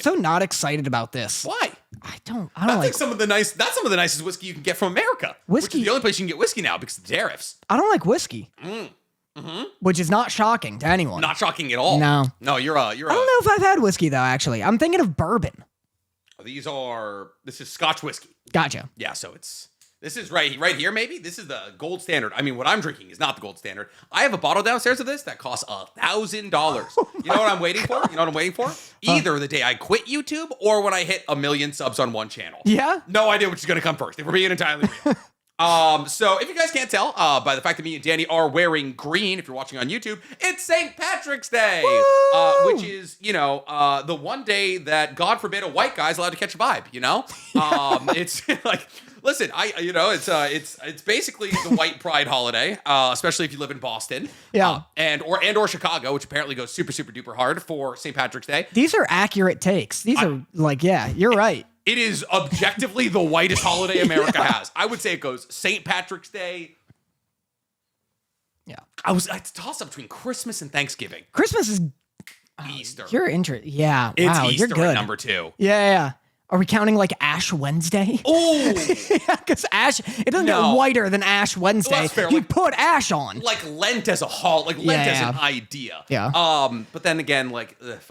so not excited about this. Why? I don't That's like some of the nicest whiskey you can get from America. Whiskey. Which is the only place you can get whiskey now because of the tariffs. I don't like whiskey. Which is not shocking to anyone. Not shocking at all. No. No, you're I don't know if I've had whiskey though, actually. I'm thinking of bourbon. This is Scotch whiskey. Gotcha. Yeah, so this is right here, maybe? This is the gold standard. I mean, what I'm drinking is not the gold standard. I have a bottle downstairs of this that costs $1,000. You know what I'm waiting for? You know what I'm waiting for? Either the day I quit YouTube or when I hit 1 million subs on one channel. Yeah? No idea which is going to come first, if we're being entirely real. So if you guys can't tell by the fact that me and Danny are wearing green, if you're watching on YouTube, it's St. Patrick's Day, which is, the one day that, God forbid, a white guy's allowed to catch a vibe, you know? It's like... Listen, it's basically the white pride holiday, especially if you live in Boston, and or Chicago, which apparently goes super super duper hard for St. Patrick's Day. These are accurate takes. These are you're right. It is objectively the whitest holiday America has. I would say it goes St. Patrick's Day. Yeah, It's a toss up between Christmas and Thanksgiving. Christmas is Easter. You're interested. Yeah, it's wow, Easter you're good. At number 2. Yeah. Are we counting like Ash Wednesday? Oh, because Ash, it doesn't get whiter than Ash Wednesday. Well, that's fair. You put Ash on. Like Lent as a Lent as an idea. Yeah. But then again, like it's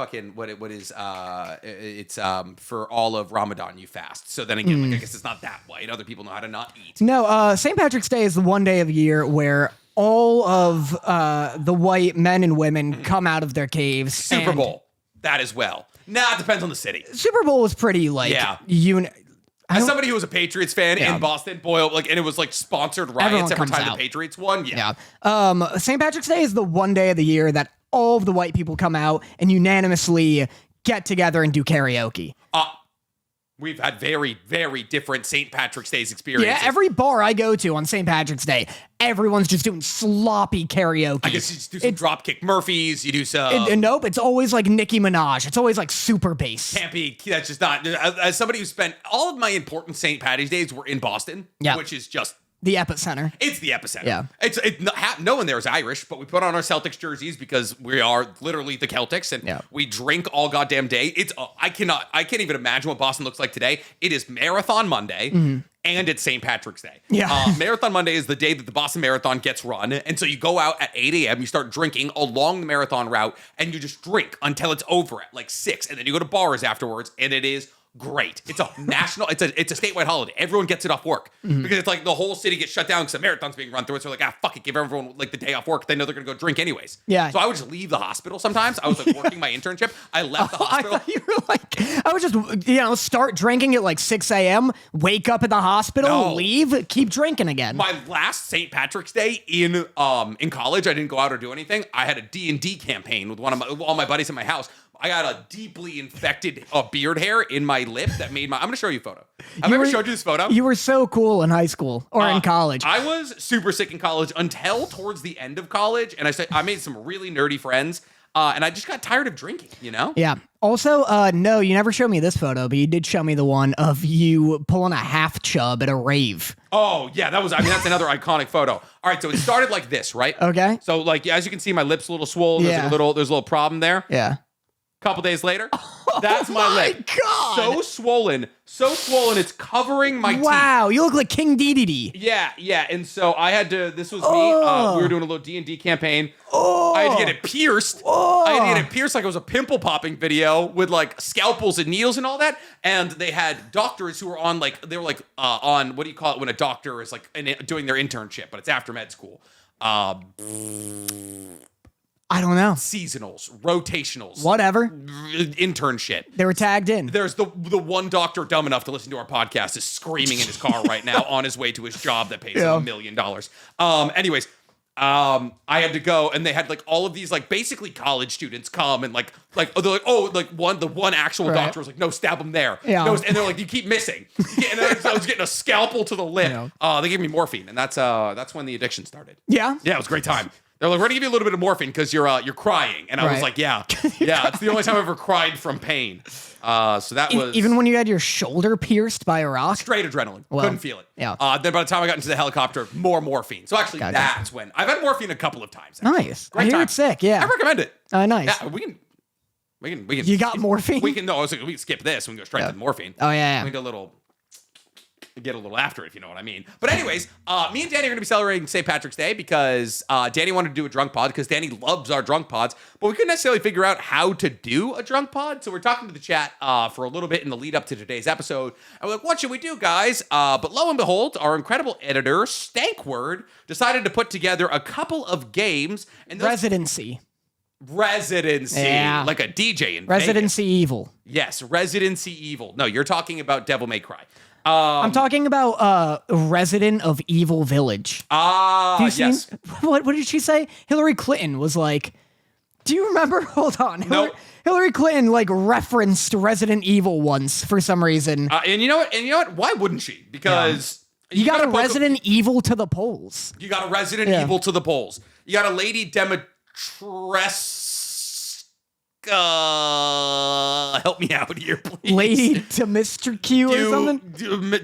for all of Ramadan you fast. So then again, I guess it's not that white. Other people know how to not eat. No, St. Patrick's Day is the one day of the year where all of the white men and women come out of their caves. Super Bowl, that as well. Nah, it depends on the city. Super Bowl was pretty As somebody who was a Patriots fan in Boston, and it was like sponsored riots every time the Patriots won. Yeah. St. Patrick's Day is the one day of the year that all of the white people come out and unanimously get together and do karaoke. We've had very, very different St. Patrick's Day's experiences. Yeah, every bar I go to on St. Patrick's Day, everyone's just doing sloppy karaoke. I guess you just do some Dropkick Murphys, you do some... Nope, it's always like Nicki Minaj. It's always like super bass. Can't be, that's just not... As somebody who spent all of my important St. Patty's Days were in Boston, which is just... The epicenter. It's the epicenter. Yeah. No one there is Irish, but we put on our Celtics jerseys because we are literally the Celtics, and we drink all goddamn day. I can't even imagine what Boston looks like today. It is Marathon Monday, and it's St. Patrick's Day. Yeah. Marathon Monday is the day that the Boston Marathon gets run, and so you go out at 8 a.m., you start drinking along the marathon route, and you just drink until it's over at like 6, and then you go to bars afterwards, and it is great. It's a national, it's a statewide holiday. Everyone gets it off work because it's like the whole city gets shut down because the marathon's being run through it. So they're like, fuck it, give everyone like the day off work. They know they're gonna go drink anyways. Yeah. So I would just leave the hospital sometimes. I was like working my internship. I left the hospital. I thought you were like, I would just, start drinking at like 6 a.m., wake up at the hospital, leave, keep drinking again. My last St. Patrick's Day in college, I didn't go out or do anything. I had a D&D campaign with all my buddies in my house. I got a deeply infected beard hair in my lip that made my... I'm going to show you a photo. Have I ever showed you this photo? You were so cool in high school or in college. I was super sick in college until towards the end of college. And I made some really nerdy friends. And I just got tired of drinking, you know? Yeah. Also, no, you never showed me this photo, but you did show me the one of you pulling a half chub at a rave. Oh, yeah. That's another iconic photo. All right. So it started like this, right? Okay. So like, as you can see, my lip's a little swollen. There's a little problem there. Yeah. Couple days later, that's my lip. God. So swollen, it's covering my teeth. Wow, you look like King Dedede. Yeah. And so I had to, this was me, we were doing a little D&D campaign. I had to get it pierced. I had to get it pierced like it was a pimple popping video with like scalpels and needles and all that. And they had doctors who were on on, what do you call it when a doctor is like doing their internship, but it's after med school. I don't know. Seasonals, rotationals, whatever. Internship. They were tagged in. There's the one doctor dumb enough to listen to our podcast is screaming in his car right now on his way to his job that pays him $1 million. Anyways, I had to go, and they had like all of these like basically college students come and they're like, the one actual doctor was like, no, stab him there. Yeah. No, and they're like, you keep missing. And I was getting a scalpel to the lip. They gave me morphine, and that's when the addiction started. Yeah. Yeah, it was a great time. They're like, we're gonna give you a little bit of morphine because you're crying, and I was like, yeah, it's the only time I've ever cried from pain. So that was even when you had your shoulder pierced by a rock. Straight adrenaline, couldn't feel it. Yeah. Then by the time I got into the helicopter, more morphine. So actually, that's when I've had morphine a couple of times. Actually. Nice. Great I hear time. it's sick. Yeah, I recommend it. Nice. Yeah, we We can. You got morphine? We can. No, I was like, we can skip this. We can go straight to the morphine. Oh, yeah. We can get a little after it, if you know what I mean. But anyways, me and Danny are going to be celebrating St. Patrick's Day because Danny wanted to do a drunk pod because Danny loves our drunk pods, but we couldn't necessarily figure out how to do a drunk pod. So we're talking to the chat for a little bit in the lead up to today's episode. And we're like, what should we do, guys? But lo and behold, our incredible editor, Stankword, decided to put together a couple of games. And Residency. Yeah. Like a DJ in Residency Vegas. Evil. Yes, Residency Evil. No, you're talking about Devil May Cry. I'm talking about Resident of Evil Village. Yes. What did she say? Hillary Clinton was like, do you remember? Hold on. Hillary Clinton like referenced Resident Evil once for some reason. And you know what? Why wouldn't she? Because you got a Resident Evil to the polls. You got a Resident Evil to the polls. You got a Lady Demetrescu. Help me out here, please. Lady Demetrescu or something?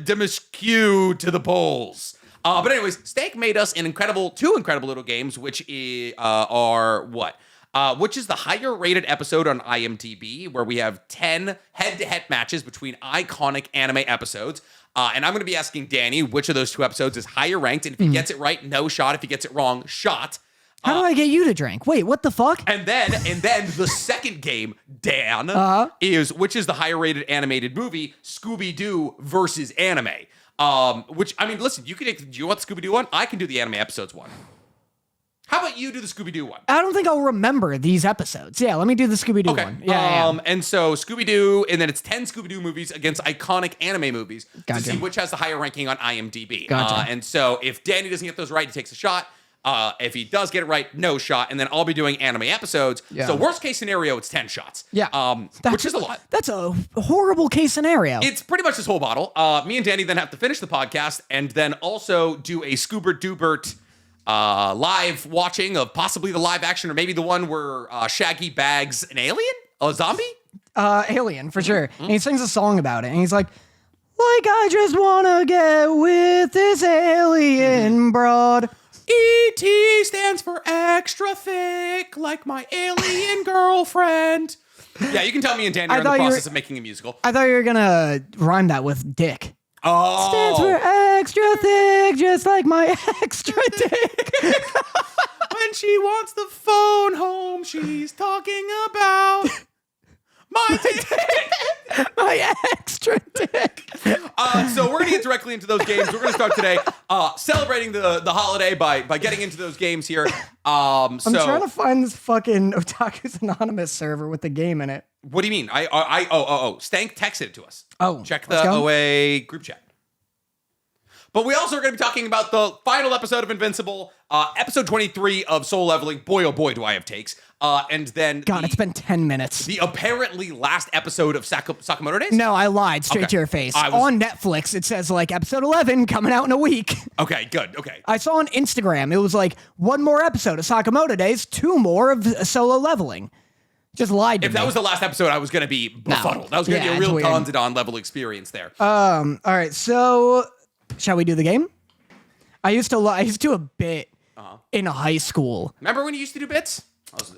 Demetrescu to the polls. But anyways, Stank made us two incredible little games, which are what? Which is the higher rated episode on IMDb, where we have 10 head-to-head matches between iconic anime episodes. And I'm going to be asking Danny which of those two episodes is higher ranked. And if he gets it right, no shot. If he gets it wrong, shot. How do I get you to drink? Wait, what the fuck? And then the second game, Dan, which is the higher rated animated movie, Scooby-Doo versus anime. Which, I mean, listen, do you want the Scooby-Doo one? I can do the anime episodes one. How about you do the Scooby-Doo one? I don't think I'll remember these episodes. Yeah, let me do the Scooby-Doo one. Yeah. And so Scooby-Doo, and then it's 10 Scooby-Doo movies against iconic anime movies to see which has the higher ranking on IMDb. Gotcha. And so if Danny doesn't get those right, he takes a shot. If he does get it right, no shot, and then I'll be doing anime episodes. Yeah. So worst case scenario, it's 10 shots. Yeah. Which is a lot. That's a horrible case scenario. It's pretty much this whole bottle. Me and Danny then have to finish the podcast and then also do a Scoobert-Doobert live watching of possibly the live action or maybe the one where Shaggy bags an alien? A zombie? Alien, for sure. And he sings a song about it, and he's like, I just wanna get with this alien broad. E.T. stands for extra thick, like my alien girlfriend. Yeah, you can tell me and Danny are in the process of making a musical. I thought you were gonna rhyme that with dick. Oh. Stands for extra thick, just like my extra dick. When she wants the phone home, she's talking about my dick. My extra dick. So we're going to get directly into those games. We're going to start today celebrating the holiday by getting into those games here. I'm trying to find this fucking Otakus Anonymous server with the game in it. What do you mean? Stank texted it to us. Oh, check the OA group chat. But we also are going to be talking about the final episode of Invincible, episode 23 of Soul Leveling. Boy, oh boy, do I have takes. And then it's been 10 minutes. The apparently last episode of Sakamoto Days? No, I lied straight to your face. On Netflix, it says like episode 11 coming out in a week. Okay, good. Okay. I saw on Instagram, it was like one more episode of Sakamoto Days, 2 more of Solo Leveling. Just lied to me. If that was the last episode, I was going to be befuddled. That was going to be a real Kanzadon level experience there. All right, so shall we do the game? I used to do a bit in high school. Remember when you used to do bits?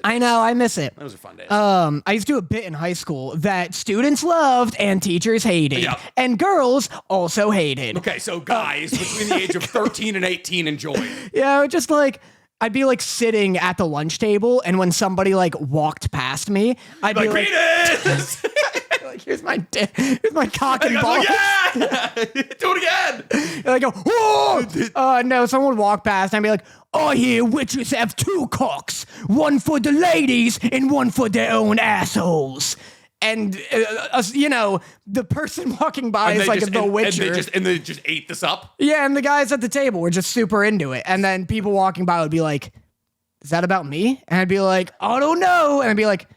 I know, I miss it. Those are fun days. I used to do a bit in high school that students loved and teachers hated. Yeah. And girls also hated. Okay, so guys between the age of 13 and 18 enjoyed. Yeah, just like, I'd be like sitting at the lunch table, and when somebody like walked past me, I'd be like, penis! like, here's my cock and ball. Like, yeah! Do it again! And I go, whoa! No, someone would walk past, and I'd be like, I hear witches have 2 cocks, one for the ladies and one for their own assholes. And, the person walking by is like the Witcher. And they just ate this up? Yeah, and the guys at the table were just super into it. And then people walking by would be like, is that about me? And I'd be like, I don't know. And I'd be like,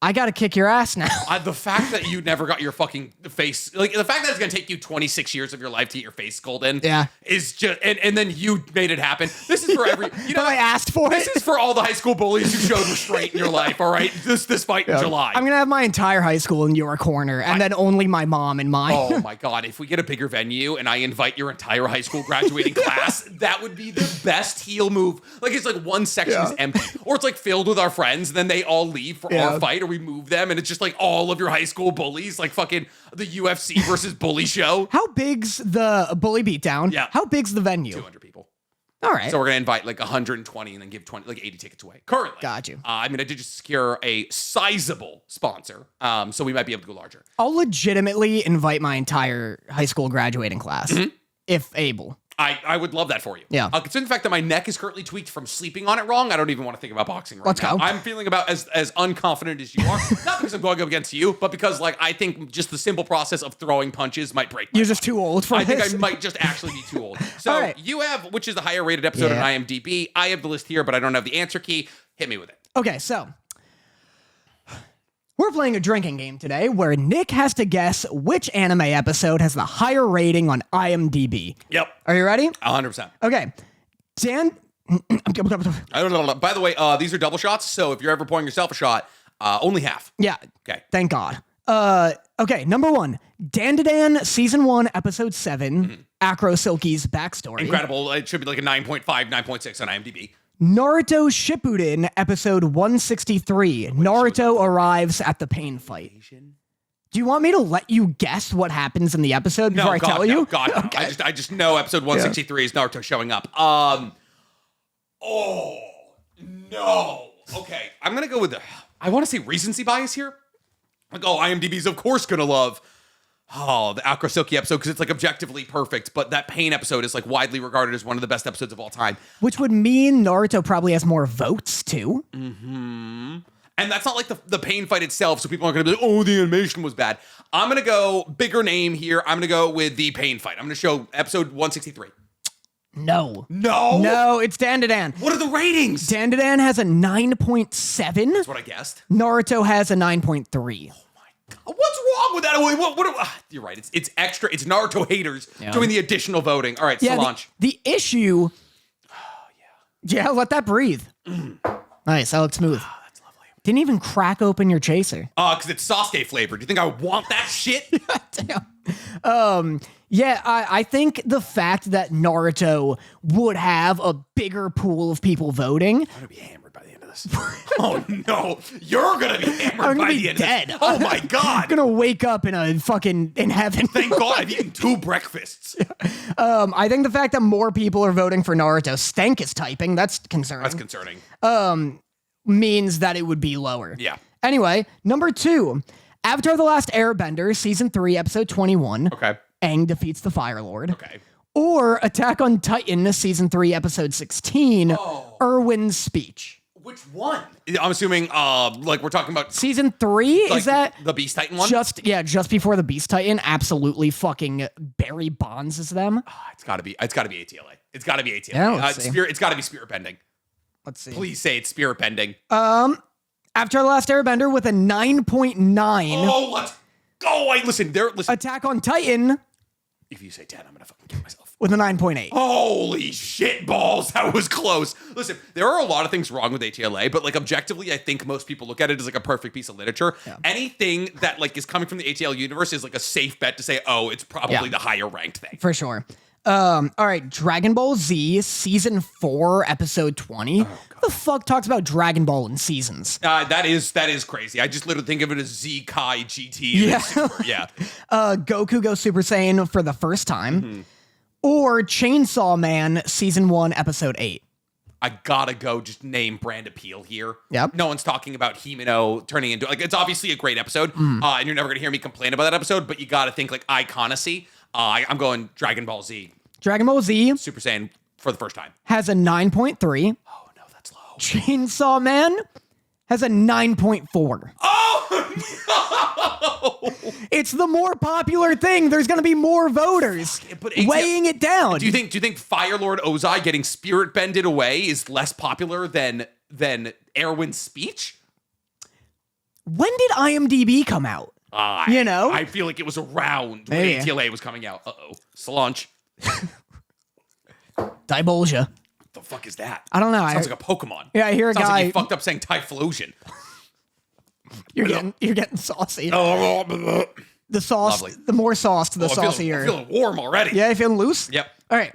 I gotta kick your ass now. The fact that you never got your fucking face, like the fact that it's gonna take you 26 years of your life to get your face golden, is just, and then you made it happen. This is for every, I asked for this it. This is for all the high school bullies who showed restraint in your life. All right, this fight in July. I'm gonna have my entire high school in your corner, and then only my mom and mine. Oh my god! If we get a bigger venue and I invite your entire high school graduating class, that would be the best heel move. Like it's like one section is empty, or it's like filled with our friends, and then they all leave for our fight, or we remove them, and it's just like all of your high school bullies, like fucking the UFC versus bully show. How big's the bully beatdown? Yeah. How big's the venue? 200 people. All right. So we're gonna invite like 120 and then give 80 tickets away. Currently, Got you. I did just secure a sizable sponsor, so we might be able to go larger. I'll legitimately invite my entire high school graduating class, if able. I would love that for you. Yeah. Considering the fact that my neck is currently tweaked from sleeping on it wrong, I don't even want to think about boxing right Let's now. go. I'm feeling about as unconfident as you are. Not because I'm going up against you, but because like I think just the simple process of throwing punches might break my You're just too old for I this. think I might just actually be too old. So All right. you have, which is the higher rated episode Yeah. on IMDb. I have the list here, but I don't have the answer key. Hit me with it. Okay, so we're playing a drinking game today where Nick has to guess which anime episode has the higher rating on IMDb. Yep. Are you ready? 100%. Okay. Dan. I don't know. By the way, these are double shots, so if you're ever pouring yourself a shot, only half. Yeah. Okay. Thank God. Okay, number 1. Dan Season 1, Episode 7, Acro Silky's backstory. Incredible. It should be like a 9.5, 9.6 on IMDb. Naruto Shippuden, Episode 163. Naruto arrives at the pain fight. Do you want me to let you guess what happens in the episode before I tell you? No, God, no. Okay. I just know episode 163 is Naruto showing up. Oh, no. Okay, I'm going to go with I want to say recency bias here. Like, IMDb's of course going to love the Akrosoki episode because it's like objectively perfect, but that pain episode is like widely regarded as one of the best episodes of all time. Which would mean Naruto probably has more votes too. And that's not like the pain fight itself, so people aren't going to be like, oh, the animation was bad. I'm going to go bigger name here. I'm going to go with the pain fight. I'm going to show episode 163. No. No, it's Dan. What are the ratings? Dan has a 9.7. That's what I guessed. Naruto has a 9.3. What's wrong with that? You're right. It's extra. It's Naruto haters doing the additional voting. All right, Solange. The issue. Yeah, let that breathe. Nice. That looks smooth. That's lovely. Didn't even crack open your chaser. Because it's Sasuke flavored. Do you think I want that shit? Damn. Yeah, I think the fact that Naruto would have a bigger pool of people voting. I'm gonna be hammered by the end of this. Oh no, you're gonna be hammered I'm by gonna the be end dead. of this. Oh my god. I'm gonna wake up in heaven. Thank God I've eaten 2 breakfasts. I think the fact that more people are voting for Naruto, Stank is typing. That's concerning. That's concerning. Means that it would be lower. Yeah. Anyway, number 2, Avatar: The Last Airbender, Season 3, Episode 21. Okay. Aang defeats the Fire Lord. Okay. Or Attack on Titan, Season 3, Episode 16, Erwin's Speech. Which one? I'm assuming, like we're talking about Season 3? like Is that the Beast Titan one? just before the Beast Titan? Absolutely fucking Barry Bonds is them. It's gotta be ATLA. It's gotta be ATLA. Yeah, let's see. It's gotta be Spirit Bending. Let's see. Please say it's Spirit Bending. After The Last Airbender with a 9.9. Oh, let's go. Listen. Attack on Titan If you say 10, I'm gonna fucking kill myself. with a 9.8. Holy shit balls, that was close. Listen, there are a lot of things wrong with ATLA, but like objectively, I think most people look at it as like a perfect piece of literature. Yeah. Anything that like is coming from the ATL universe is like a safe bet to say, oh, it's probably the higher ranked thing. For sure. All right, Dragon Ball Z, Season 4, Episode 20. Who the fuck talks about Dragon Ball in seasons? That is crazy. I just literally think of it as Z Kai GT. Yeah. Yeah. Goku goes Super Saiyan for the first time. Or Chainsaw Man, Season 1, Episode 8. I gotta go just name brand appeal here. Yep. No one's talking about Himeno turning into, like, it's obviously a great episode, and you're never gonna hear me complain about that episode, but you gotta think, like, iconacy. I'm going Dragon Ball Z. Dragon Ball Z Super Saiyan for the first time. has a 9.3. Oh, no, that's low. Chainsaw Man has a 9.4. Oh, no! It's the more popular thing. There's going to be more voters But weighing it down. Do you think Fire Lord Ozai getting spirit bended away is less popular than Erwin's speech? When did IMDb come out? You know? I feel like it was around when Maybe. ATLA was coming out. Uh-oh. Solange. Divulgia. What the fuck is that? I don't know. Sounds like a Pokemon. Yeah, I hear a Sounds guy. like you fucked up saying Typhlosion. You're getting saucy. Oh, The sauce, Lovely. the more sauce to the I'm saucier. feeling warm already. Yeah, you feeling loose? Yep. All right.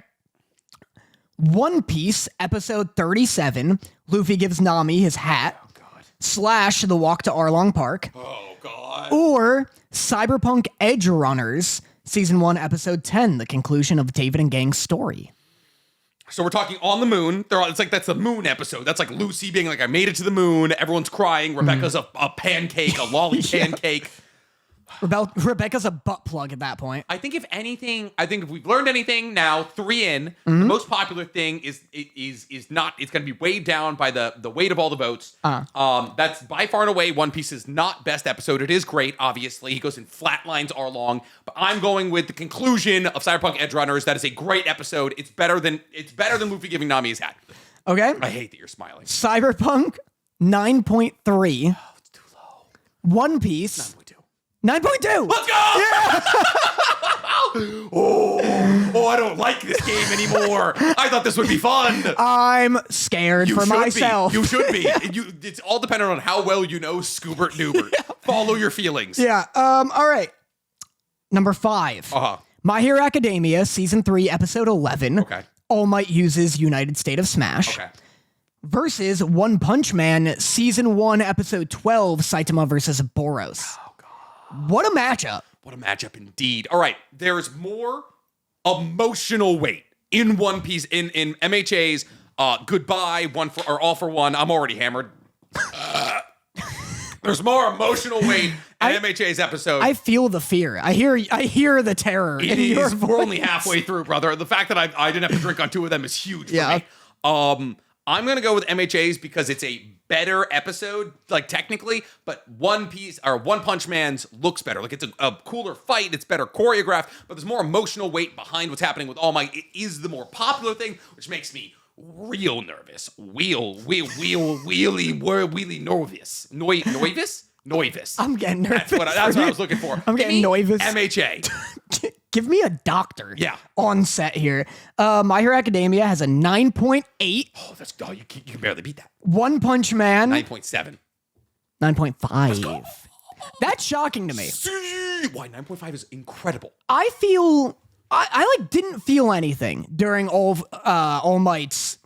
One Piece, Episode 37. Luffy gives Nami his hat. Oh, God. / The Walk to Arlong Park, Oh, God. or Cyberpunk Edge Runners, Season 1, Episode 10, the conclusion of David and Gang's story. So we're talking on the moon. It's like that's the moon episode. That's like Lucy being like, I made it to the moon. Everyone's crying. Rebecca's a pancake, a lolly pancake. Rebecca's a butt plug at that point. I think if we've learned anything now, 3 in, the most popular thing is not, it's going to be weighed down by the weight of all the votes. That's by far and away, One Piece is not best episode. It is great, obviously. He goes in flat lines are long, but I'm going with the conclusion of Cyberpunk Edge Runners. That is a great episode. It's better than Luffy giving Nami his hat. Okay. I hate that you're smiling. Cyberpunk 9.3. Oh, it's too low. One Piece 9.2. Let's go! Yeah! oh, I don't like this game anymore. I thought this would be fun. I'm scared for myself. You should be. It's all dependent on how well you know Scoobert Noobert. Yeah. Follow your feelings. Yeah. All right. Number 5. My Hero Academia, Season 3, Episode 11. Okay. All Might uses United State of Smash. Okay. Versus One Punch Man, Season 1, Episode 12, Saitama versus Boros. What a matchup. What a matchup indeed. All right, there's more emotional weight in One Piece, in MHA's Goodbye, All for One. I'm already hammered. There's more emotional weight in MHA's episode. I feel the fear. I hear the terror in your voice. We're only halfway through, brother. The fact that I didn't have to drink on 2 of them is huge for me. I'm going to go with MHA's because it's a better episode, like technically, but One Punch Man's looks better. Like it's a cooler fight, it's better choreographed, but there's more emotional weight behind what's happening with All Might. It is the more popular thing, which makes me real nervous. Wheelie nervous. Noivus. I'm getting nervous. That's what I was looking for. I'm getting noivus. MHA. Give me a doctor. Yeah. On set here. My Hero Academia has a 9.8. Oh, you can barely beat that. One Punch Man. 9.7. 9.5. That's shocking to me. Why 9.5 is incredible. I didn't feel anything during All Might's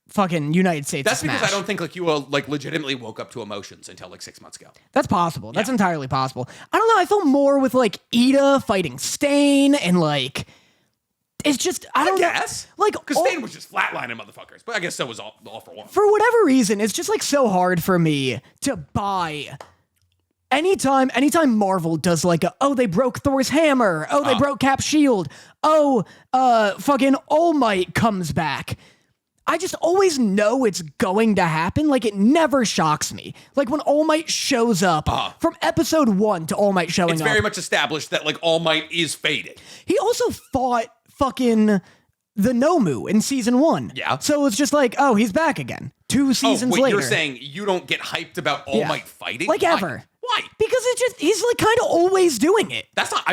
fucking United States. That's Smash. because I don't think like you legitimately woke up to emotions until like 6 months ago. That's possible. That's entirely possible. I don't know. I felt more with like Ida fighting Stain and like it's just I don't guess know. Like because Stain was just flatlining motherfuckers, but I guess so was all for One. For whatever reason, it's just like so hard for me to buy. Anytime Marvel does like they broke Thor's hammer. They broke Cap's shield. Fucking All Might comes back. I just always know it's going to happen. Like, it never shocks me. Like, when All Might shows up, from episode 1 to All Might showing up. It's very much established that, like, All Might is faded. He also fought fucking the Nomu in season 1. Yeah. So it's just like, he's back again. 2 seasons later. You're saying you don't get hyped about All Might fighting? Like, ever. Why? Because he's like kind of always doing it. That's not,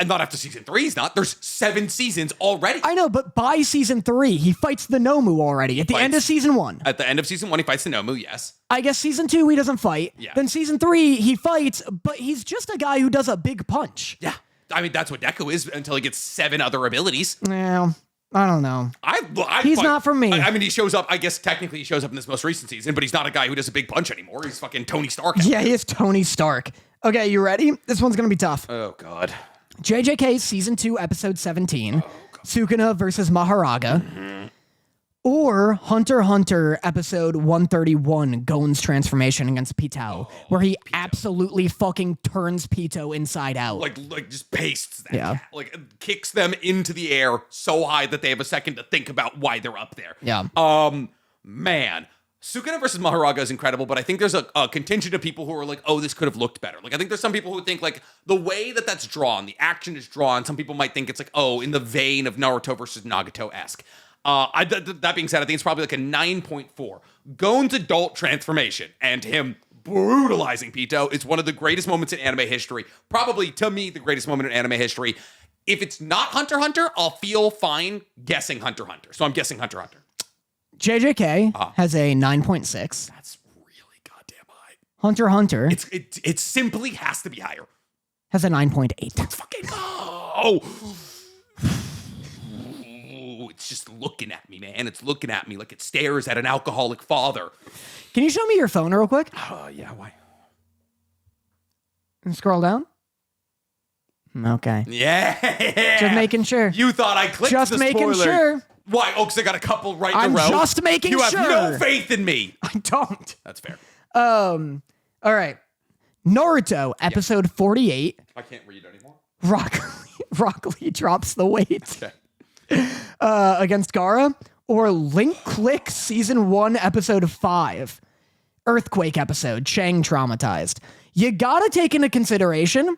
not after season 3, he's not. There's 7 seasons already. I know, but by season 3, he fights the Nomu already at the end of season 1. At the end of season 1, he fights the Nomu, yes. I guess season 2, he doesn't fight. Yeah. Then season 3, he fights, but he's just a guy who does a big punch. Yeah. That's what Deku is until he gets 7 other abilities. Yeah. I don't know. He's not for me. He shows up, I guess technically he shows up in this most recent season, but he's not a guy who does a big punch anymore. He's fucking Tony Stark. Yeah, he is Tony Stark. Okay, you ready? This one's going to be tough. Oh, God. JJK Season 2, Episode 17. Sukuna versus Maharaga. Mm-hmm. Or Hunter x Hunter Episode 131, Gon's transformation against Pitao, where he absolutely fucking turns Pito inside out. Like just pastes that cat. Like kicks them into the air so high that they have a second to think about why they're up there. Yeah. Man. Sukuna versus Maharaga is incredible, but I think there's a contingent of people who are like, this could have looked better. Like, I think there's some people who think, like, the way that that's drawn, the action is drawn, some people might think it's like, in the vein of Naruto versus Nagato-esque. That being said, I think it's probably like a 9.4. Gon's adult transformation and him brutalizing Pito is one of the greatest moments in anime history. Probably, to me, the greatest moment in anime history. If it's not Hunter x Hunter, I'll feel fine guessing Hunter x Hunter. So I'm guessing Hunter x Hunter. JJK has a 9.6. That's really goddamn high. Hunter x Hunter. It simply has to be higher. Has a 9.8. Let's fucking go. It's just looking at me, man. It's looking at me like it stares at an alcoholic father. Can you show me your phone real quick? Yeah, why? And scroll down. Okay. Yeah. Just making sure. You thought I clicked Just the making spoiler. sure. Why? Oh, because I got a couple right in I'm a row. just making you sure. You have no faith in me. I don't. That's fair. All right. Naruto, episode 48. I can't read anymore. Rock Lee drops the weight. Okay. Against Gaara. Or Link Click, season 1, episode 5. Earthquake episode, Chang traumatized. You gotta take into consideration,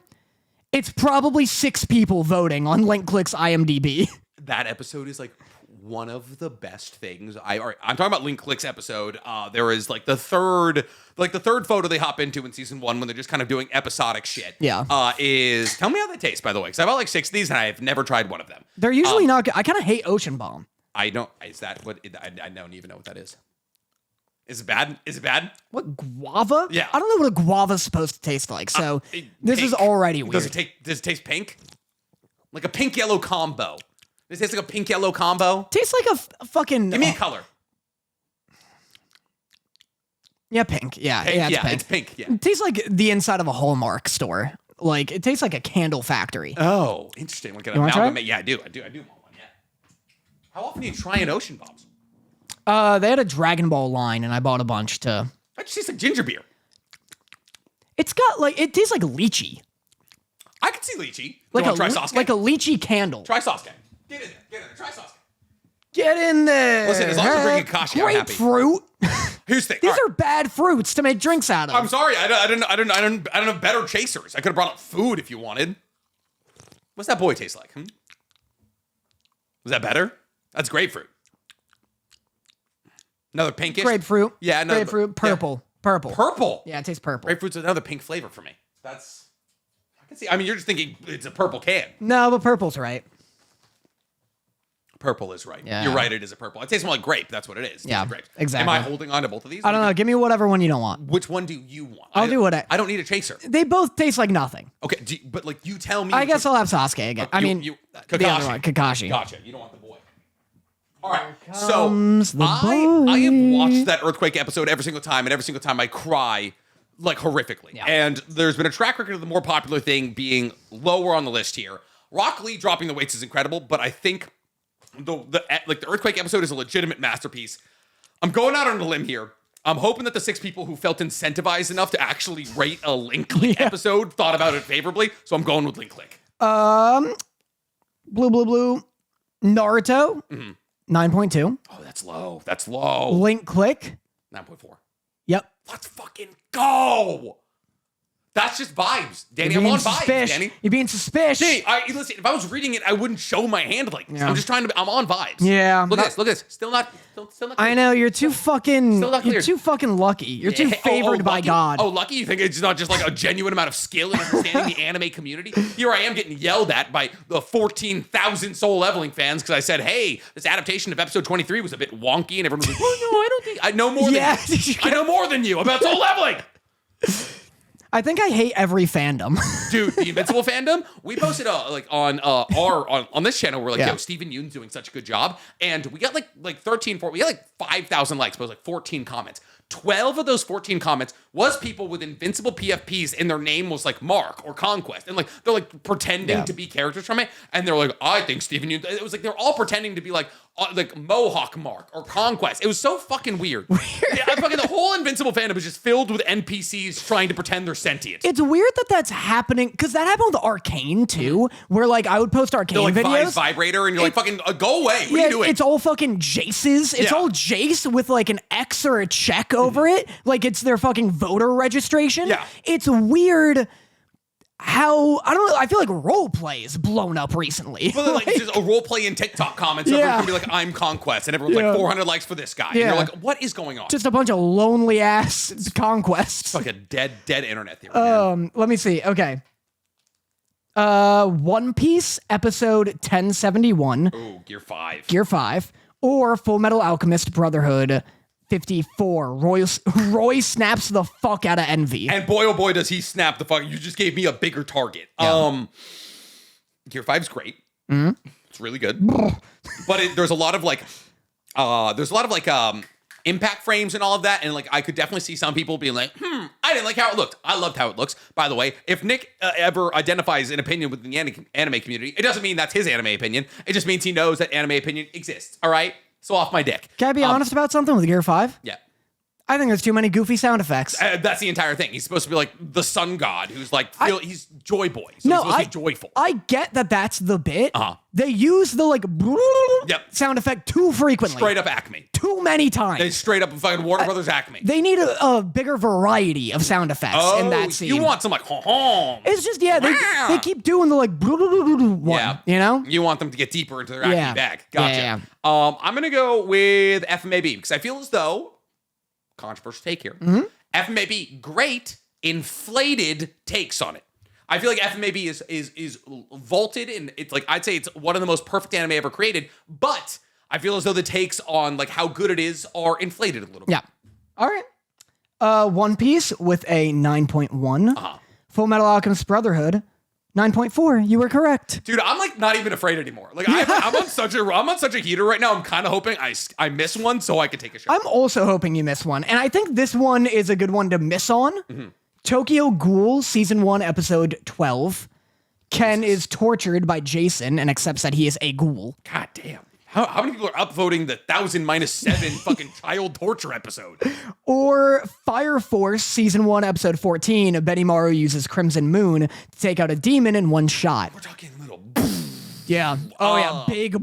it's probably 6 people voting on Link Click's IMDb. That episode is like one of the best things. I'm talking about Link Click's episode. There is like the third photo they hop into in season 1 when they're just kind of doing episodic shit. Yeah. Is tell me how they taste, by the way, because I bought like 6 of these and I've never tried one of them. They're usually not good. I kind of hate Ocean Bomb. I don't. Is that what? I don't even know what that is. Is it bad? Is it bad? What, guava? Yeah. I don't know what a guava's supposed to taste like, so this Pink. is already weird. Does it taste pink? Like a pink-yellow combo. Does it taste like a pink-yellow combo? Tastes like a fucking... Give me a color. Yeah, pink. Yeah, Pink, yeah, it's yeah, pink. it's pink, yeah. It tastes like the inside of a Hallmark store. Like, it tastes like a candle factory. Oh, interesting. Look at You wanna try amalgamate. Yeah, I do want one, yeah. How often do you try an Ocean Bombs? They had a Dragon Ball line, and I bought a bunch to... That just tastes like ginger beer. It's got, like... It tastes like lychee. I can see lychee. Like You want to try Sasuke? Like a lychee candle. Try Sasuke. Get in there. Try Sasuke. Get in there. Listen, as long as we're drinking Kashi, I'm happy. Grapefruit. Here's the thing. These All right. are bad fruits to make drinks out of. I'm sorry. I don't have better chasers. I could have brought up food if you wanted. What's that boy taste like? Was that better? That's grapefruit. Another pinkish. Grapefruit. Yeah, another Grapefruit. Purple. Yeah. Purple. Purple. Yeah, it tastes purple. Grapefruit's another pink flavor for me. I can see. I mean, you're just thinking it's a purple can. No, but purple's right. Purple is right. Yeah. You're right. It is a purple. It tastes more like grape. That's what it is. It Yeah, tastes like grapes. exactly. Am I holding on to both of these? I don't know. Give me whatever one you don't want. Which one do you want? I'll do what I don't need a chaser. They both taste like nothing. Okay, but like you tell me. I guess I'll have Sasuke again. I mean, Kakashi. the other one, Kakashi. Gotcha. You don't want the boy. All right. So comes the I have boy. watched that Earthquake episode every single time, and every single time I cry like horrifically. Yeah. And there's been a track record of the more popular thing being lower on the list here. Rock Lee dropping the weights is incredible, but I think the Earthquake episode is a legitimate masterpiece. I'm going out on a limb here. I'm hoping that the 6 people who felt incentivized enough to actually rate a Link Click episode thought about it favorably. So I'm going with Link Click. Blue. Naruto. 9.2. Oh, that's low. That's low. Link Click. 9.4. Yep. Let's fucking go. That's just vibes. Danny, I'm on vibes, Danny. You're being suspicious. See, listen, if I was reading it, I wouldn't show my hand like this. Yeah. I'm just trying to, I'm on vibes. Yeah. Look at this. Still not clear. I know, you're too fucking Still not clear. you're too fucking lucky. You're too favored by lucky? God. Oh, lucky? You think it's not just like a genuine amount of skill in understanding the anime community? Here I am getting yelled at by the 14,000 Soul Leveling fans because I said, hey, this adaptation of episode 23 was a bit wonky, and everyone was like, oh, no, I don't think I know more than you. I know more than you about Soul Leveling. I think I hate every fandom. Dude, the Invincible fandom, we posted on this channel, we're like, Yeah. yo, Steven Yeun's doing such a good job. And we got like 5,000 likes, but it was like 14 comments. 12 of those 14 comments was people with Invincible PFPs and their name was like Mark or Conquest. And like, they're like pretending to be characters from it. And they're like, I think Steven Yeun, it was like, they're all pretending to be like Mohawk Mark or Conquest. It was so fucking weird. Yeah, the whole Invincible fandom was just filled with NPCs trying to pretend they're sentient. It's weird that that's happening because that happened with Arcane too, where like I would post Arcane They're like videos. Vibrator, and you're like, fucking go away. What are you doing? It's all fucking Jaces. It's Yeah. all Jace with like an X or a check over it. Like it's their fucking voter registration. Yeah. It's weird how, I don't know, I feel like roleplay is blown up recently. Well, like, it's just a role play in TikTok comments. So everyone can be like, I'm Conquest. And everyone's like, 400 likes for this guy. And you're like, what is going on? Just a bunch of lonely ass conquests. It's like a dead internet theory. Man. Let me see. Okay. One Piece episode 1071. Ooh, Gear 5. Gear 5, or Full Metal Alchemist Brotherhood 54. Roy snaps the fuck out of Envy. And boy, oh boy, does he snap the fuck. You just gave me a bigger target. Yeah. Gear 5's great. It's really good. But there's a lot of like, impact frames and all of that. And like, I could definitely see some people being like, I didn't like how it looked. I loved how it looks. By the way, if Nick ever identifies an opinion within the anime community, it doesn't mean that's his anime opinion. It just means he knows that anime opinion exists. All right? So off my dick. Can I be honest about something with Gear 5? Yeah. I think there's too many goofy sound effects. That's the entire thing. He's supposed to be like the sun god who's like, he's joy boy. So he's supposed to be joyful. I get that that's the bit. Uh-huh. They use the like sound effect too frequently. Straight up Acme. Too many times. They straight up fucking Warner Brothers Acme. They need a bigger variety of sound effects in that scene. You want some like, ha-ha. It's just, they keep doing the like one, you know? You want them to get deeper into their Acme bag. Gotcha. Yeah. I'm going to go with FMAB because I feel as though, controversial take here, FMAB, great, inflated takes on it. I feel like FMAB is vaulted, and it's like, I'd say it's one of the most perfect anime ever created, but I feel as though the takes on like how good it is are inflated a little bit. Yeah. All right. One Piece with a 9.1. Full Metal Alchemist Brotherhood, 9.4. You were correct. Dude, I'm like not even afraid anymore. Like I'm on such a heater right now. I'm kind of hoping I miss one so I can take a shot. I'm also hoping you miss one. And I think this one is a good one to miss on. Tokyo Ghoul, Season 1, Episode 12. Ken is tortured by Jason and accepts that he is a ghoul. God damn. How many people are upvoting the 1000-7 fucking child torture episode? Or Fire Force, Season 1, Episode 14. Benimaru uses Crimson Moon to take out a demon in one shot. We're talking little... Yeah. Oh, yeah. Big...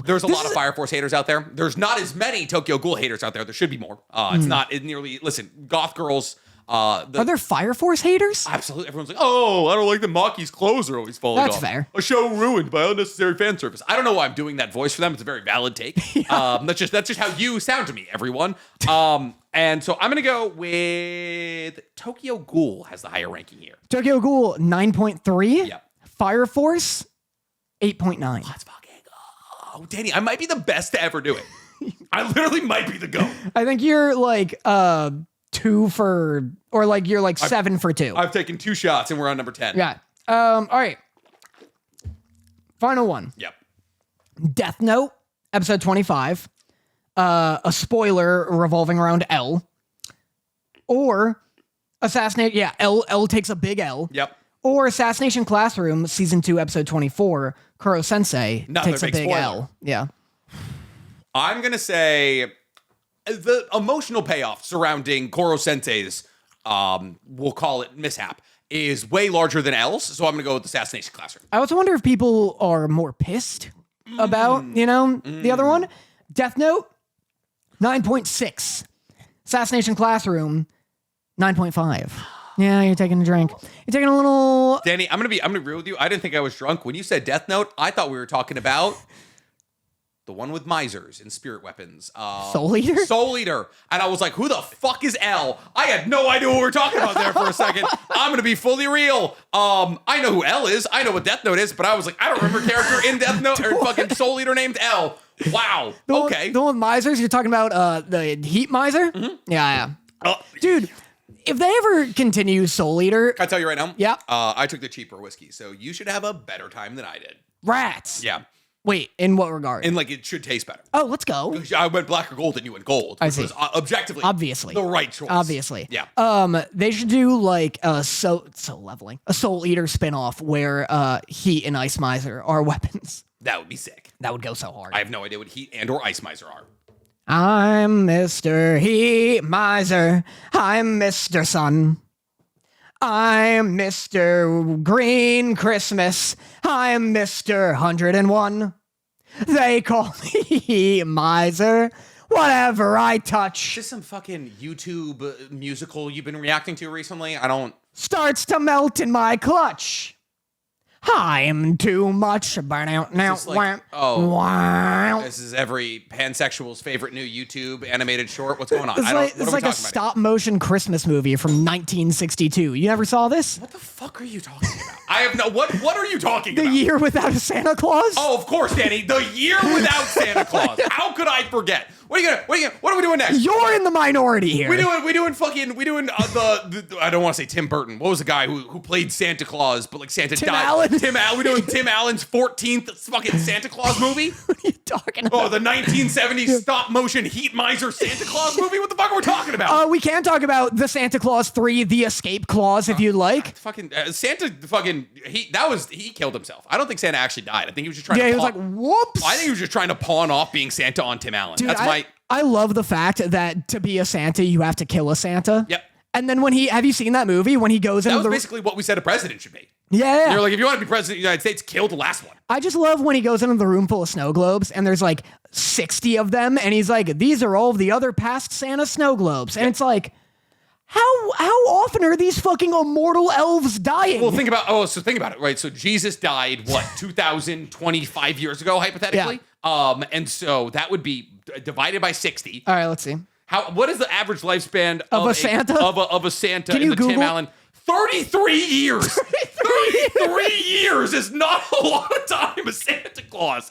There's a lot of Fire Force haters out there. There's not as many Tokyo Ghoul haters out there. There should be more. It's not nearly... Listen, goth girls... are there Fire Force haters? Absolutely. Everyone's like, oh, I don't like that Maki's clothes are always falling off. That's fair. A show ruined by unnecessary fan service. I don't know why I'm doing that voice for them. It's a very valid take. That's just how you sound to me, everyone. And so I'm going to go with Tokyo Ghoul has the higher ranking here. Tokyo Ghoul, 9.3. Yeah. Fire Force, 8.9. Let's fucking go. Danny, I might be the best to ever do it. I literally might be the GOAT. I think you're like... 2 for, or like you're like 7 for 2. I've taken 2 shots and we're on number 10. Yeah. All right. Final one. Yep. Death Note, episode 25. A spoiler revolving around L. Or Assassinate. Yeah, L takes a big L. Yep. Or Assassination Classroom, season 2, episode 24. Kuro Sensei takes a big spoiler. L. Yeah. I'm gonna say the emotional payoff surrounding Koro Sensei's, we'll call it mishap, is way larger than L's. So I'm gonna go with Assassination Classroom. I also wonder if people are more pissed about, the other one. Death Note, 9.6. Assassination Classroom, 9.5. Yeah, you're taking a drink. You're taking a little... Danny, I'm gonna be real with you. I didn't think I was drunk. When you said Death Note, I thought we were talking about the one with misers and spirit weapons. Soul Eater? Soul Eater. And I was like, who the fuck is L? I had no idea what we were talking about there for a second. I'm going to be fully real. I know who L is. I know what Death Note is, but I was like, I don't remember a character in Death Note or fucking Soul Eater named L. Wow. Okay. The one with misers, you're talking about the Heat Miser? Mm-hmm. Yeah. Dude, if they ever continue Soul Eater... Can I tell you right now? Yeah. I took the cheaper whiskey, so you should have a better time than I did. Rats. Yeah. Wait, in what regard? And like it should taste better. Oh, let's go. I went black or gold and you went gold. I see. Was objectively, obviously, the right choice. Obviously. Yeah. They should do like a Soul Eater spinoff where Heat and Ice Miser are weapons. That would be sick. That would go so hard. I have no idea what Heat and or Ice Miser are. I'm Mr. Heat Miser. I'm Mr. Sun. I'm Mr. Green Christmas. I'm Mr. 101. They call me Miser. Whatever I touch. Is this some fucking YouTube musical you've been reacting to recently? I don't... Starts to melt in my clutch. I'm too much. This is every pansexual's favorite new YouTube animated short. What's going on? It's like a stop motion Christmas movie from 1962. You never saw this? What the fuck are you talking about? I have no... What are you talking about? The Year Without a Santa Claus? Oh, of course, Danny. The Year Without Santa Claus. How could I forget? What are we doing next? You're in the minority here. We doing the I don't want to say Tim Burton. What was the guy who played Santa Claus, but like Santa Tim died? Allen? Tim Allen. We doing Tim Allen's 14th fucking Santa Claus movie? What are you talking about? Oh, the 1970s stop motion heat miser Santa Claus movie? What the fuck are we talking about? We can talk about the Santa Claus 3, The Escape Clause, if you'd like. Fucking Santa fucking he killed himself. I don't think Santa actually died. I think he was just trying to he was like, whoops. I think he was just trying to pawn off being Santa on Tim Allen. Dude, That's I love the fact that to be a Santa, you have to kill a Santa. Yep. And then have you seen that movie when he goes into that was basically what we said a president should be. Yeah. You're like, if you want to be president of the United States, kill the last one. I just love when he goes into the room full of snow globes and there's like 60 of them. And he's like, these are all of the other past Santa snow globes. And it's like, how often are these fucking immortal elves dying? Well, think about it, right? So Jesus died, 2025 years ago, hypothetically? Yeah. And so that would be divided by 60. All right, let's see. What is the average lifespan of a Santa? Of a Santa Can in you the Tim Google? Allen? 33 years. 33 years is not a lot of time as Santa Claus.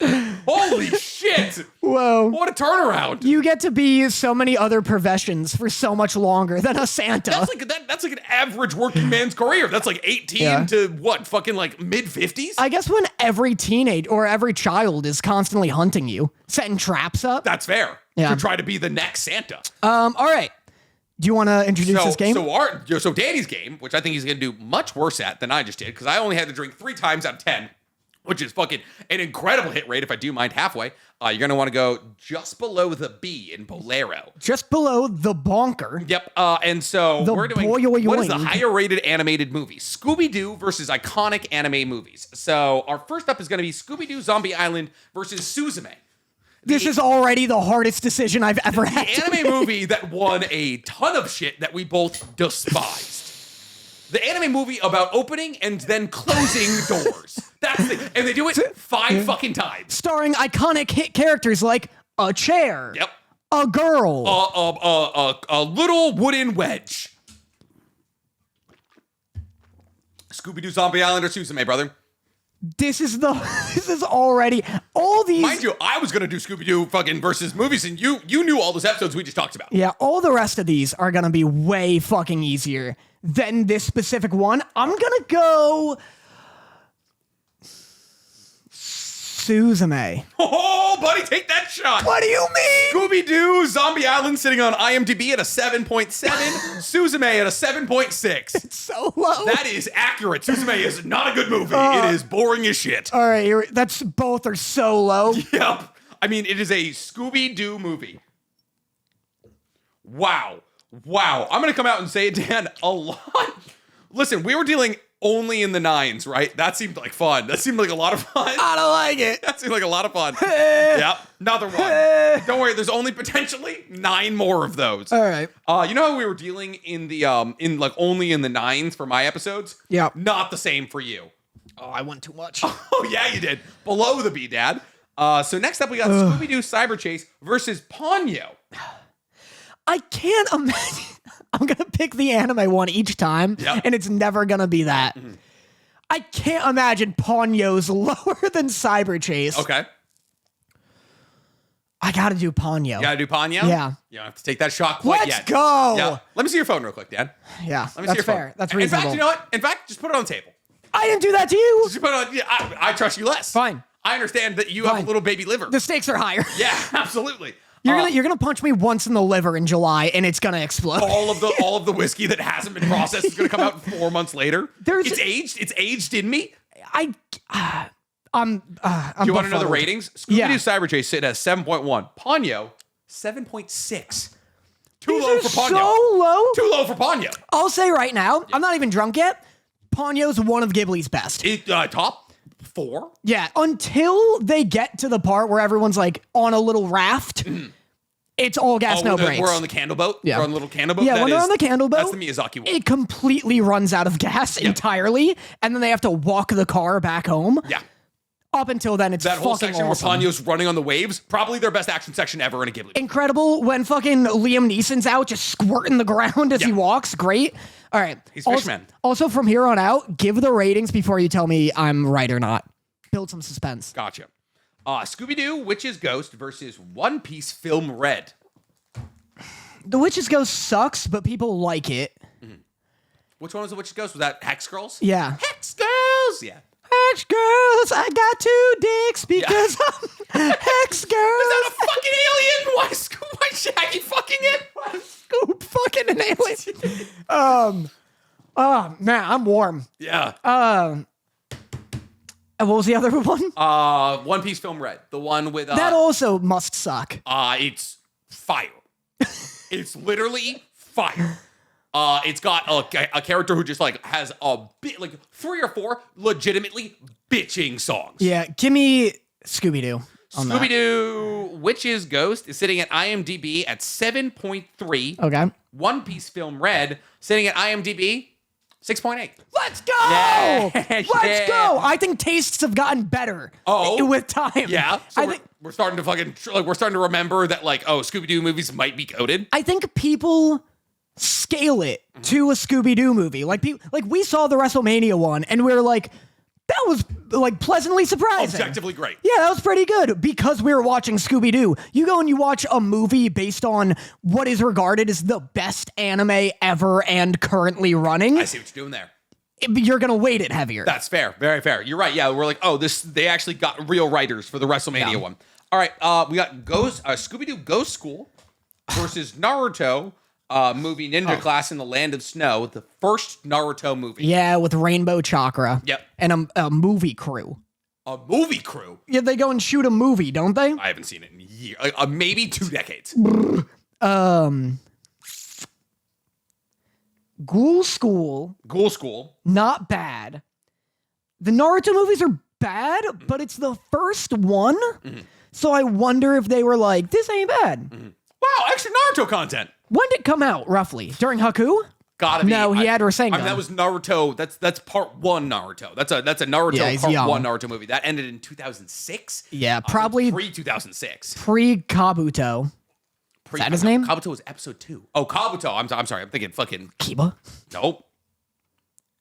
Holy shit. Whoa. What a turnaround. You get to be so many other professions for so much longer than a Santa. That's like an average working man's career. That's like 18 to fucking like mid 50s? I guess when every teenage or every child is constantly hunting you, setting traps up. That's fair. Yeah. To try to be the next Santa. All right. Do you want to introduce this game? So Danny's game, which I think he's going to do much worse at than I just did, because I only had to drink 3 times out of 10, which is fucking an incredible hit rate if I do mind halfway. You're going to want to go just below the B in Bolero. Just below the bonker. Yep. And so we're doing, what is the higher rated animated movie? Scooby-Doo versus iconic anime movies. So our first up is going to be Scooby-Doo Zombie Island versus Suzume. This is already the hardest decision I've ever had. The anime movie that won a ton of shit that we both despised. The anime movie about opening and then closing doors. That's the, and they do it 5 fucking times. Starring iconic hit characters like a chair. Yep. A girl. A little wooden wedge. Scooby-Doo Zombie Island or Suzume, brother? This is already all these. Mind you, I was gonna do Scooby-Doo fucking versus movies, and you knew all those episodes we just talked about. Yeah, all the rest of these are gonna be way fucking easier than this specific one. I'm gonna go Suzume. Oh, buddy, take that shot. What do you mean? Scooby-Doo Zombie Island sitting on IMDb at a 7.7, Suzume at a 7.6. It's so low. That is accurate. Suzume is not a good movie. It is boring as shit. All right, both are so low. Yep. I mean, it is a Scooby-Doo movie. Wow. I'm going to come out and say it, Dan, a lot. Listen, we were dealing only in the 9s, right? That seemed like fun. That seemed like a lot of fun. I don't like it. That seemed like a lot of fun. Yep. Another one. Don't worry, there's only potentially 9 more of those. All right. You know how we were dealing in the only in the 9s for my episodes? Yeah. Not the same for you. Oh, I went too much. Oh yeah, you did. Below the B, Dad. So next up we got Scooby-Doo Cyber Chase versus Ponyo. I can't imagine. I'm going to pick the anime one each time, and it's never going to be that. Mm-hmm. I can't imagine Ponyo's lower than Cyber Chase. Okay. I got to do Ponyo. You got to do Ponyo? Yeah. You don't have to take that shot quite yet. Let's go. Yeah. Let me see your phone real quick, Dad. Yeah, Let me see that's your phone. fair. That's reasonable. In fact, you know what? In fact, just put it on the table. I didn't do that to you. Just put it on. Yeah, I trust you less. Fine. I understand that you have a little baby liver. The stakes are higher. Yeah, absolutely. You're gonna punch me once in the liver in July, and it's gonna explode. All of the whiskey that hasn't been processed is gonna come out 4 months later. It's aged. It's aged in me. I'm Do you want to know the ratings? Scooby-Doo Cyber Chase sit at 7.1. Ponyo 7.6. Too low for Ponyo. So low. Too low for Ponyo. I'll say right now, I'm not even drunk yet. Ponyo's one of Ghibli's best. Top 4. Yeah, until they get to the part where everyone's like on a little raft. It's all gas, no brakes. We're on the candle boat. Yeah. We're on the little candle boat. Yeah, when they're on the candle boat, that's the Miyazaki one. It completely runs out of gas entirely, and then they have to walk the car back home. Yeah. Up until then, it's that whole fucking section awesome. where Ponyo's running on the waves, probably their best action section ever in a Ghibli. Incredible when fucking Liam Neeson's out just squirting the ground as he walks. Great. All right. He's Fishman. Also, from here on out, give the ratings before you tell me I'm right or not. Build some suspense. Gotcha. Scooby-Doo Witch's Ghost versus One Piece Film Red. The Witch's Ghost sucks, but people like it. Which one was the Witch's Ghost? Was that Hex Girls? Yeah. Hex Girls! Yeah. Hex Girls, I got 2 dicks because I'm Hex Girls. Is that a fucking alien? Why Shaggy fucking it? Scoop fucking an alien. Oh, man, I'm warm. Yeah. And what was the other one? One Piece Film Red. The one with... that also must suck. It's fire. It's literally fire. It's got a character who just like has a bit like 3 or 4 legitimately bitching songs. Yeah, give me Scooby-Doo. Scooby-Doo Witch's Ghost is sitting at IMDb at 7.3. Okay. One Piece Film Red sitting at IMDb 6.8. Let's go! Yeah. Let's go! I think tastes have gotten better with time. Yeah. So I think we're starting to fucking we're starting to remember that like Scooby-Doo movies might be coded. I think people scale it to a Scooby-Doo movie. Like we saw the WrestleMania one and we were like, that was like pleasantly surprising. Objectively great. Yeah, that was pretty good because we were watching Scooby-Doo. You go and you watch a movie based on what is regarded as the best anime ever and currently running. I see what you're doing there. You're going to weight it heavier. That's fair. Very fair. You're right. Yeah, we're like, they actually got real writers for the WrestleMania one. All right, we got Scooby-Doo Ghost School versus Naruto movie Ninja Class in the Land of Snow, the first Naruto movie. Yeah, with Rainbow Chakra. Yep. And a movie crew. A movie crew? Yeah, they go and shoot a movie, don't they? I haven't seen it in years. Maybe 2 decades. Ghoul School. Ghoul School. Not bad. The Naruto movies are bad, but it's the first one. So I wonder if they were like, this ain't bad. Wow, extra Naruto content. When did it come out, roughly? During Haku? Gotta be. No, he had Rasengan. I mean, that was Naruto. That's part 1 Naruto. That's a Naruto part young. 1 Naruto movie. That ended in 2006. Yeah, probably pre-2006. Pre-Kabuto. Is that his name? Kabuto was episode 2. Oh, Kabuto. I'm sorry. I'm thinking fucking... Kiba? Nope.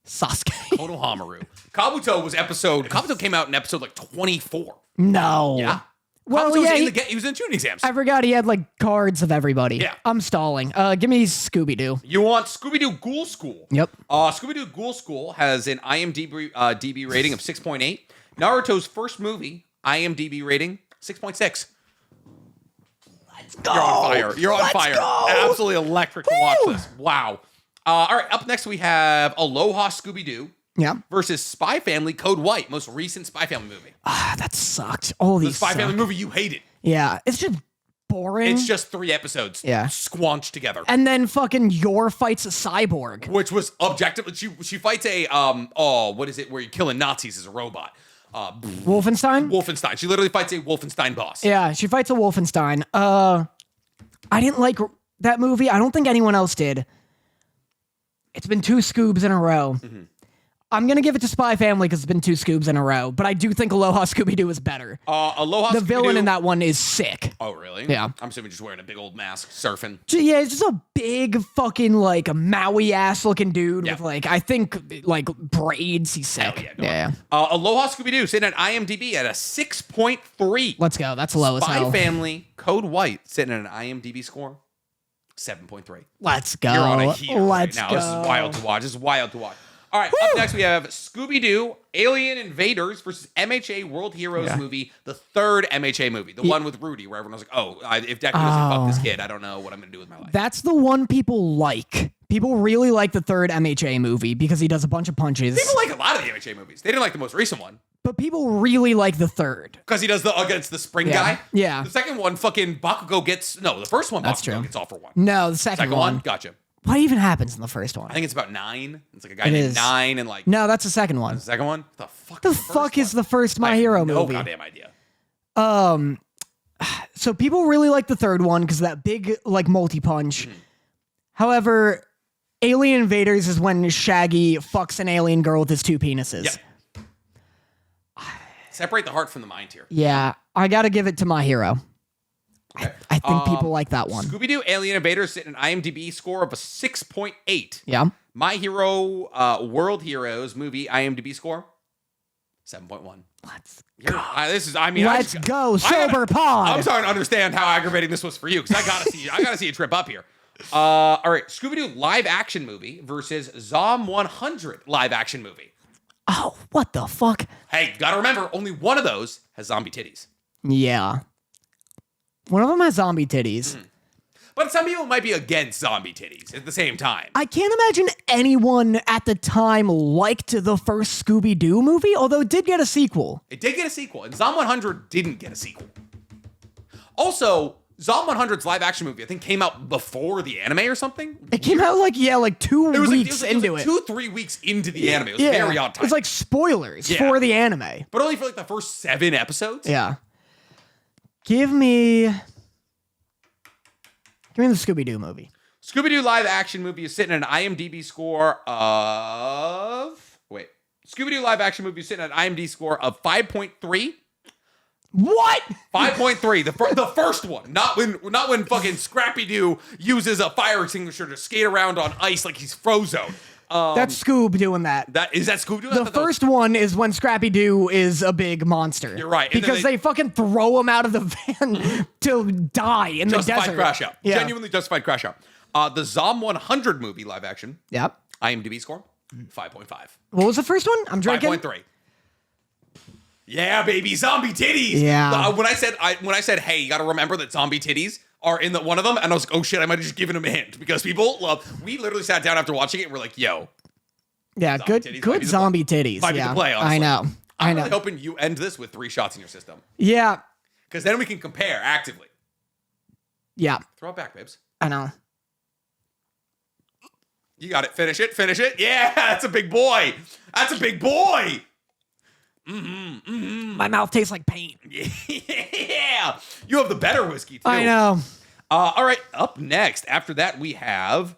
Sasuke. Konohamaru. Kabuto came out in episode like 24. No. Yeah. Well, Kabuto he was in tuning exams. I forgot he had like cards of everybody. Yeah. I'm stalling. Give me Scooby-Doo. You want Scooby-Doo Ghoul School? Yep. Scooby-Doo Ghoul School has an IMDb DB rating of 6.8. Naruto's first movie, IMDb rating, 6.6. Let's go. You're on fire. You're on fire. Go. Absolutely electric to watch this. Wow. All right, up next we have Aloha Scooby-Doo. Yeah. Versus Spy Family Code White, most recent Spy Family movie. That sucked. All these The Spy suck. Family movie you hated. Yeah, it's just boring. It's just 3 episodes squanched together. And then fucking Yor fights a cyborg. Which was objective. She fights a, what is it, where you're killing Nazis as a robot. Wolfenstein? She literally fights a Wolfenstein boss. Yeah, she fights a Wolfenstein. I didn't like that movie. I don't think anyone else did. It's been 2 Scoobs in a row. I'm going to give it to Spy Family because it's been 2 Scoobs in a row, but I do think Aloha Scooby-Doo is better. Aloha the Scooby-Doo. villain in that one is sick. Oh, really? Yeah. I'm assuming just wearing a big old mask, surfing. Yeah, it's just a big fucking, like, a Maui-ass looking dude with, like, I think, like, braids. He's sick. Hell yeah. Aloha Scooby-Doo sitting at IMDb at a 6.3. Let's go. That's low as hell. Spy Family Code White sitting at an IMDb score 7.3. Let's go. You're on a heater Let's right now. go. This is wild to watch. All right, up next we have Scooby-Doo Alien Invaders versus MHA World Heroes movie, the 3rd MHA movie, the one with Rudy, where everyone was like, if Deku doesn't fuck this kid, I don't know what I'm going to do with my life. That's the one people like. People really like the 3rd MHA movie because he does a bunch of punches. People like a lot of the MHA movies. They didn't like the most recent one. But people really like the 3rd. Because he does against the spring guy? Yeah. The second one, fucking Bakugo gets... No, the first one, Bakugo gets all for 1. No, the second one. Gotcha. What even happens in the first one? I think it's about 9. It's like a guy named 9 and like... No, that's the second one. The second one? The fuck is the first My Hero movie? No goddamn idea. So people really like the 3rd one because of that big, like, multi-punch. However, Alien Invaders is when Shaggy fucks an alien girl with his 2 penises. Yep. Separate the heart from the mind here. Yeah, I gotta give it to My Hero. Okay. I think people like that one. Scooby-Doo Alien Invaders sit an IMDb score of a 6.8. Yeah. My Hero World Heroes movie IMDb score 7.1. Let's Let's go, Sober Pod. I'm starting to understand how aggravating this was for you because I gotta see a trip up here. All right, Scooby-Doo live action movie versus Zom 100 live action movie. Oh, what the fuck? Hey, gotta remember, only one of those has zombie titties. Yeah. One of them has zombie titties. But some people might be against zombie titties at the same time. I can't imagine anyone at the time liked the first Scooby-Doo movie, although it did get a sequel. It did get a sequel, and Zom 100 didn't get a sequel. Also, Zom 100's live action movie, I think, came out before the anime or something. It came out like 2 weeks into it. 2-3 weeks into the anime. It was very on time. It was like spoilers for the anime. But only for like the first 7 episodes. Yeah. Give me the Scooby-Doo movie. Scooby-Doo live action movie is sitting at an IMDb score of... Wait. Scooby-Doo live action movie is sitting at an IMDb score of 5.3. What? 5.3. The first one. Not when fucking Scrappy-Doo uses a fire extinguisher to skate around on ice like he's Frozone. That's Scoob doing that. Is that Scoob doing that? The first one is when Scrappy-Doo is a big monster. You're right. Because they fucking throw him out of the van to die in the desert. Justified crash out. Yeah. Genuinely justified crash out. The Zom 100 movie live action. Yep. IMDb score, 5.5. What was the first one? I'm drinking. 5.3. Yeah, baby, zombie titties. Yeah. When I said, hey, you got to remember that zombie titties are in one of them, and I was like, oh shit, I might have just given him a hint because people love. We literally sat down after watching it, and we're like, yo. Yeah, good zombie titties. Might be the play, honestly. I know. I'm really hoping you end this with 3 shots in your system. Yeah. Because then we can compare actively. Yeah. Throw it back, babes. I know. You got it. Finish it. Finish it. Yeah, that's a big boy. That's a big boy. My mouth tastes like paint. Yeah. You have the better whiskey, too. I know. All right. Up next, after that, we have,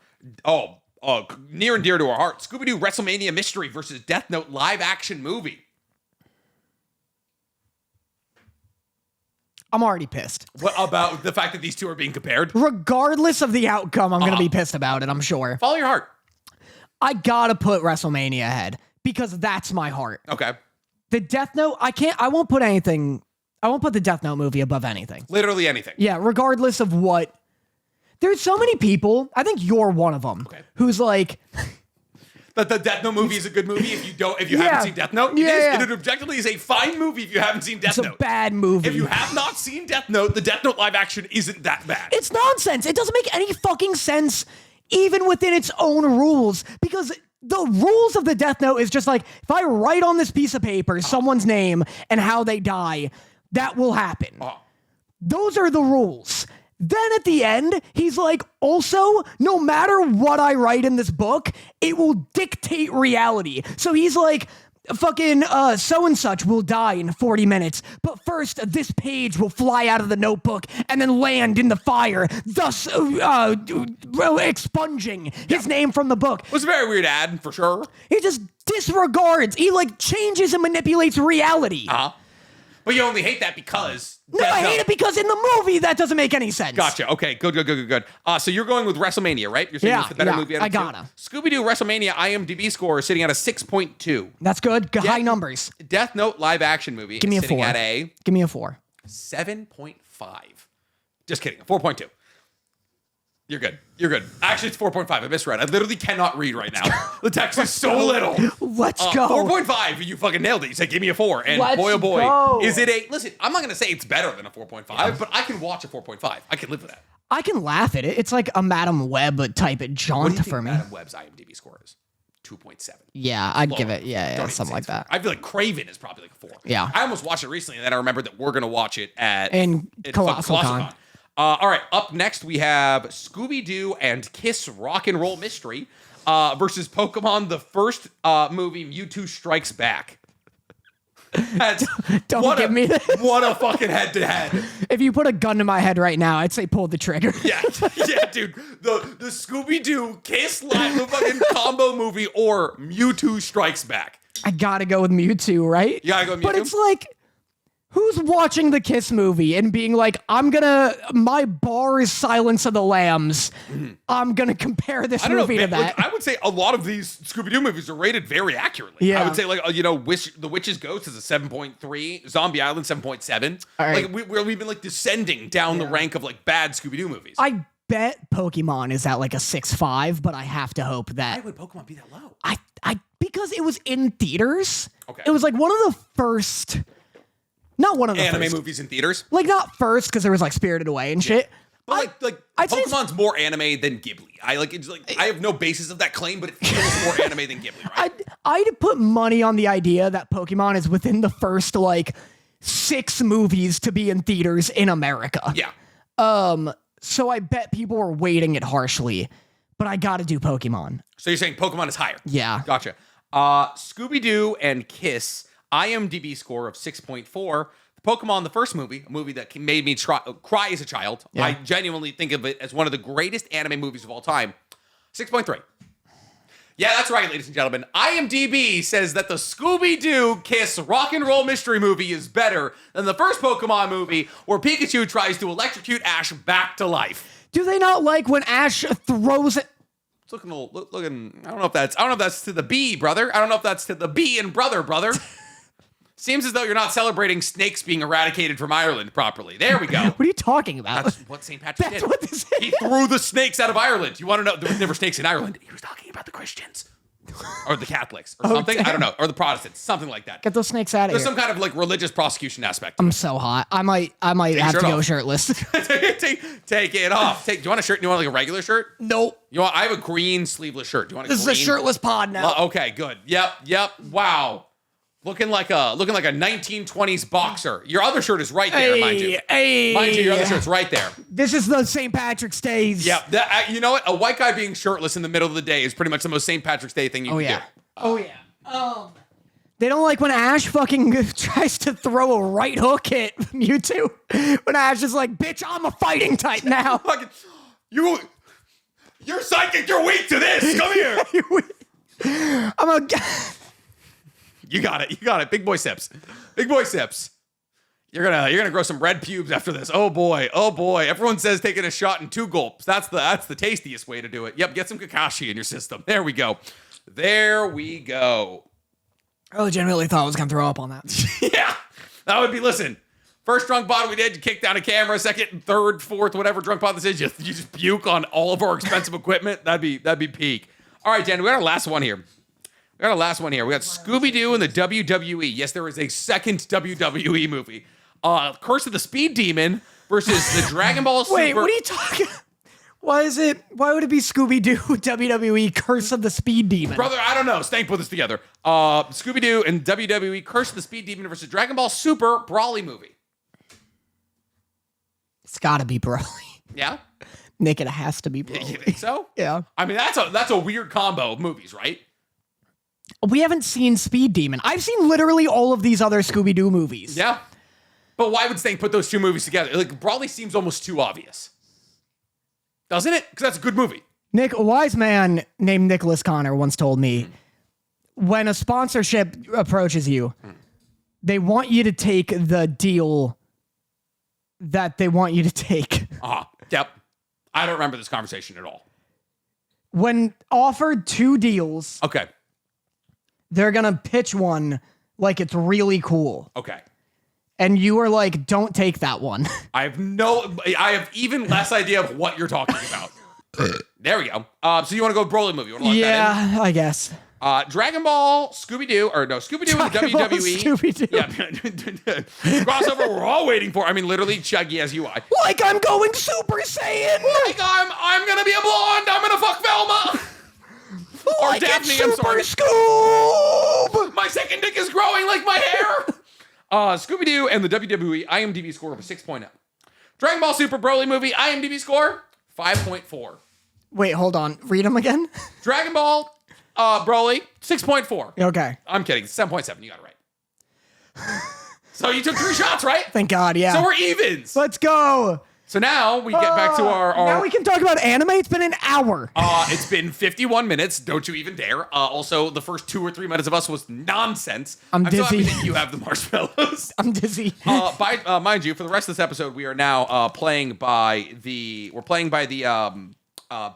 near and dear to our heart, Scooby-Doo WrestleMania Mystery versus Death Note live action movie. I'm already pissed. What about the fact that these two are being compared? Regardless of the outcome, I'm going to be pissed about it, I'm sure. Follow your heart. I gotta put WrestleMania ahead because that's my heart. Okay. The Death Note, I won't put the Death Note movie above anything. Literally anything. Yeah, regardless of what. There's so many people, I think you're one of them, who's like... That the Death Note movie is a good movie if you haven't seen Death Note. It objectively is a fine movie if you haven't seen Death Note. It's a bad movie. If you have not seen Death Note, the Death Note live action isn't that bad. It's nonsense. It doesn't make any fucking sense even within its own rules because the rules of the Death Note is just like, if I write on this piece of paper someone's name and how they die, that will happen. Those are the rules. Then at the end, he's like, also, no matter what I write in this book, it will dictate reality. So he's like, fucking so-and-such will die in 40 minutes. But first, this page will fly out of the notebook and then land in the fire, thus expunging his name from the book. It was a very weird ad, for sure. He just disregards. He, like, changes and manipulates reality. But you only hate that because... No, I hate it because in the movie, that doesn't make any sense. Gotcha. Okay, good. So you're going with WrestleMania, right? You're saying it's the better movie out of the two? I gotta. Scooby-Doo WrestleMania IMDb score is sitting at a 6.2. That's good. High numbers. Death Note live action movie Give me is a sitting 4. at a... Give me a 4. 7.5. Just kidding. 4.2. You're good. Actually, it's 4.5. I misread. I literally cannot read right now. The text is so little. Let's go. 4.5. You fucking nailed it. You said, give me a 4. And boy, oh boy, is it a... Listen, I'm not going to say it's better than a 4.5, but I can watch a 4.5. I can live with that. I can laugh at it. It's like a Madam Web type of What do you jaunt think for me. Madam Web's IMDb score is? 2.7. Yeah, I'd give it. Don't Yeah, even something say like it's that. 4. I feel like Craven is probably like a 4. Yeah. I almost watched it recently, and then I remembered that we're going to watch it at Colossal Con. All right, up next we have Scooby-Doo and Kiss Rock and Roll Mystery versus Pokemon, the first movie, Mewtwo Strikes Back. Don't give me this. What a fucking head-to-head. If you put a gun to my head right now, I'd say pull the trigger. Yeah, dude. The Scooby-Doo Kiss live fucking combo movie or Mewtwo Strikes Back. I gotta go with Mewtwo, right? You gotta go with Mewtwo? But it's like, Who's watching the Kiss movie and being like, my bar is Silence of the Lambs. I'm going to compare this movie to that. Like, I would say a lot of these Scooby-Doo movies are rated very accurately. Yeah. I would say, like, The Witch's Ghost is a 7.3, Zombie Island 7.7. All right. Like, we've been, like, descending down the rank of, like, bad Scooby-Doo movies. I bet Pokemon is at like a 6.5, but I have to hope that... Why would Pokemon be that low? Because it was in theaters. Okay. It was like one of the first... Not one of the Anime first. movies in theaters? Like, not first, because there was, like, Spirited Away and shit. But I'd say Pokemon's more anime than Ghibli. I have no basis of that claim, but it feels more anime than Ghibli, right? I'd put money on the idea that Pokemon is within the first, like, 6 movies to be in theaters in America. Yeah. So I bet people were weighting it harshly, but I gotta do Pokemon. So you're saying Pokemon is higher? Yeah. Gotcha. Scooby-Doo and Kiss, IMDb score of 6.4. Pokemon, the first movie, a movie that made me cry as a child. Yeah. I genuinely think of it as one of the greatest anime movies of all time. 6.3. Yeah, that's right, ladies and gentlemen. IMDb says that the Scooby-Doo Kiss rock and roll mystery movie is better than the first Pokemon movie where Pikachu tries to electrocute Ash back to life. Do they not like when Ash throws it? It's looking a little, looking. I don't know if that's to the B, brother. I don't know if that's to the B and brother. Seems as though you're not celebrating snakes being eradicated from Ireland properly. There we go. What are you talking about? That's what St. Patrick did. What this is. He threw the snakes out of Ireland. You want to know? There was never snakes in Ireland. He was talking about the Christians. Or the Catholics. Or something. damn. I don't know. Or the Protestants. Something like that. Get those snakes out of There's here. some kind of like religious prosecution aspect. I'm so hot. I might have to shirt go off. shirtless. Take it off. Do you want a shirt? You want like a regular shirt? Nope. I have a green sleeveless shirt. Do you want This is a shirtless pod now. Okay, good. Yep. Wow. Looking like a 1920s boxer. Your other shirt is right there, mind you. Mind you, your other shirt's right there. This is the St. Patrick's Days. Yep. You know what? A white guy being shirtless in the middle of the day is pretty much the most St. Patrick's Day thing you can do. Oh yeah. They don't like when Ash fucking tries to throw a right hook at Mewtwo. When Ash is like, "Bitch, I'm a fighting type now." You're psychic. You're weak to this. Come here. I'm a. You got it. Big boy sips. You're gonna grow some red pubes after this. Oh boy. Everyone says taking a shot in 2 gulps. That's the tastiest way to do it. Yep. Get some Kakashi in your system. There we go. I legitimately thought I was gonna throw up on that. Yeah. That would be. Listen. First drunk pod we did, you kick down a camera. Second, third, fourth, whatever drunk pod this is, you just puke on all of our expensive equipment. That'd be peak. All right, Jen, we got our last one here. We got Scooby-Doo and the WWE. Yes, there is a second WWE movie. Curse of the Speed Demon versus the Dragon Ball Super. Wait, what are you talking? Why would it be Scooby-Doo WWE Curse of the Speed Demon? Brother, I don't know. Stank put this together. Scooby-Doo and WWE Curse of the Speed Demon versus Dragon Ball Super Brawly movie. It's gotta be Broly. Yeah? Nick, it has to be Broly. You think so? Yeah. I mean, that's a weird combo of movies, right? We haven't seen Speed Demon. I've seen literally all of these other Scooby-Doo movies. Yeah. But why would Stank put those 2 movies together? Like, Brawly seems almost too obvious. Doesn't it? Because that's a good movie. Nick, a wise man named Nicholas Connor once told me, when a sponsorship approaches you, they want you to take the deal that they want you to take. Yep. I don't remember this conversation at all. When offered 2 deals, Okay. they're going to pitch one like it's really cool. Okay. And you are like, don't take that one. I have even less idea of what you're talking about. There we go. So you want to go Broly movie? You want to lock that in? I guess. Dragon Ball, Scooby-Doo, and the WWE. Scooby-Doo. Yeah. Crossover we're all waiting for. I mean, literally, Chuggy as you are. Like I'm going Super Saiyan. Like I'm going to be a blonde. I'm going to fuck Velma. Or like Daphne, Super I'm sorry. Scoob. My second dick is growing like my hair. Scooby-Doo and the WWE IMDb score of a 6.0. Dragon Ball Super Broly movie IMDb score 5.4. Wait, hold on. Read them again. Dragon Ball Broly 6.4. Okay. I'm kidding. 7.7. You got it right. So you took 3 shots, right? Thank God, yeah. So we're evens. Let's go. So now we get back to our Now we can talk about anime. It's been an hour. It's been 51 minutes. Don't you even dare. Also, the first 2 or 3 minutes of us was nonsense. I'm so happy dizzy. that you have the marshmallows. I'm dizzy. Mind you, for the rest of this episode, we are now playing by the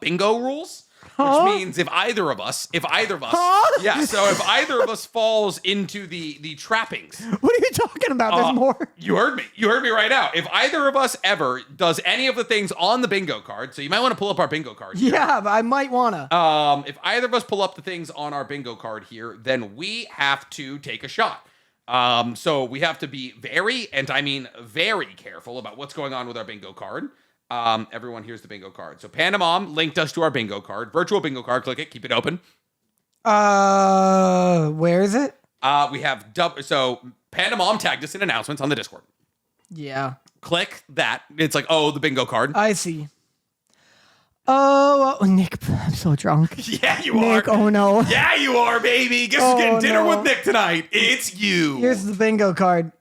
bingo rules. Which means if either of us, yeah, so if either of us falls into the trappings. What are you talking about? There's more. You heard me right now. If either of us ever does any of the things on the bingo card, so you might want to pull up our bingo card here. Yeah, I might wanna. If either of us pull up the things on our bingo card here, then we have to take a shot. So we have to be very, and I mean very careful about what's going on with our bingo card. Everyone, here's the bingo card. So Panda Mom linked us to our bingo card. Virtual bingo card. Click it. Keep it open. Where is it? We have so Panda Mom tagged us in announcements on the Discord. Yeah. Click that. It's like, oh, the bingo card. I see. Oh, Nick, I'm so drunk. Yeah, you Nick, are. oh no. Yeah, you are, baby. Guess who's getting dinner no. with Nick tonight? It's you. Here's the bingo card.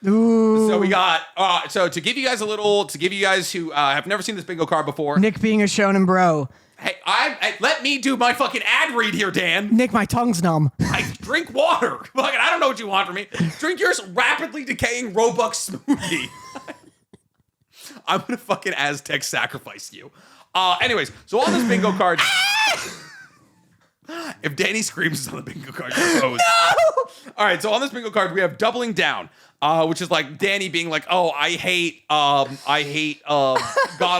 Ooh. So we got, so to give you guys who have never seen this bingo card before. Nick being a shonen bro. Hey, let me do my fucking ad read here, Dan. Nick, my tongue's numb. I drink water. Fucking, I don't know what you want from me. Drink your rapidly decaying Robux smoothie. I'm gonna fucking Aztec sacrifice you. Anyways, so on this bingo card, if Danny screams on the bingo card, you're posed. No! All right, so on this bingo card, we have doubling down, which is like Danny being like, "Oh, I hate God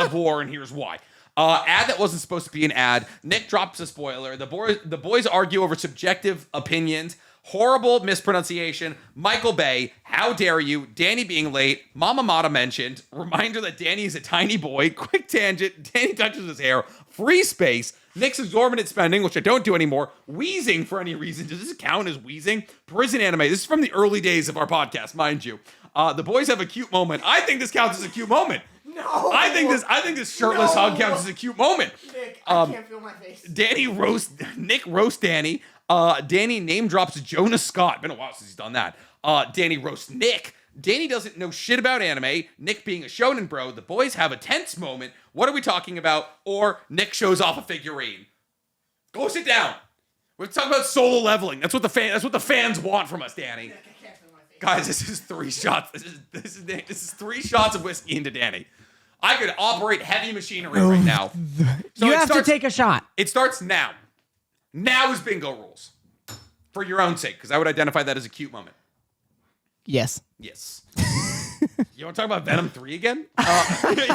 of War, and here's why." Ad that wasn't supposed to be an ad. Nick drops a spoiler. The boys argue over subjective opinions. Horrible mispronunciation. Michael Bay, how dare you? Danny being late. Mama Motta mentioned. Reminder that Danny is a tiny boy. Quick tangent. Danny touches his hair. Free space. Nick's exorbitant spending, which I don't do anymore. Wheezing for any reason. Does this count as wheezing? Prison anime. This is from the early days of our podcast, mind you. The boys have a cute moment. I think this counts as a cute moment. No. I think this shirtless hug counts as a cute moment. Nick, I can't feel my face. Nick roasts Danny. Danny name drops Jonah Scott. Been a while since he's done that. Danny roasts Nick. Danny doesn't know shit about anime. Nick being a shonen bro. The boys have a tense moment. What are we talking about? Or Nick shows off a figurine. Go sit down. We're talking about solo leveling. That's what the fans want from us, Danny. Nick, I can't feel my face. Guys, this is 3 shots. This is 3 shots of whiskey into Danny. I could operate heavy machinery right now. So you have to take a shot. It starts now. Now is bingo rules. For your own sake, because I would identify that as a cute moment. Yes. Yes. You want to talk about Venom 3 again? You want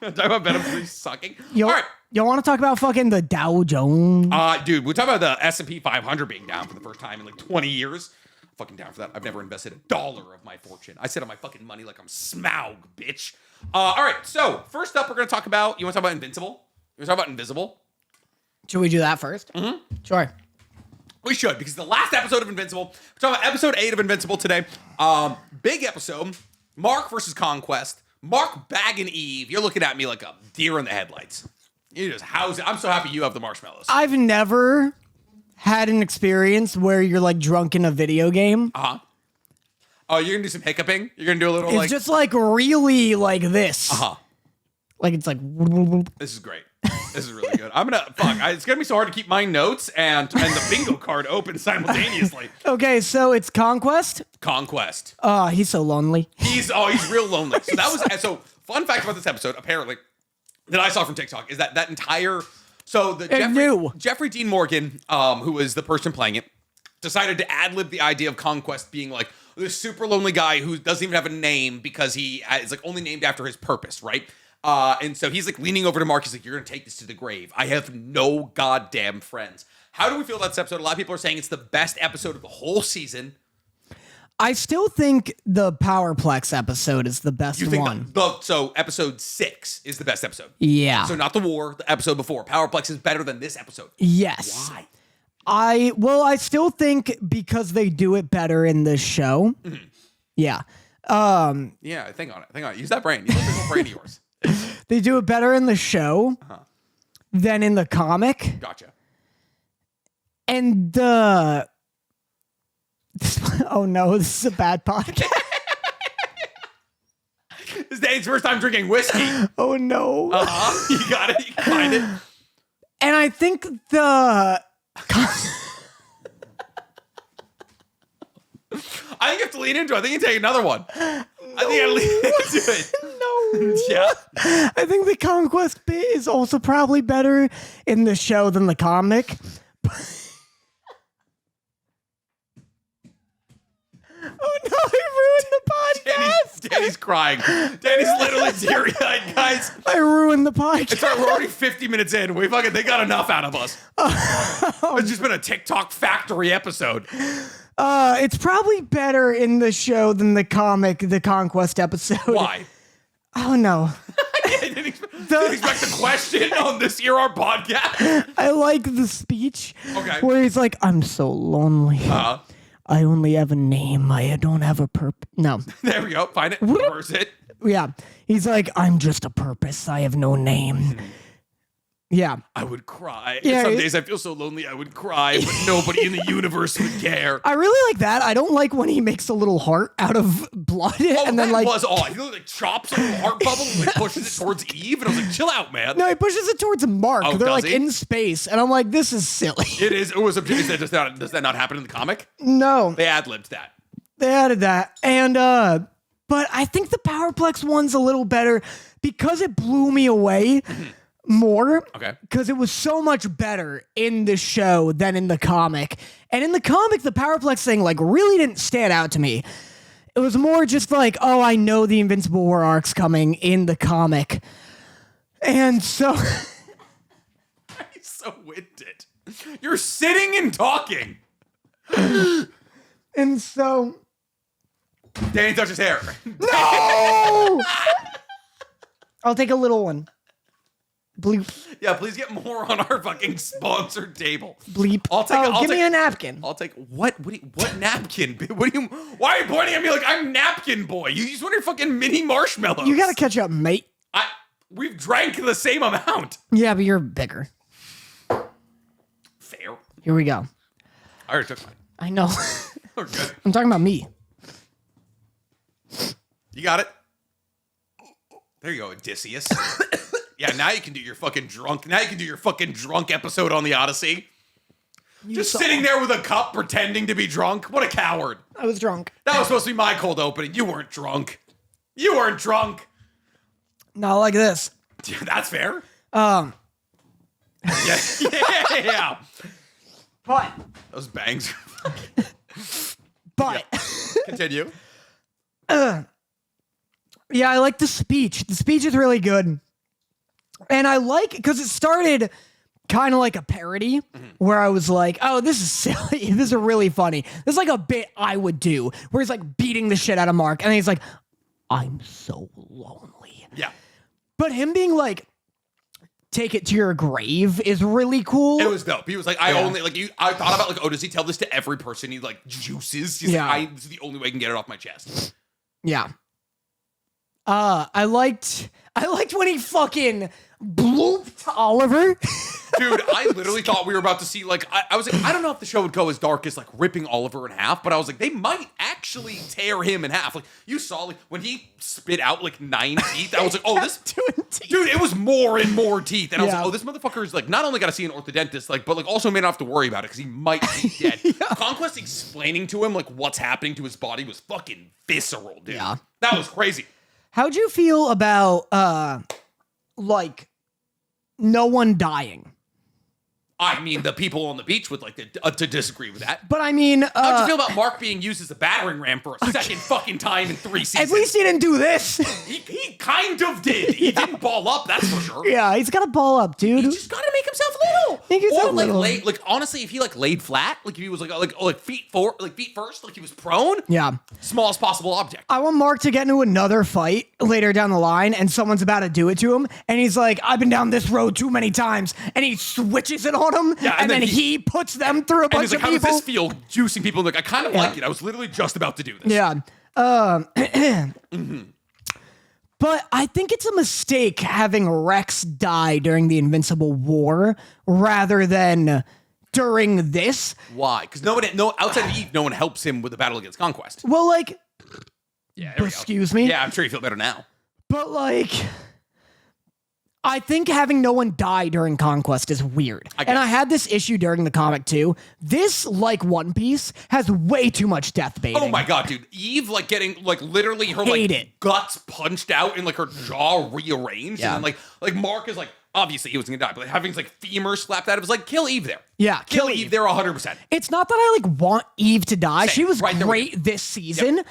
to talk about Venom 3 sucking? All right. You want to talk about fucking the Dow Jones? Dude, we're talking about the S&P 500 being down for the first time in like 20 years. I'm fucking down for that. I've never invested $1 of my fortune. I sit on my fucking money like I'm Smaug, bitch. All right, so first up, we're going to talk about, you want to talk about Invincible? You want to talk about Invisible? Should we do that first? Mm-hmm. Sure. We should, because the last episode of Invincible, we're talking about episode 8 of Invincible today. Big episode, Mark versus Conquest. Mark bagging Eve. You're looking at me like a deer in the headlights. You just house it. I'm so happy you have the marshmallows. I've never had an experience where you're like drunk in a video game. Uh-huh. Oh, you're going to do some hiccuping? You're going to do a little It's like... just like really like this. Uh-huh. Like it's like... This is great. This is really good. I'm going to... Fuck. It's going to be so hard to keep my notes and the bingo card open simultaneously. Okay, so it's Conquest? Conquest. Oh, he's so lonely. He's real lonely. So that was... So, fun fact about this episode, apparently, that I saw from TikTok, is that entire... So the Jeffrey Dean Morgan, who was the person playing it, decided to ad-lib the idea of Conquest being like this super lonely guy who doesn't even have a name because he is like only named after his purpose, right? And so he's like leaning over to Mark. He's like, "You're gonna take this to the grave. I have no goddamn friends." How do we feel about this episode? A lot of people are saying it's the best episode of the whole season. I still think the Powerplex episode is the best one. So episode 6 is the best episode. Yeah. So not the war, the episode before. Powerplex is better than this episode. Yes. Why? I still think because they do it better in this show. Mm-hmm. Yeah. Yeah, think on it. Use that brain. Use that little brain of yours. They do it better in the show than in the comic. Gotcha. And oh no, this is a bad podcast. Is Danny's first time drinking whiskey. Oh no. You got it. You can find it. And I think the... I think you have to lean into it. I think you take another one. I think I lean into it. No. Yeah. I think the conquest bit is also probably better in the show than the comic. Oh no, I ruined the podcast. Danny's crying. Danny's literally teary-eyed, guys. I ruined the podcast. It's we're already 50 minutes in. They got enough out of us. It's just been a TikTok factory episode. It's probably better in the show than the comic, the Conquest episode. Why? Oh, no. I didn't expect the question on this year our podcast. I like the speech Okay. where he's like, I'm so lonely. I only have a name. I don't have a purpose. No. There we go. Find it. Reverse it. Yeah. He's like, I'm just a purpose. I have no name. Yeah. I would cry. Yeah, Some days I feel so lonely I would cry, but nobody in the universe would care. I really like that. I don't like when he makes a little heart out of blood and then was odd. He like chops a little heart bubble and like pushes it towards Eve, and I was like, chill out, man. No, he pushes it towards Mark. Oh, They're does like he? in space, and I'm like, this is silly. It is. It was. Does that not happen in the comic? No. They ad-libbed that. They added that. And but I think the Powerplex one's a little better because it blew me away more. Okay. Because it was so much better in the show than in the comic. And in the comic, the Powerplex thing like really didn't stand out to me. It was more just like, oh, I know the Invincible War arc's coming in the comic. And so He's so winded. You're sitting and talking. and so Danny touched his hair. no. I'll take a little one. Bleep. Yeah, please get more on our fucking sponsored table. Bleep. Give me a napkin. I'll take what napkin? Why are you pointing at me like I'm napkin boy? You just want your fucking mini marshmallows. You gotta catch up, mate. We've drank the same amount. Yeah, but you're bigger. Fair. Here we go. I already took mine. I know. We're good. I'm talking about me. You got it. There you go, Odysseus. Yeah, now you can do your fucking drunk. Now you can do your fucking drunk episode on the Odyssey. Just sitting there with a cup pretending to be drunk. What a coward. I was drunk. That was supposed to be my cold opening. You weren't drunk. You weren't drunk. Not like this. Yeah, that's fair. Um. Yeah. But. Those bangs. But. Continue. Yeah, I like the speech. The speech is really good. And I like, because it started kind of like a parody where I was like, oh, this is silly. This is really funny. This is like a bit I would do where he's like beating the shit out of Mark. And then he's like, I'm so lonely. Yeah. But him being like, take it to your grave is really cool. It was dope. He was like, I thought about like, oh, does he tell this to every person he like juices? He's like, this is the only way I can get it off my chest. Yeah. I liked when he fucking blooped Oliver. Dude, I literally thought we were about to see, like, I was like, I don't know if the show would go as dark as, like, ripping Oliver in half, but I was like, they might actually tear him in half. Like, you saw, like, when he spit out, like, 9 teeth, I was like, oh, this... Dude, it was more and more teeth. And I was like, oh, this motherfucker is, like, not only got to see an orthodontist, like, but, like, also may not have to worry about it because he might be dead. Conquest explaining to him, like, what's happening to his body was fucking visceral, dude. Yeah. That was crazy. How'd you feel about, like, no one dying? I mean, the people on the beach would like to disagree with that. But I mean, how'd you feel about Mark being used as a battering ram for a second fucking time in 3 seasons? At least he didn't do this. He kind of did. He didn't ball up, that's for sure. Yeah, he's got to ball up, dude. He just got to make himself little. Make himself little. Like honestly, if he like laid flat, like if he was like feet first, like he was prone. Yeah. Smallest possible object. I want Mark to get into another fight later down the line, and someone's about to do it to him, and he's like, "I've been down this road too many times," and he switches it on him, Yeah, and then he puts them through a bunch of how people. does this feel? Juicing people. Like I kind of like it. I was literally just about to do this. Yeah. But I think it's a mistake having Rex die during the Invincible War rather than during this. Why? Because outside of Eve, no one helps him with the battle against Conquest. Well, like, Yeah. There we go. excuse me. Yeah, I'm sure you feel better now. But like, I think having no one die during Conquest is weird. And I had this issue during the comic too. This, like One Piece, has way too much death baiting. Oh my god, dude. Eve, like, getting, like, literally her, like, guts punched out and, like, her jaw rearranged. Yeah. And then, like Mark is like, obviously he wasn't gonna die, but like, having his, like, femur slapped out, it was like, kill Eve there. Yeah, Kill Eve there 100%. It's not that I, like, want Eve to die. Same. She was Right there with great this season. Yep.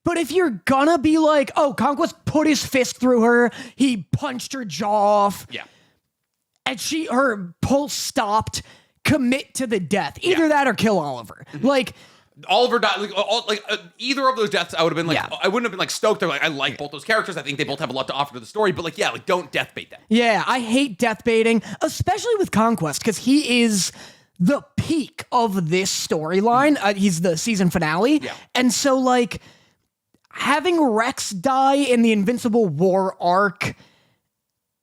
But if you're gonna be like, oh, Conquest put his fist through her, he punched her jaw off. Yeah. And her pulse stopped, commit to the death. Either that or kill Oliver. Like, Oliver died. Either of those deaths, I would have been like, I wouldn't have been like stoked. They're like, I like both those characters. I think they both have a lot to offer to the story. But like, yeah, like don't death bait them. Yeah, I hate death baiting, especially with Conquest, because he is the peak of this storyline. He's the season finale. Yeah. And so like, having Rex die in the Invincible War arc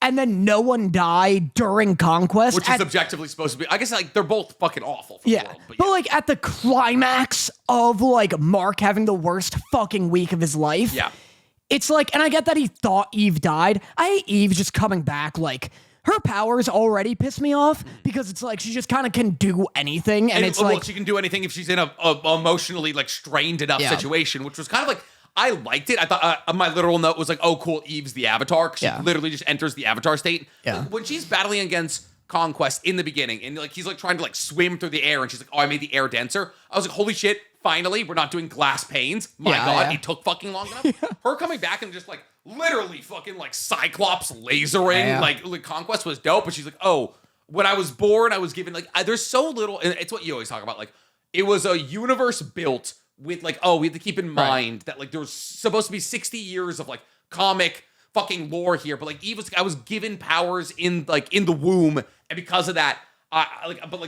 and then no one die during Conquest. Which is objectively supposed to be, I guess, like, they're both fucking awful for the world. But like, at the climax of, like, Mark having the worst fucking week of his life. Yeah. It's like, and I get that he thought Eve died. I hate Eve just coming back, like, her powers already piss me off because it's like she just kind of can do anything. And it's like, she can do anything if she's in a emotionally, like, strained enough situation, which was kind of like, I liked it. I thought my literal note was like, oh, cool, Eve's the Avatar. She literally just enters the Avatar state. Yeah. Like, when she's battling against Conquest in the beginning, and like he's like trying to like swim through the air, and she's like, oh, I made the air denser. I was like, holy shit, finally, we're not doing glass panes. My God, it took fucking long enough. Her coming back and just like literally fucking like Cyclops lasering, like Conquest was dope. But she's like, oh, when I was born, I was given like, there's so little, and it's what you always talk about. Like, it was a universe built with like, oh, we have to keep in mind that like there was supposed to be 60 years of like comic fucking lore here, but like I was given powers in the womb, and because of that,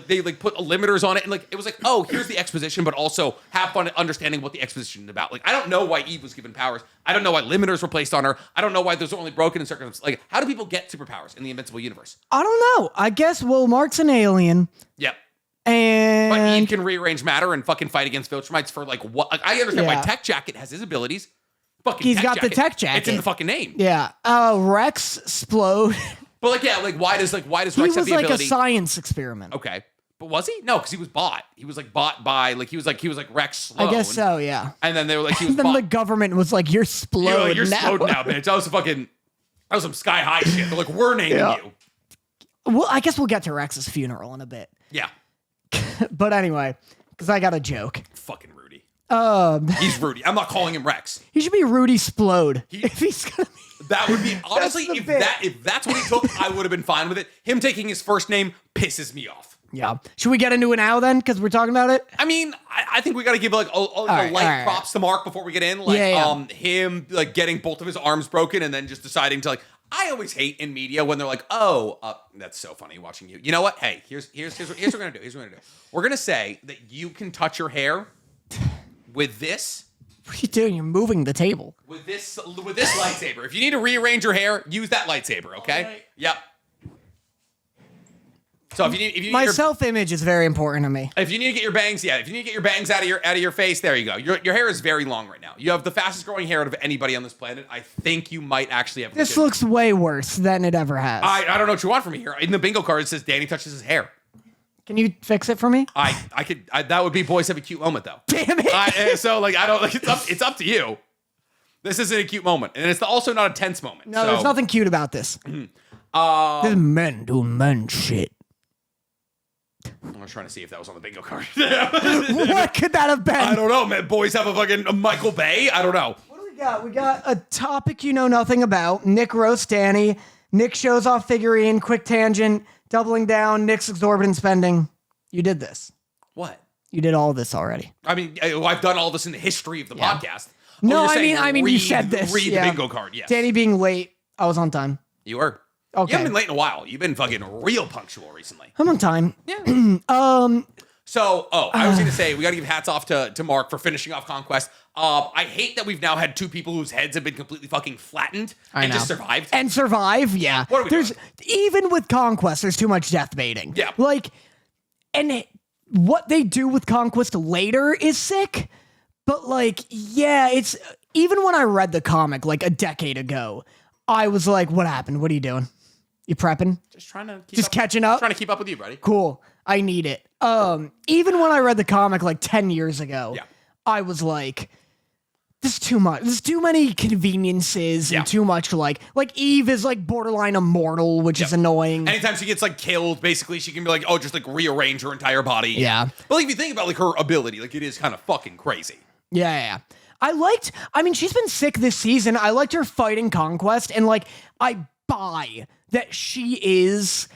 they like put limiters on it, and like it was like, oh, here's the exposition, but also have fun understanding what the exposition is about. Like, I don't know why Eve was given powers. I don't know why limiters were placed on her. I don't know why those are only broken in circumstances. Like, how do people get superpowers in the Invincible universe? I don't know. I guess Mark's an alien. Yep. And but Eve can rearrange matter and fucking fight against Viltrumites for like what? Like, I understand why Tech Jacket has his abilities. Fucking he's got the Tech Jacket. It's in the fucking name. Yeah. Rex explode. But like, yeah, like why does Rex have the ability? He was like a science experiment. Okay. But was he? No, because he was bought. He was like bought by he was like Rex Sloan. I guess so, yeah. And then they were like, he was then bought. The government was like, you're Splode You're now. Splode now, bitch. That was some sky high shit. They're like, we're naming you. Well, I guess we'll get to Rex's funeral in a bit. Yeah. But anyway, because I got a joke. Fucking Rudy. He's Rudy. I'm not calling him Rex. He should be Rudy Splode. If he's gonna be. That would be honestly, if that's what he took, I would have been fine with it. Him taking his first name pisses me off. Yeah. Should we get into it now then? Because we're talking about it. I mean, I think we got to give like light props to Mark before we get in. Like him like getting both of his arms broken and then just deciding to like. I always hate in media when they're like, "Oh, that's so funny watching you." You know what? Hey, here's what we're gonna do. Here's what we're gonna do. We're gonna say that you can touch your hair with this. What are you doing? You're moving the table. With this lightsaber. If you need to rearrange your hair, use that lightsaber. Okay. Right. Yep. So if you need my self-image is very important to me. If you need to get your bangs, if you need to get your bangs out of your face, there you go. Your hair is very long right now. You have the fastest growing hair out of anybody on this planet. I think you might actually have. This looks way worse than it ever has. I don't know what you want from me here. In the bingo card, it says Danny touches his hair. Can you fix it for me? I could. That would be boys have a cute moment though. Damn it! So like I don't like it's up to you. This isn't a cute moment, and it's also not a tense moment. No, there's nothing cute about this. This is men doing men shit. I was trying to see if that was on the bingo card. What could that have been? I don't know, man. Boys have a fucking Michael Bay. I don't know. What do we got? We got a topic you know nothing about. Nick roasts Danny. Nick shows off figurine. Quick tangent. Doubling down. Nick's exorbitant spending. You did this. What? You did all this already. I mean, I've done all this in the history of the podcast. No, I mean, you said this. Read the bingo card. Yes. Danny being late. I was on time. You were. Okay. You haven't been late in a while. You've been fucking real punctual recently. I'm on time. Yeah. So, I was going to say, we got to give hats off to Mark for finishing off Conquest. I hate that we've now had two people whose heads have been completely fucking flattened just survived. And survive, yeah. What are we doing? Even with Conquest, there's too much death baiting. Yeah. Like, what they do with Conquest later is sick, but like, yeah, it's, even when I read the comic like a decade ago, I was like, what happened? What are you doing? You prepping? Just trying to keep Just catching up? Trying to keep up with you, buddy. Cool. I need it. Even when I read the comic like 10 years ago, I was like, this is too much. There's too many conveniences and too much like Eve is like borderline immortal, which is annoying. Anytime she gets like killed, basically she can be like, oh, just like rearrange her entire body. Yeah. But like if you think about like her ability, like it is kind of fucking crazy. Yeah. I mean, she's been sick this season. I liked her fighting Conquest, and like I buy that she is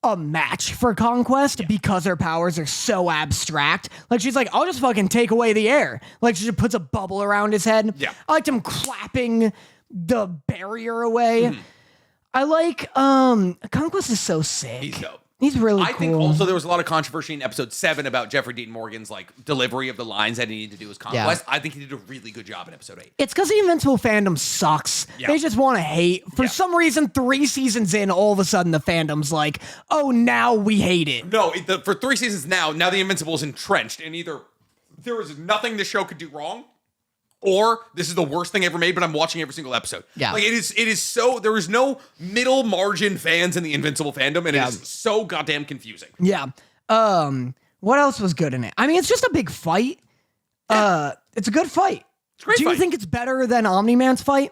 a match for Conquest because her powers are so abstract. Like she's like, I'll just fucking take away the air. Like she just puts a bubble around his head. Yeah. I liked him clapping the barrier away. I like Conquest is so sick. He's dope. He's really cool. I think also there was a lot of controversy in episode 7 about Jeffrey Dean Morgan's like delivery of the lines that he needed to do as Conquest. I think he did a really good job in episode 8. It's because the Invincible fandom sucks. Yeah. They just want to hate. For some reason, 3 seasons in, all of a sudden the fandom's like, oh, now we hate it. No, for 3 seasons now the Invincible is entrenched, and either there is nothing the show could do wrong, or this is the worst thing ever made, but I'm watching every single episode. Yeah. Like it is so, there is no middle margin fans in the Invincible fandom, and it is so goddamn confusing. Yeah. What else was good in it? I mean, it's just a big fight. It's a good fight. It's a great Do you fight. think it's better than Omni-Man's fight?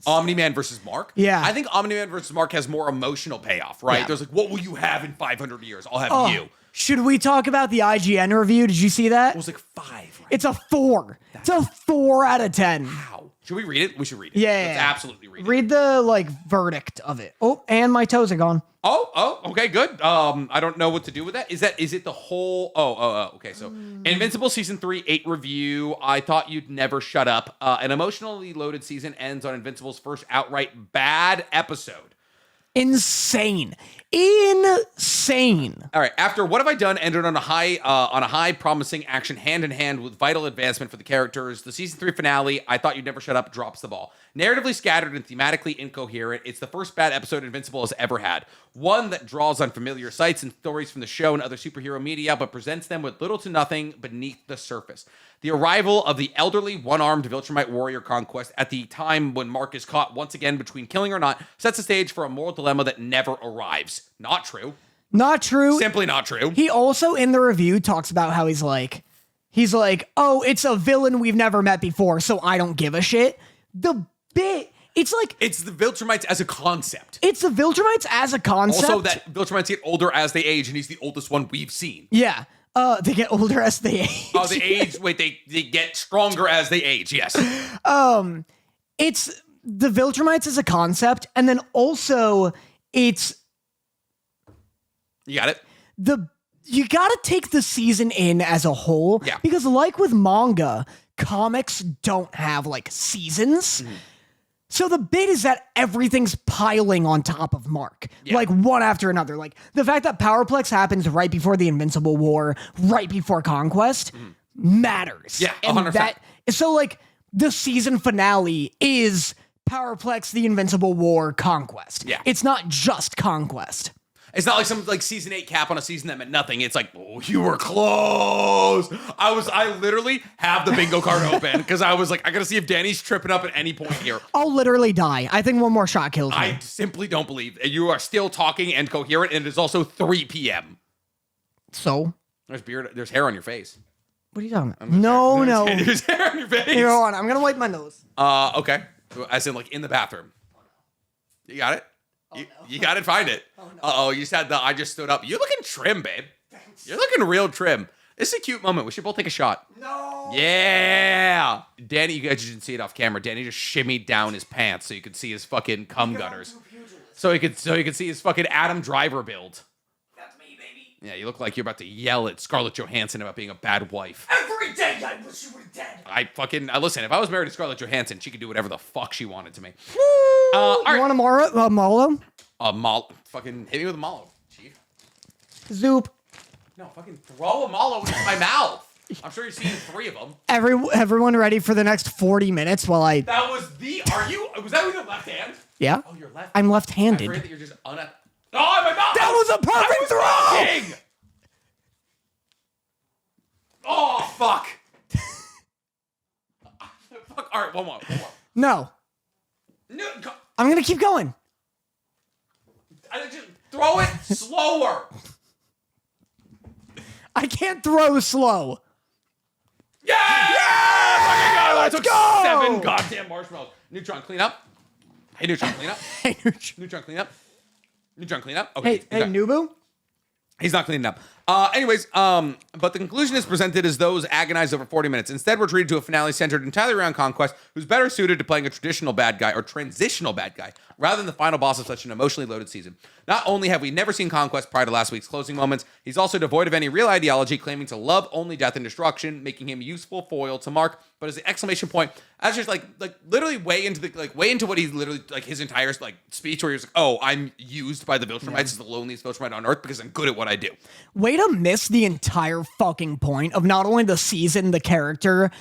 Omni-Man versus Mark? Yeah. I think Omni-Man versus Mark has more emotional payoff, right? Yeah. There's like, what will you have in 500 years? I'll have you. Should we talk about the IGN review? Did you see that? It was like 5, right? It's a 4. It's a 4 out of 10. Wow. Should we read it? We should read it. Yeah. Let's absolutely read it. Read the like verdict of it. Oh, and my toes are gone. Oh, okay, good. I don't know what to do with that. Is it the whole? Okay. So, Invincible season 3 8 review. I thought you'd never shut up. An emotionally loaded season ends on Invincible's first outright bad episode. Insane. All right. After What Have I Done ended on a high promising action hand in hand with vital advancement for the characters, the season 3 finale, I Thought You'd Never Shut Up, drops the ball. Narratively scattered and thematically incoherent, it's the first bad episode Invincible has ever had. One that draws on familiar sights and stories from the show and other superhero media, but presents them with little to nothing beneath the surface. The arrival of the elderly, one-armed Viltrumite warrior Conquest at the time when Mark is caught once again between killing or not sets the stage for a moral dilemma that never arrives. Not true. Not true. Simply not true. He also in the review talks about how he's like, oh, it's a villain we've never met before, so I don't give a shit. It's the Viltrumites as a concept. It's the Viltrumites as a concept. Also that Viltrumites get older as they age, and he's the oldest one we've seen. Yeah. They get older as they age. Oh, they age. Wait, they get stronger as they age. Yes. It's the Viltrumites as a concept, and then also it's You got it. You gotta take the season in as a whole. Yeah. Because like with manga, comics don't have like seasons. So the bit is that everything's piling on top of Mark, like one after another. Like the fact that Powerplex happens right before the Invincible War, right before Conquest, matters. Yeah, 100%. And so like the season finale is Powerplex, the Invincible War, Conquest. Yeah. It's not just Conquest. It's not like some like season 8 cap on a season that meant nothing. It's like, oh, you were close. I literally have the bingo card open because I was like, I gotta see if Danny's tripping up at any point here. I'll literally die. I think one more shot kills me. I simply don't believe you are still talking and coherent, and it is also 3 p.m. So? There's hair on your face. What are you talking about? No. There's hair on your face. Here, hold on. I'm gonna wipe my nose. Okay. As in like in the bathroom. You got it? You got it. Find it. Oh, no. You said I just stood up. You're looking trim, babe. Thanks. You're looking real trim. This is a cute moment. We should both take a shot. No. Yeah. Danny, you guys didn't see it off camera. Danny just shimmied down his pants so you could see his fucking cum gutters. So you could see his fucking Adam Driver build. That's me, baby. Yeah, you look like you're about to yell at Scarlett Johansson about being a bad wife. Every day I wish you were dead. Listen, if I was married to Scarlett Johansson, she could do whatever the fuck she wanted to me. All right. You want a Molo? Fucking hit me with a Malo, chief. Zoop. No, fucking throw a Malo into my mouth. I'm sure you've seen 3 of them. Everyone ready for the next 40 minutes while I... Was that with your left hand? Yeah. Oh, you're left. I'm left-handed. I'm afraid that you're just Oh, my mouth! That was a perfect throw! Oh, fuck. Fuck. All right, one more. No. I'm going to keep going. Just throw it slower. I can't throw slow. Yeah! Yeah! Let's took go! 7 goddamn marshmallows. Neutron, clean up. Hey, Neutron, clean up. Hey, Neutron, clean up. Neutron, clean up. Okay. hey, Nubu? He's not cleaning up. But the conclusion is presented as those agonized over 40 minutes. Instead, we're treated to a finale centered entirely around Conquest, who's better suited to playing a traditional bad guy or transitional bad guy, rather than the final boss of such an emotionally loaded season. Not only have we never seen Conquest prior to last week's closing moments, he's also devoid of any real ideology, claiming to love only death and destruction, making him a useful foil to Mark. But as the exclamation point, as just like literally way into what he literally like his entire like speech where he was like, "Oh, I'm used by the Viltrumites as the loneliest Viltrumite on Earth because I'm good at what I do." Way to miss the entire fucking point of not only the season, the character,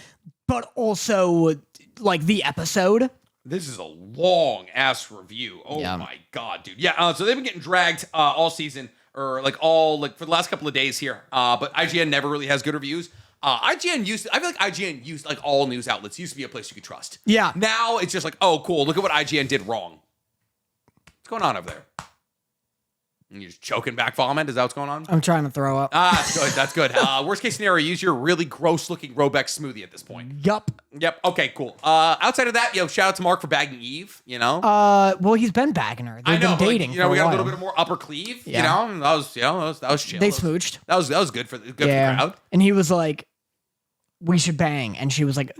but also like the episode. This is a long ass review. Oh my god, dude. Yeah. So they've been getting dragged all season, or for the last couple of days here. But IGN never really has good reviews. I feel like IGN used like all news outlets used to be a place you could trust. Yeah. Now it's just like, oh, cool. Look at what IGN did wrong. What's going on over there? You're just choking back vomit? Is that what's going on? I'm trying to throw up. That's good. That's good. Worst case scenario, use your really gross looking Robex smoothie at this point. Yup. Yep. Okay, cool. Outside of that, shout out to Mark for bagging Eve, Well, he's been bagging her. They've been dating for a we got while. a little bit more upper cleave, Yeah. and that was chill. They smooched. That was good for the crowd. And he was like, we should bang. And she was like,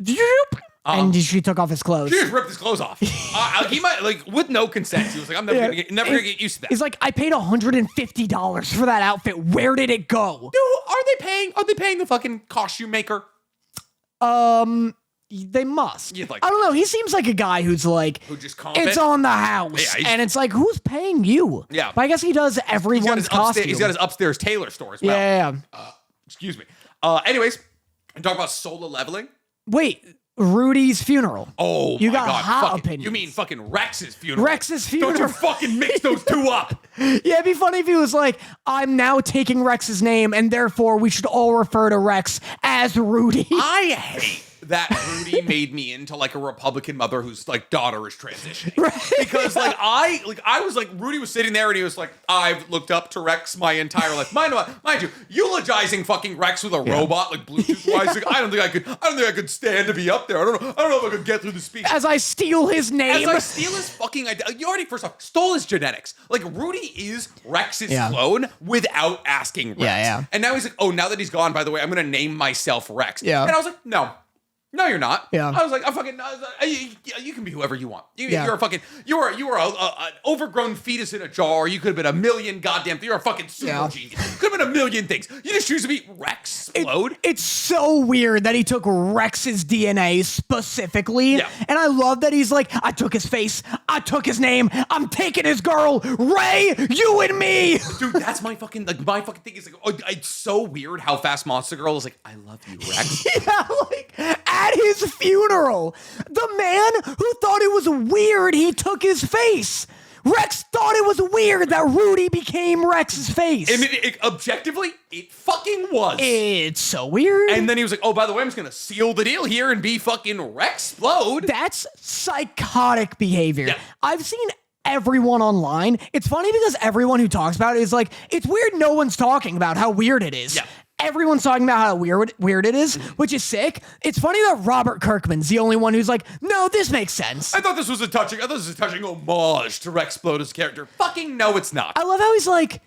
and she took off his clothes. She just ripped his clothes off. He might with no consent. He was like, I'm never gonna get used to that. He's like, I paid $150 for that outfit. Where did it go? Dude, are they paying the fucking costume maker? They must. You'd like I don't know. He seems like a guy who's like, who just it's on the house. Yeah, and it's like, who's paying you? Yeah. But I guess he does everyone's costume. He's got his upstairs tailor store as well. Yeah. Excuse me. Anyways, talk about solo leveling. Wait, Rudy's funeral. Oh, you my got God. hot opinions. You mean fucking Rex's funeral? Rex's funeral. Don't you fucking mix those two up. Yeah, it'd be funny if he was like, I'm now taking Rex's name, and therefore we should all refer to Rex as Rudy. I hate that Rudy made me into like a Republican mother whose like daughter is transitioning. Right. Because I was like, Rudy was sitting there and he was like, I've looked up to Rex my entire life. Mind you, eulogizing fucking Rex with a robot like Bluetooth wise. Like, I don't think I could stand to be up there. I don't know if I could get through the speech. As I steal his name. As I steal his fucking identity. You already first off stole his genetics. Like Rudy is Rex's clone without asking Rex. Yeah. And now he's like, oh, now that he's gone, by the way, I'm gonna name myself Rex. Yeah. And I was like, no, you're not. Yeah. I was like, you can be whoever you want. Yeah. You were an overgrown fetus in a jar. You could have been a million goddamn things. You're a fucking super genius. You could have been a million things. You just choose to be Rex Explode. It's so weird that he took Rex's DNA specifically. Yeah. And I love that he's like, I took his face. I took his name. I'm taking his girl. Ray, you and me. Dude, that's my fucking thing is like, it's so weird how fast Monster Girl is like, I love you, Rex. Yeah, like at his funeral, the man who thought it was weird he took his face. Rex thought it was weird that Rudy became Rex's face. I mean, objectively, it fucking was. It's so weird. And then he was like, oh, by the way, I'm just going to seal the deal here and be fucking Rexplode. That's psychotic behavior. Yeah. I've seen everyone online. It's funny because everyone who talks about it is like, it's weird no one's talking about how weird it is. Yeah. Everyone's talking about how weird it is, which is sick. It's funny that Robert Kirkman's the only one who's like, no, this makes sense. I thought this was a touching homage to Rexplode's character. Fucking no, it's not. I love how he's like,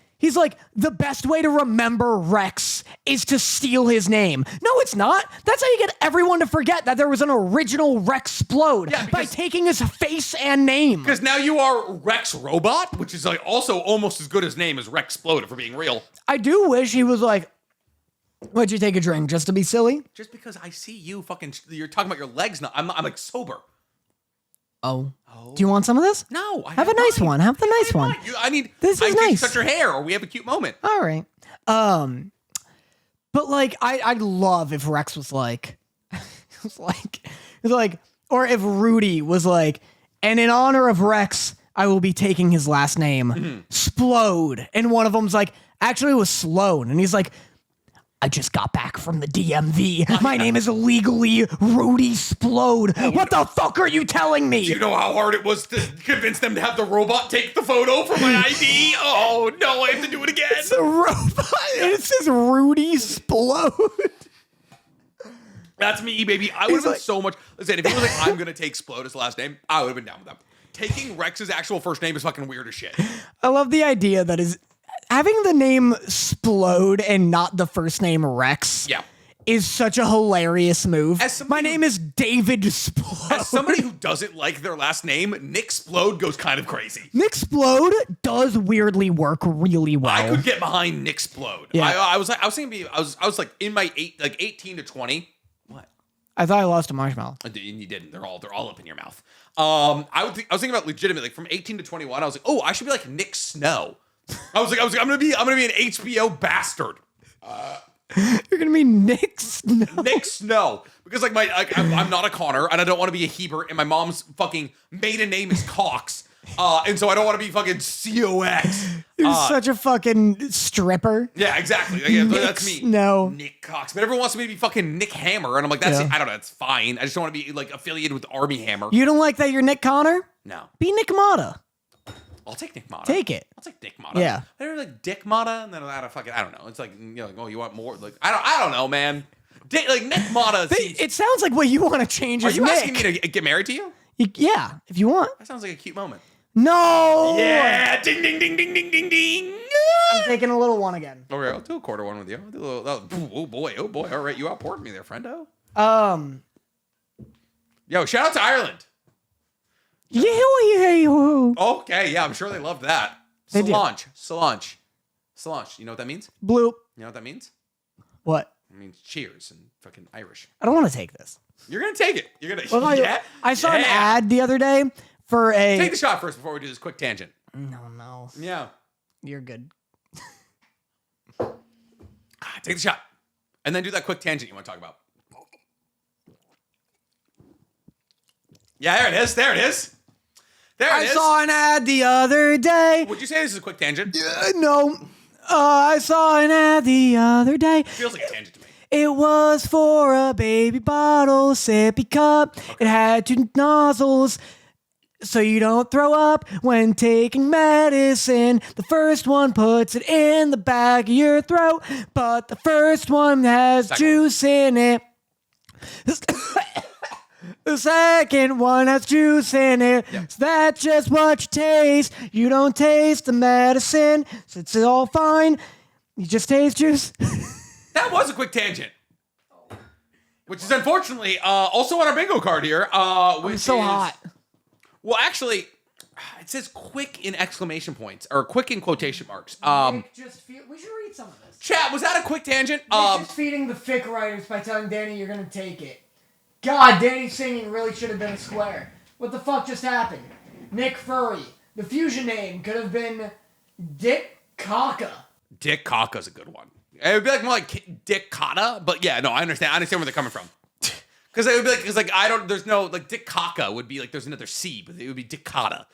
the best way to remember Rex is to steal his name. No, it's not. That's how you get everyone to forget that there was an original Rexplode by taking his face and name. Because now you are Rex Robot, which is like also almost as good as name as Rexplode, if we're being real. I do wish he was like, would you take a drink just to be silly? Just because I see you fucking, you're talking about your legs now. I'm like sober. Oh. Do you want some of this? No. Have a nice one. Have the nice one. This is nice. Cut your hair or we have a cute moment. All right. But like, I'd love if Rex was like, or if Rudy was like, and in honor of Rex, I will be taking his last name, Splode. And one of them's like, actually it was Sloan. And he's like, I just got back from the DMV. My name is illegally Rudy Splode. What the fuck are you telling me? Do you know how hard it was to convince them to have the robot take the photo for my ID? Oh, no, I have to do it again. It's a robot. It says Rudy Splode. That's me, baby. I would have been so much. Listen, if he was like, I'm going to take Splode as the last name, I would have been down with that. Taking Rex's actual first name is fucking weird as shit. I love the idea that is having the name Splode and not the first name Rex. Yeah. Is such a hilarious move. My name is David Splode. As somebody who doesn't like their last name, Nick Splode goes kind of crazy. Nick Splode does weirdly work really well. I could get behind Nick Splode. Yeah. I was like in my 18 to 20. What? I thought I lost a marshmallow. And you didn't. They're all up in your mouth. I was thinking about legitimately like from 18 to 21. I was like, oh, I should be like Nick Snow. I'm gonna be an HBO bastard. You're gonna be Nick Snow. Nick Snow, because I'm not a Connor, and I don't want to be a Hebert, and my mom's fucking maiden name is Cox, and so I don't want to be fucking COX. You're such a fucking stripper. Yeah, exactly. That's me. No, Nick Cox. But everyone wants me to be fucking Nick Hammer, and I'm like, I don't know, that's fine. I just don't want to be like affiliated with Army Hammer. You don't like that you're Nick Connor? No. Be Nick Motta. I'll take Nick Motta. Take it. I'll take Dick Motta. Yeah. I never like Dick Motta, and then I don't know. It's like, oh, you want more? Like, I don't know, man. Nick Motta. It sounds like what you want to change. Are is you Nick. asking me to get married to you? Yeah, if you want. That sounds like a cute moment. No. Yeah. Ding ding ding ding ding ding ding. I'm taking a little one again. Okay, I'll do a quarter one with you. I'll do a little, oh boy. All right, you outported me there, friendo. Yo, shout out to Ireland. Yeah. Okay, yeah, I'm sure they loved that. Solange. You know what that means? Bloop. You know what that means? What? It means cheers in fucking Irish. I don't want to take this. You're gonna take it. You're gonna. Well, yeah. I saw an ad the other day for a. Take the shot first before we do this quick tangent. No. Yeah. You're good. Take the shot, and then do that quick tangent you want to talk about. Yeah, there it is. I saw an ad the other day. Would you say this is a quick tangent? No. I saw an ad the other day. Feels like a tangent to me. It was for a baby bottle sippy cup. Okay. It had 2 nozzles, so you don't throw up when taking medicine. The first one puts it in the back of your throat, but the first one has juice in it. The second one has juice in it. Yep. So that's just what you taste. You don't taste the medicine, so it's all fine. You just taste juice. That was a quick tangent. Which is unfortunately also on our bingo card here. Which so hot. Well, actually, it says quick in exclamation points, or quick in quotation marks. We should read some of this. Chat, was that a quick tangent? Just feeding the fic writers by telling Danny you're going to take it. God, Danny's singing really should have been a square. What the fuck just happened? Nick Furry. The fusion name could have been Dick Kaka. Dick Kaka's a good one. It would be like more like Dick Kata, but yeah, no, I understand where they're coming from. Because it would be like, there's no, like Dick Kaka would be like, there's another C, but it would be Dick Kata.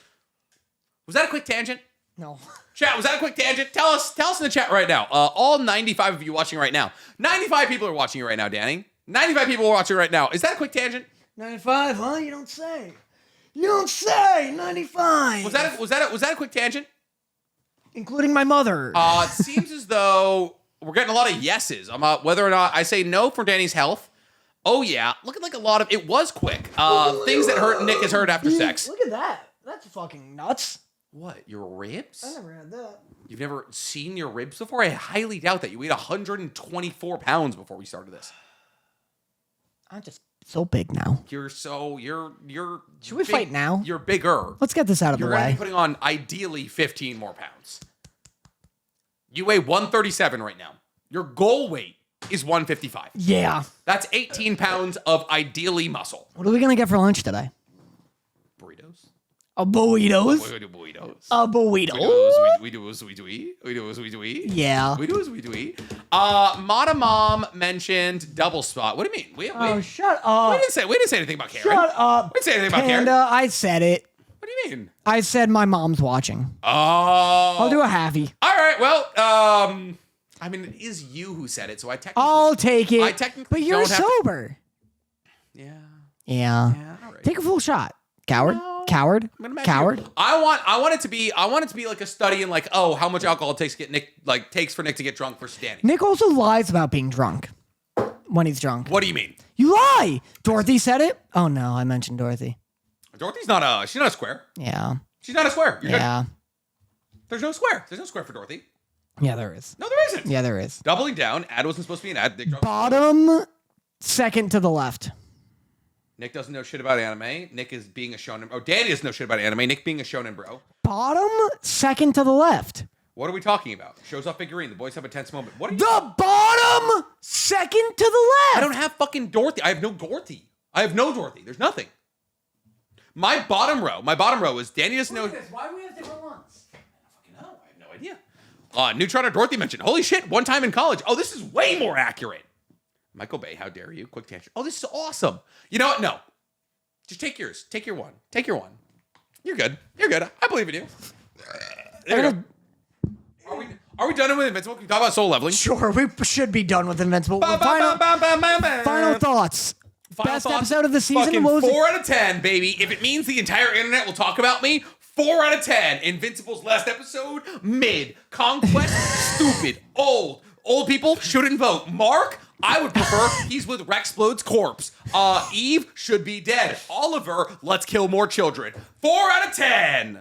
Was that a quick tangent? No. Chat, was that a quick tangent? Tell us in the chat right now. All 95 of you watching right now. 95 people are watching you right now, Danny. 95 people are watching right now. Is that a quick tangent? 95, huh? You don't say. 95. Was that a quick tangent? Including my mother. It seems as though we're getting a lot of yeses. Whether or not I say no for Danny's health. Oh yeah, looking like a lot of it was quick. Things that hurt Nick has heard after sex. Look at that. That's fucking nuts. What, your ribs? I never had that. You've never seen your ribs before? I highly doubt that. You weighed 124 pounds before we started this. I'm just so big now. You're Should we fight now? You're bigger. Let's get this out of the way. You're going to be putting on ideally 15 more pounds. You weigh 137 right now. Your goal weight is 155. Yeah. That's 18 pounds of ideally muscle. What are we going to get for lunch today? Burritos. A burritos? Burritos. A burrito. We do a sweet. Yeah. We do a sweet. Motta Mom mentioned double spot. What do you mean? Shut up. We didn't say anything about Karen. Shut up. We didn't say anything about Karen. Panda, I said it. What do you mean? I said my mom's watching. Oh. I'll do a halfie. All right. Well, I mean, it is you who said it, so I technically. I'll take it. I technically but you're don't have to- sober. Yeah. Yeah. All right. Take a full shot. Coward. No, Coward. I'm gonna match Coward. you. I want it to be like a study in like, oh, how much alcohol it takes to get Nick, like takes for Nick to get drunk versus Danny. Nick also lies about being drunk when he's drunk. What do you mean? You lie. Dorothy said it. Oh no, I mentioned Dorothy. Dorothy's she's not a square. Yeah. She's not a square. You're Yeah. good. There's no square. There's no square for Dorothy. Yeah, there is. No, there isn't. Yeah, there is. Doubling down. Ad wasn't supposed to be an ad. Nick drunk. Bottom second to the left. Nick doesn't know shit about anime. Nick is being a shonen. Oh, Danny doesn't know shit about anime. Nick being a shonen bro. Bottom second to the left. What are we talking about? Shows off figurine. The boys have a tense moment. What are you? The bottom second to the left. I don't have fucking Dorothy. I have no Dorothy. There's nothing. My bottom row is Danny doesn't know. Why do we have different ones? I don't fucking know. I have no idea. Neutron or Dorothy mentioned. Holy shit, one time in college. Oh, this is way more accurate. Michael Bay, how dare you? Quick tangent. Oh, this is awesome. You know what? No. Just take yours. Take your one. You're good. I believe in you. There we go. Are we done with Invincible? Can we talk about soul leveling? Sure, we should be done with Invincible. Final thoughts. Best episode of the season. Fucking What was it? 4 out of 10, baby. If it means the entire internet will talk about me, 4 out of 10. Invincible's last episode, mid. Conquest, stupid. Old people shouldn't vote. Mark, I would prefer he's with Rexplode's corpse. Eve should be dead. Oliver, let's kill more children. 4 out of 10.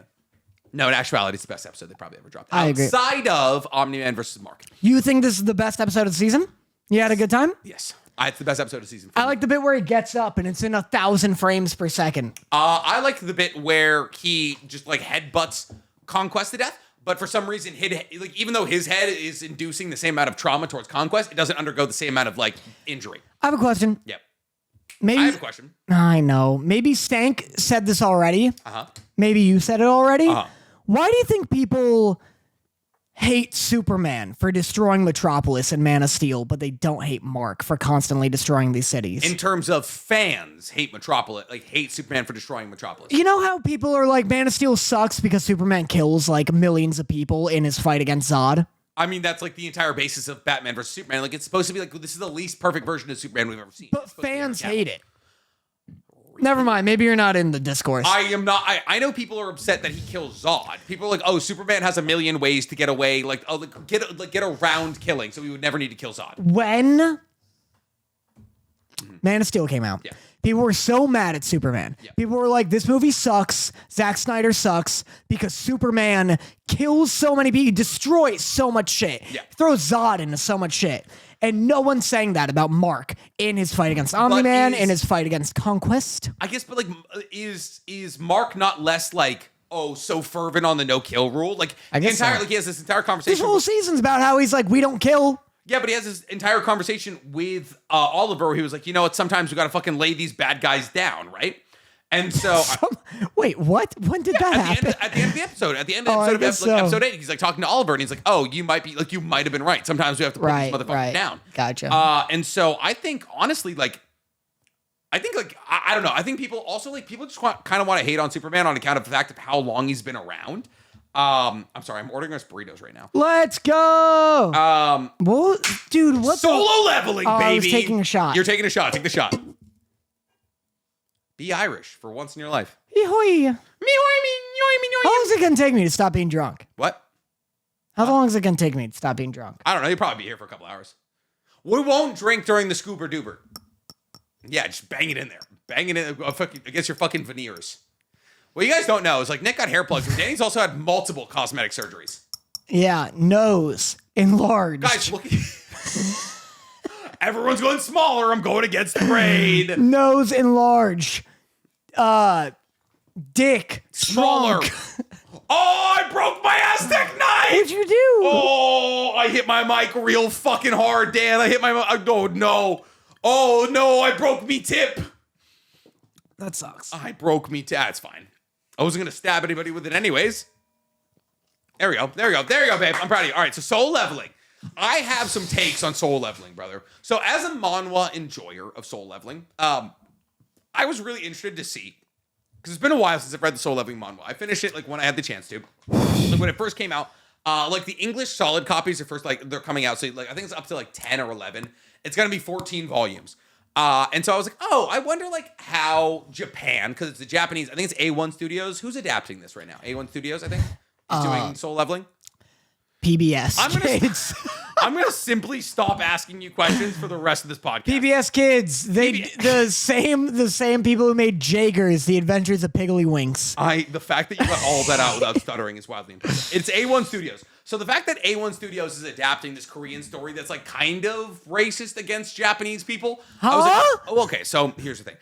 No, in actuality, it's the best episode they probably ever dropped. I agree. Outside of Omni-Man versus Mark. You think this is the best episode of the season? You had a good time? Yes. It's the best episode of the season. I like the bit where he gets up and it's in 1,000 frames per second. I like the bit where he just like headbutts Conquest to death, but for some reason, even though his head is inducing the same amount of trauma towards Conquest, it doesn't undergo the same amount of like injury. I have a question. Yep. Maybe I have a question. I know. Maybe Stank said this already. Uh-huh. Maybe you said it already. Uh-huh. Why do you think people hate Superman for destroying Metropolis and Man of Steel, but they don't hate Mark for constantly destroying these cities? In terms of fans, hate Metropolis, like hate Superman for destroying Metropolis. You know how people are like, Man of Steel sucks because Superman kills like millions of people in his fight against Zod? I mean, that's like the entire basis of Batman versus Superman. Like, it's supposed to be like, this is the least perfect version of Superman we've ever seen. But fans hate it. Never mind. Maybe you're not in the discourse. I am not. I know people are upset that he kills Zod. People are like, oh, Superman has a million ways to get away, like, oh, get around killing, so we would never need to kill Zod. When Man of Steel came out, Yeah. people were so mad at Superman. Yeah. People were like, this movie sucks. Zack Snyder sucks because Superman kills so many people, destroys so much shit, Yeah. throws Zod into so much shit. And no one's saying that about Mark in his fight against Omni-Man, in his fight against Conquest. I guess, but like, is Mark not less like, oh, so fervent on the no kill rule? Like, I guess so. he has this entire This conversation. whole season's about how he's like, we don't kill. Yeah, but he has this entire conversation with Oliver where he was like, you know what, sometimes we gotta fucking lay these bad guys down, right? And so Wait, what? When did that happen? at the end of the episode, episode 8, he's like talking to Oliver and he's like, oh, you might have been right. Sometimes we have to put these motherfuckers down. Gotcha. And so I think honestly, I don't know. I think people also people just kind of want to hate on Superman on account of the fact of how long he's been around. I'm sorry, I'm ordering us burritos right now. Let's go. Well, dude, what solo leveling, baby? I was taking a shot. You're taking a shot. Take the shot. Be Irish for once in your life. How long is it gonna take me to stop being drunk? What? How long is it gonna take me to stop being drunk? I don't know. You'll probably be here for a couple hours. We won't drink during the Scoober Doober. Yeah, just bang it in there. Bang it in against your fucking veneers. What you guys don't know is like Nick got hair plugs, and Danny's also had multiple cosmetic surgeries. Yeah, nose enlarged. Guys, look. Everyone's going smaller. I'm going against the grain. Nose enlarged. Dick Smaller. shrunk. Oh, I broke my Aztec knife. What'd you do? Oh, I hit my mic real fucking hard, Dan. I hit my mic. Oh, no. Oh, no, I broke me tip. That sucks. I broke me tip. It's fine. I wasn't going to stab anybody with it anyways. There we go. There you go, babe. I'm proud of you. All right, so soul leveling. I have some takes on soul leveling, brother. So as a manhwa enjoyer of soul leveling, I was really interested to see, because it's been a while since I've read the soul leveling manhwa. I finished it like when I had the chance to. Like when it first came out, Like the English solid copies are first, like they're coming out. So like I think it's up to like 10 or 11. It's gonna be 14 volumes. And so I was like, oh, I wonder like how Japan, because it's the Japanese. I think it's A1 Studios. Who's adapting this right now? A1 Studios, I think, is doing Soul Leveling. PBS kids. I'm gonna simply stop asking you questions for the rest of this podcast. PBS kids, the same people who made Jaggers, The Adventures of Piggly-Winks. The fact that you got all that out without stuttering is wildly impressive. It's A1 Studios. So the fact that A1 Studios is adapting this Korean story that's like kind of racist against Japanese people. I was like, oh, okay, so here's the thing.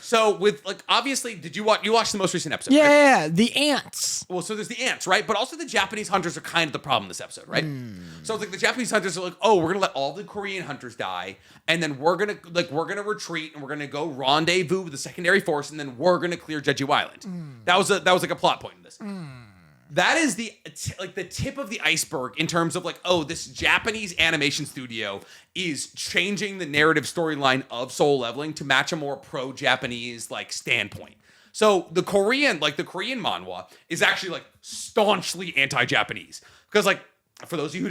So with like obviously, you watch the most recent episode? Yeah, right? The ants. Well, so there's the ants, right? But also the Japanese hunters are kind of the problem in this episode, right? So it's like the Japanese hunters are like, oh, we're gonna let all the Korean hunters die, and then we're gonna retreat and we're gonna go rendezvous with the secondary force, and then we're gonna clear Jeju Island. That was like a plot point in this. That is the tip of the iceberg in terms of like, oh, this Japanese animation studio is changing the narrative storyline of Soul Leveling to match a more pro-Japanese like standpoint. So the Korean manhwa is actually like staunchly anti-Japanese because like for those of you who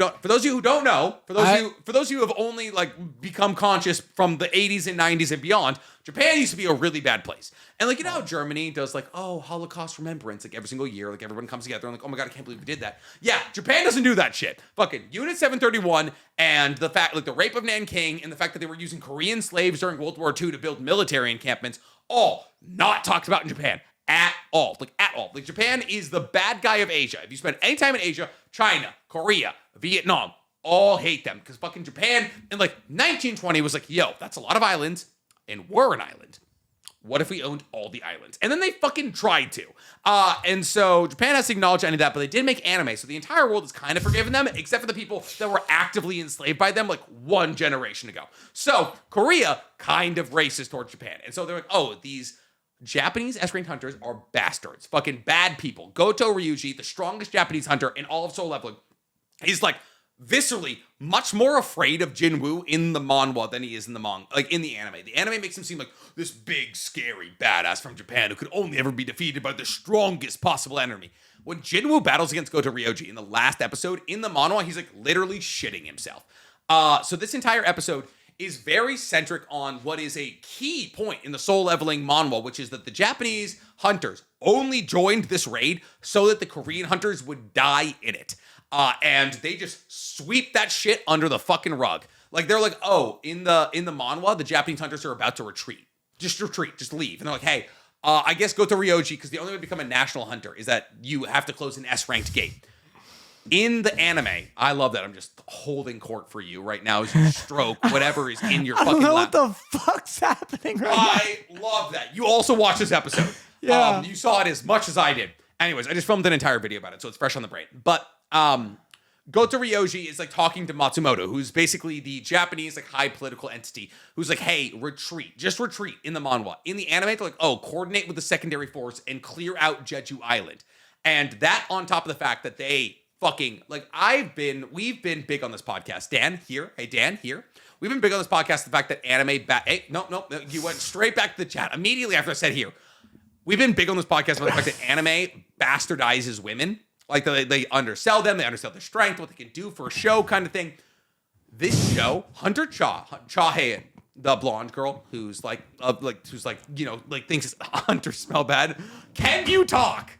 don't know, for those of you who have only like become conscious from the 80s and 90s and beyond, Japan used to be a really bad place. And like, you know how Germany does like, oh, Holocaust remembrance, like every single year, like everyone comes together and like, oh my God, I can't believe we did that. Yeah, Japan doesn't do that shit. Fucking Unit 731 and the fact, like the rape of Nanking and the fact that they were using Korean slaves during World War II to build military encampments, all not talked about in Japan. At all. Like Japan is the bad guy of Asia. If you spend any time in Asia, China, Korea, Vietnam, all hate them because fucking Japan in like 1920 was like, yo, that's a lot of islands and we're an island. What if we owned all the islands? And then they fucking tried to. And so Japan has to acknowledge any of that, but they did make anime. So the entire world has kind of forgiven them, except for the people that were actively enslaved by them like one generation ago. So Korea kind of racist towards Japan. And so they're like, oh, these Japanese S-rank hunters are bastards. Fucking bad people. Goto Ryuji, the strongest Japanese hunter in all of Soul Leveling, is like viscerally much more afraid of Jinwoo in the manhwa than he is in in the anime. The anime makes him seem like this big, scary badass from Japan who could only ever be defeated by the strongest possible enemy. When Jinwoo battles against Goto Ryuji in the last episode, in the manhwa, he's like literally shitting himself. So this entire episode is very centric on what is a key point in the Soul Leveling manhwa, which is that the Japanese hunters only joined this raid so that the Korean hunters would die in it. And they just sweep that shit under the fucking rug. Like they're like, oh, in the manhwa, the Japanese hunters are about to retreat. Just retreat, just leave. And they're like, hey, I guess go to Ryoji, because the only way to become a national hunter is that you have to close an S-ranked gate. In the anime, I love that. I'm just holding court for you right now as you stroke whatever is in your fucking lap. I don't know what the fuck's happening right now. I love that. You also watched this episode. Yeah. You saw it as much as I did. Anyways, I just filmed an entire video about it, so it's fresh on the brain. But Goto Ryoji is like talking to Matsumoto, who's basically the Japanese like high political entity, who's like, hey, retreat. Just retreat in the manhwa. In the anime, they're like, oh, coordinate with the secondary force and clear out Jeju Island. And that on top of the fact that they fucking, like, we've been big on this podcast. Dan, here. Hey, Dan, here. We've been big on this podcast, the fact that anime, hey, no, you went straight back to the chat immediately after I said here. We've been big on this podcast about the fact that anime bastardizes women. Like, they undersell them, they undersell their strength, what they can do for a show kind of thing. This show, Hunter Cha Hae-in, the blonde girl who's like, you know, like thinks Hunter smell bad. Can you talk?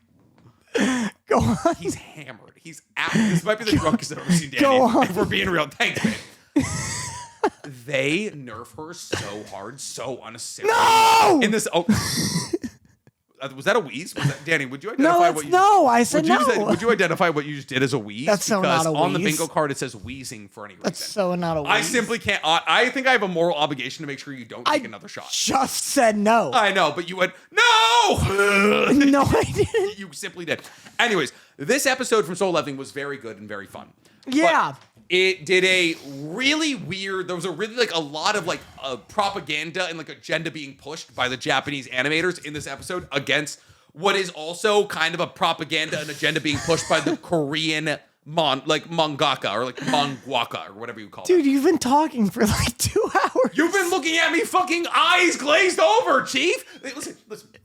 Go on. He's hammered. This might be the drunkest I've ever seen Danny. Go on. If we're being real. Thanks, man. They nerf her so hard, so unnecessarily. No! In this, was that a wheeze? Danny, would you identify what you No, I said no. Would you identify what you just did as a wheeze? That's so not a wheeze. On the bingo card it says wheezing for any reason. That's so not a wheeze. I simply can't. I think I have a moral obligation to make sure you don't take another shot. Just said no. I know, but you went, no! No, I didn't. You simply did. Anyways, this episode from Soul Leveling was very good and very fun. Yeah. But it did a really weird, there was a really like a lot of like propaganda and like agenda being pushed by the Japanese animators in this episode against what is also kind of a propaganda and agenda being pushed by the Korean mangaka or like mangwaka or whatever you call it. Dude, you've been talking for like 2 hours course. You've been looking at me fucking eyes glazed over, Chief. Listen.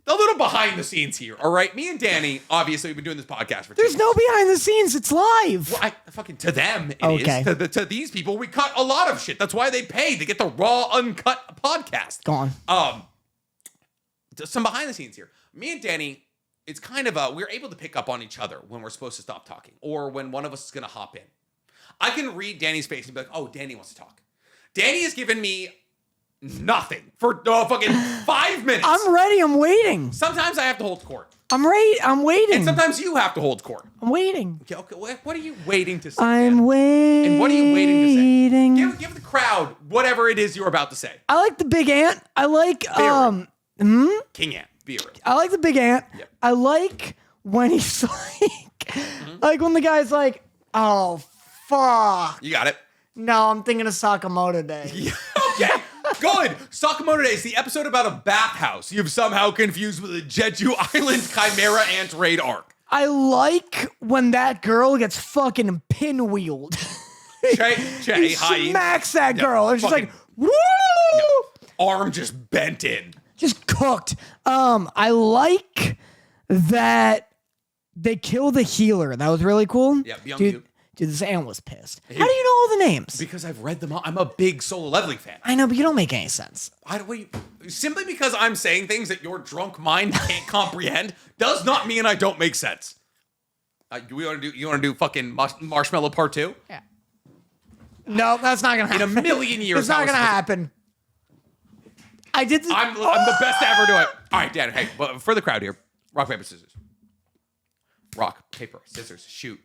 A little behind the scenes here, all right? Me and Danny, obviously, we've been doing this podcast for 2 There's years. no behind the scenes. It's live. Well, to them, it is. To these people, we cut a lot of shit. That's why they pay. They get the raw, uncut podcast. Go on. Some behind the scenes here. Me and Danny, it's kind of we're able to pick up on each other when we're supposed to stop talking or when one of us is going to hop in. I can read Danny's face and be like, oh, Danny wants to talk. Danny has given me nothing for fucking 5 minutes. I'm ready. I'm waiting. Sometimes I have to hold court. I'm ready. I'm waiting. And sometimes you have to hold court. I'm waiting. Okay, what are you waiting to say? I'm waiting. And what are you waiting to say? Give the crowd whatever it is you're about to say. I like the big ant. I like King Ant. Be a I like the big ant. Yep. I like when he's like when the guy's like, oh fuck. You got it. No, I'm thinking of Sakamoto Day. Yeah, okay. Good. Sakamoto Day is the episode about a bathhouse you've somehow confused with a Jeju Island Chimera Ant raid arc. I like when that girl gets fucking pinwheeled. He smacks that girl and she's like, woo! Arm just bent in. Just cooked. I like that they kill the healer. That was really cool. Yeah, Dude, this ant was pissed. How do you know all the names? Because I've read them all. I'm a big Solo Leveling fan. I know, but you don't make any sense. Simply because I'm saying things that your drunk mind can't comprehend does not mean I don't make sense. You want to do fucking Marshmallow Part 2? Yeah. No, that's not gonna happen. In a million years, it's not gonna happen. I did. I'm the best to ever do it. All right, Dan. Hey, well, for the crowd here, rock paper scissors. Rock paper scissors shoot.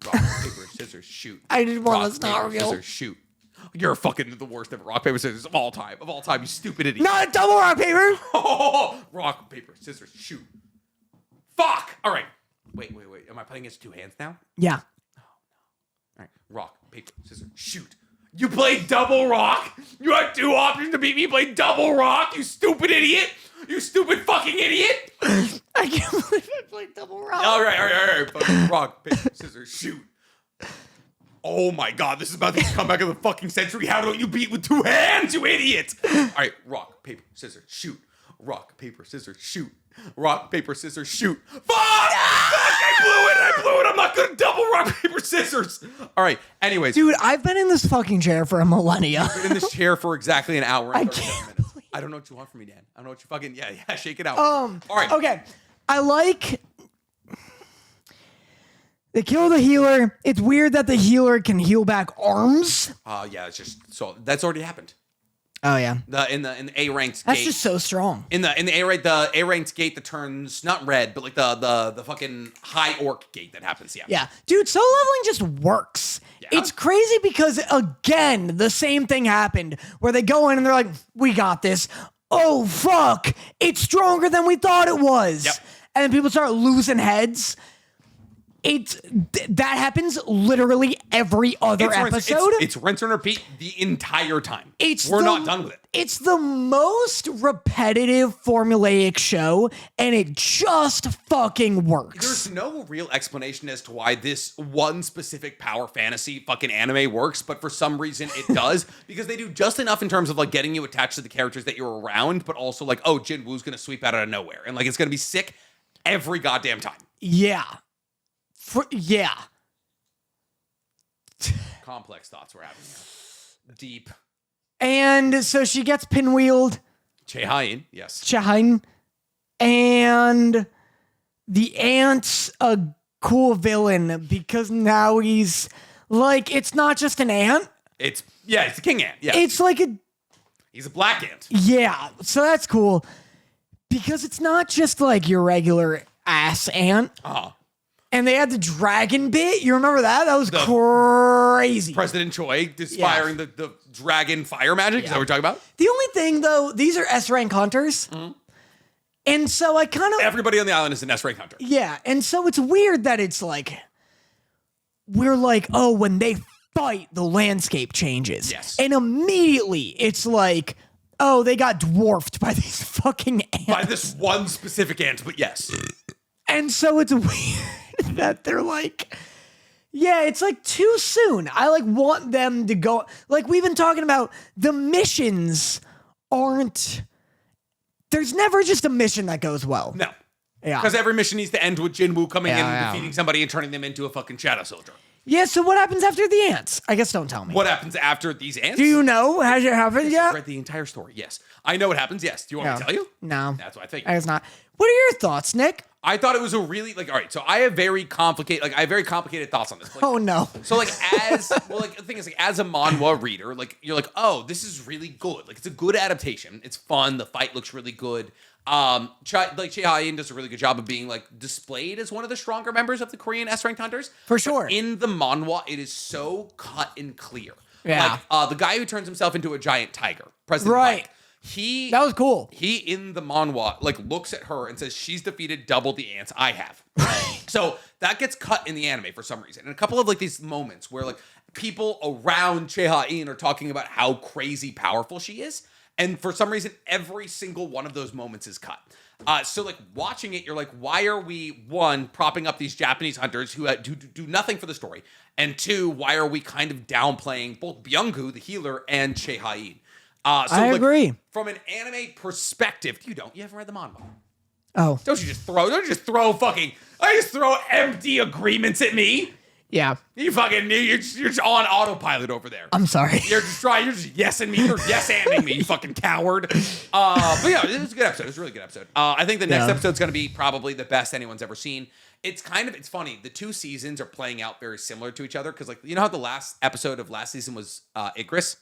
Rock paper scissors shoot. I did one that's not real. Scissors shoot. You're fucking the worst ever. Rock paper scissors of all time. Of all time, you stupid idiot. Not a double rock paper. Rock paper scissors shoot. Fuck. All right. Wait. Am I playing against 2 hands now? Yeah. Oh no. All right. Rock paper scissors shoot. You played double rock? You had 2 options to beat me. You played double rock, you stupid idiot. You stupid fucking idiot. I can't believe I played double rock. All right. Fucking rock, paper, scissors, shoot. Oh my God, this is about the comeback of the fucking century. How don't you beat with 2 hands, you idiot? All right, rock, paper, scissors, shoot. Rock, paper, scissors, shoot. Rock, paper, scissors, shoot. Fuck! I blew it. I'm not good at double rock, paper, scissors. All right, anyways. Dude, I've been in this fucking chair for a millennia. I've been in this chair for exactly an hour and 37 can't minutes. believe- I don't know what you want from me, Dan. I don't know what you fucking, yeah, shake it out. All right. Okay. I like... They kill the healer. It's weird that the healer can heal back arms. Yeah, it's just, so that's already happened. Oh, yeah. In the A ranked That's gate. just so strong. In the A ranked gate that turns not red, but like the fucking high orc gate that happens. Yeah. Yeah. Dude, solo leveling just works. Yeah. It's crazy because, again, the same thing happened where they go in and they're like, we got this. Oh, fuck. It's stronger than we thought it was. Yep. And then people start losing heads. That happens literally every other episode. It's rinse and repeat the entire time. We're not done with it. It's the most repetitive formulaic show, and it just fucking works. There's no real explanation as to why this one specific power fantasy fucking anime works, but for some reason it does, because they do just enough in terms of like getting you attached to the characters that you're around, but also like, oh, Jin Woo's gonna sweep out of nowhere, and like it's gonna be sick every goddamn time. Yeah. Complex thoughts we're having here. Deep. And so she gets pinwheeled. Chehain, yes. Chehain. And the ant's a cool villain because now he's like, it's not just an ant. It's a king ant. Yeah. It's like He's a black ant. Yeah. So that's cool because it's not just like your regular ass ant. And they had the dragon bit. You remember that? That was crazy. President Choi inspiring the dragon fire magic. Is that what we're talking about? The only thing, though, these are S-rank hunters. Mm-hmm. And so I kind of... Everybody on the island is an S-rank hunter. Yeah. And so it's weird that it's like... We're like, oh, when they fight, the landscape changes. Yes. And immediately it's like, oh, they got dwarfed by these fucking ants. By this one specific ant, but yes. And so it's weird that they're like, Yeah, it's like too soon. I like want them to go. Like we've been talking about, the missions aren't. There's never just a mission that goes well. No. Yeah. Because every mission needs to end with Jinwoo coming in and Yeah. defeating somebody and turning them into a fucking Shadow Soldier. Yeah, so what happens after the ants? I guess don't tell me. What happens after these ants? Do you know? Has it happened yet? I've read the entire story. Yes. I know what happens. Yes. Do you want me to tell you? No. That's what I think. It's not. What are your thoughts, Nick? I thought it was a really all right, so I have very complicated thoughts on this. Like, Oh, no. So the thing is, as a manhwa reader, you're like, oh, this is really good. Like, it's a good adaptation. It's fun. The fight looks really good. Choi Ha-in does a really good job of being displayed as one of the stronger members of the Korean S-ranked hunters. For sure. But in the manhwa, it is so cut and clear. Yeah. The guy who turns himself into a giant tiger, President Right. Mike, That was cool. He in the manhwa looks at her and says she's defeated double the ants I have. So that gets cut in the anime for some reason. And a couple of these moments where people around Choi Ha-in are talking about how crazy powerful she is. And for some reason, every single one of those moments is cut. So watching it, you're like, why are we, one, propping up these Japanese hunters who do nothing for the story? And two, why are we kind of downplaying both Byung-gu, the healer, and Choi Ha-in? I agree. From an anime perspective, you haven't read the manhwa. Oh. Don't you just throw empty agreements at me. Yeah. You're just on autopilot over there. I'm sorry. You're just yesing me. You're yes-anding me, you fucking coward. But yeah, it was a good episode. It was a really good episode. I think the next episode's going to be probably the best anyone's ever seen. It's funny. The two seasons are playing out very similar to each other because, you know how the last episode of last season was Icarus?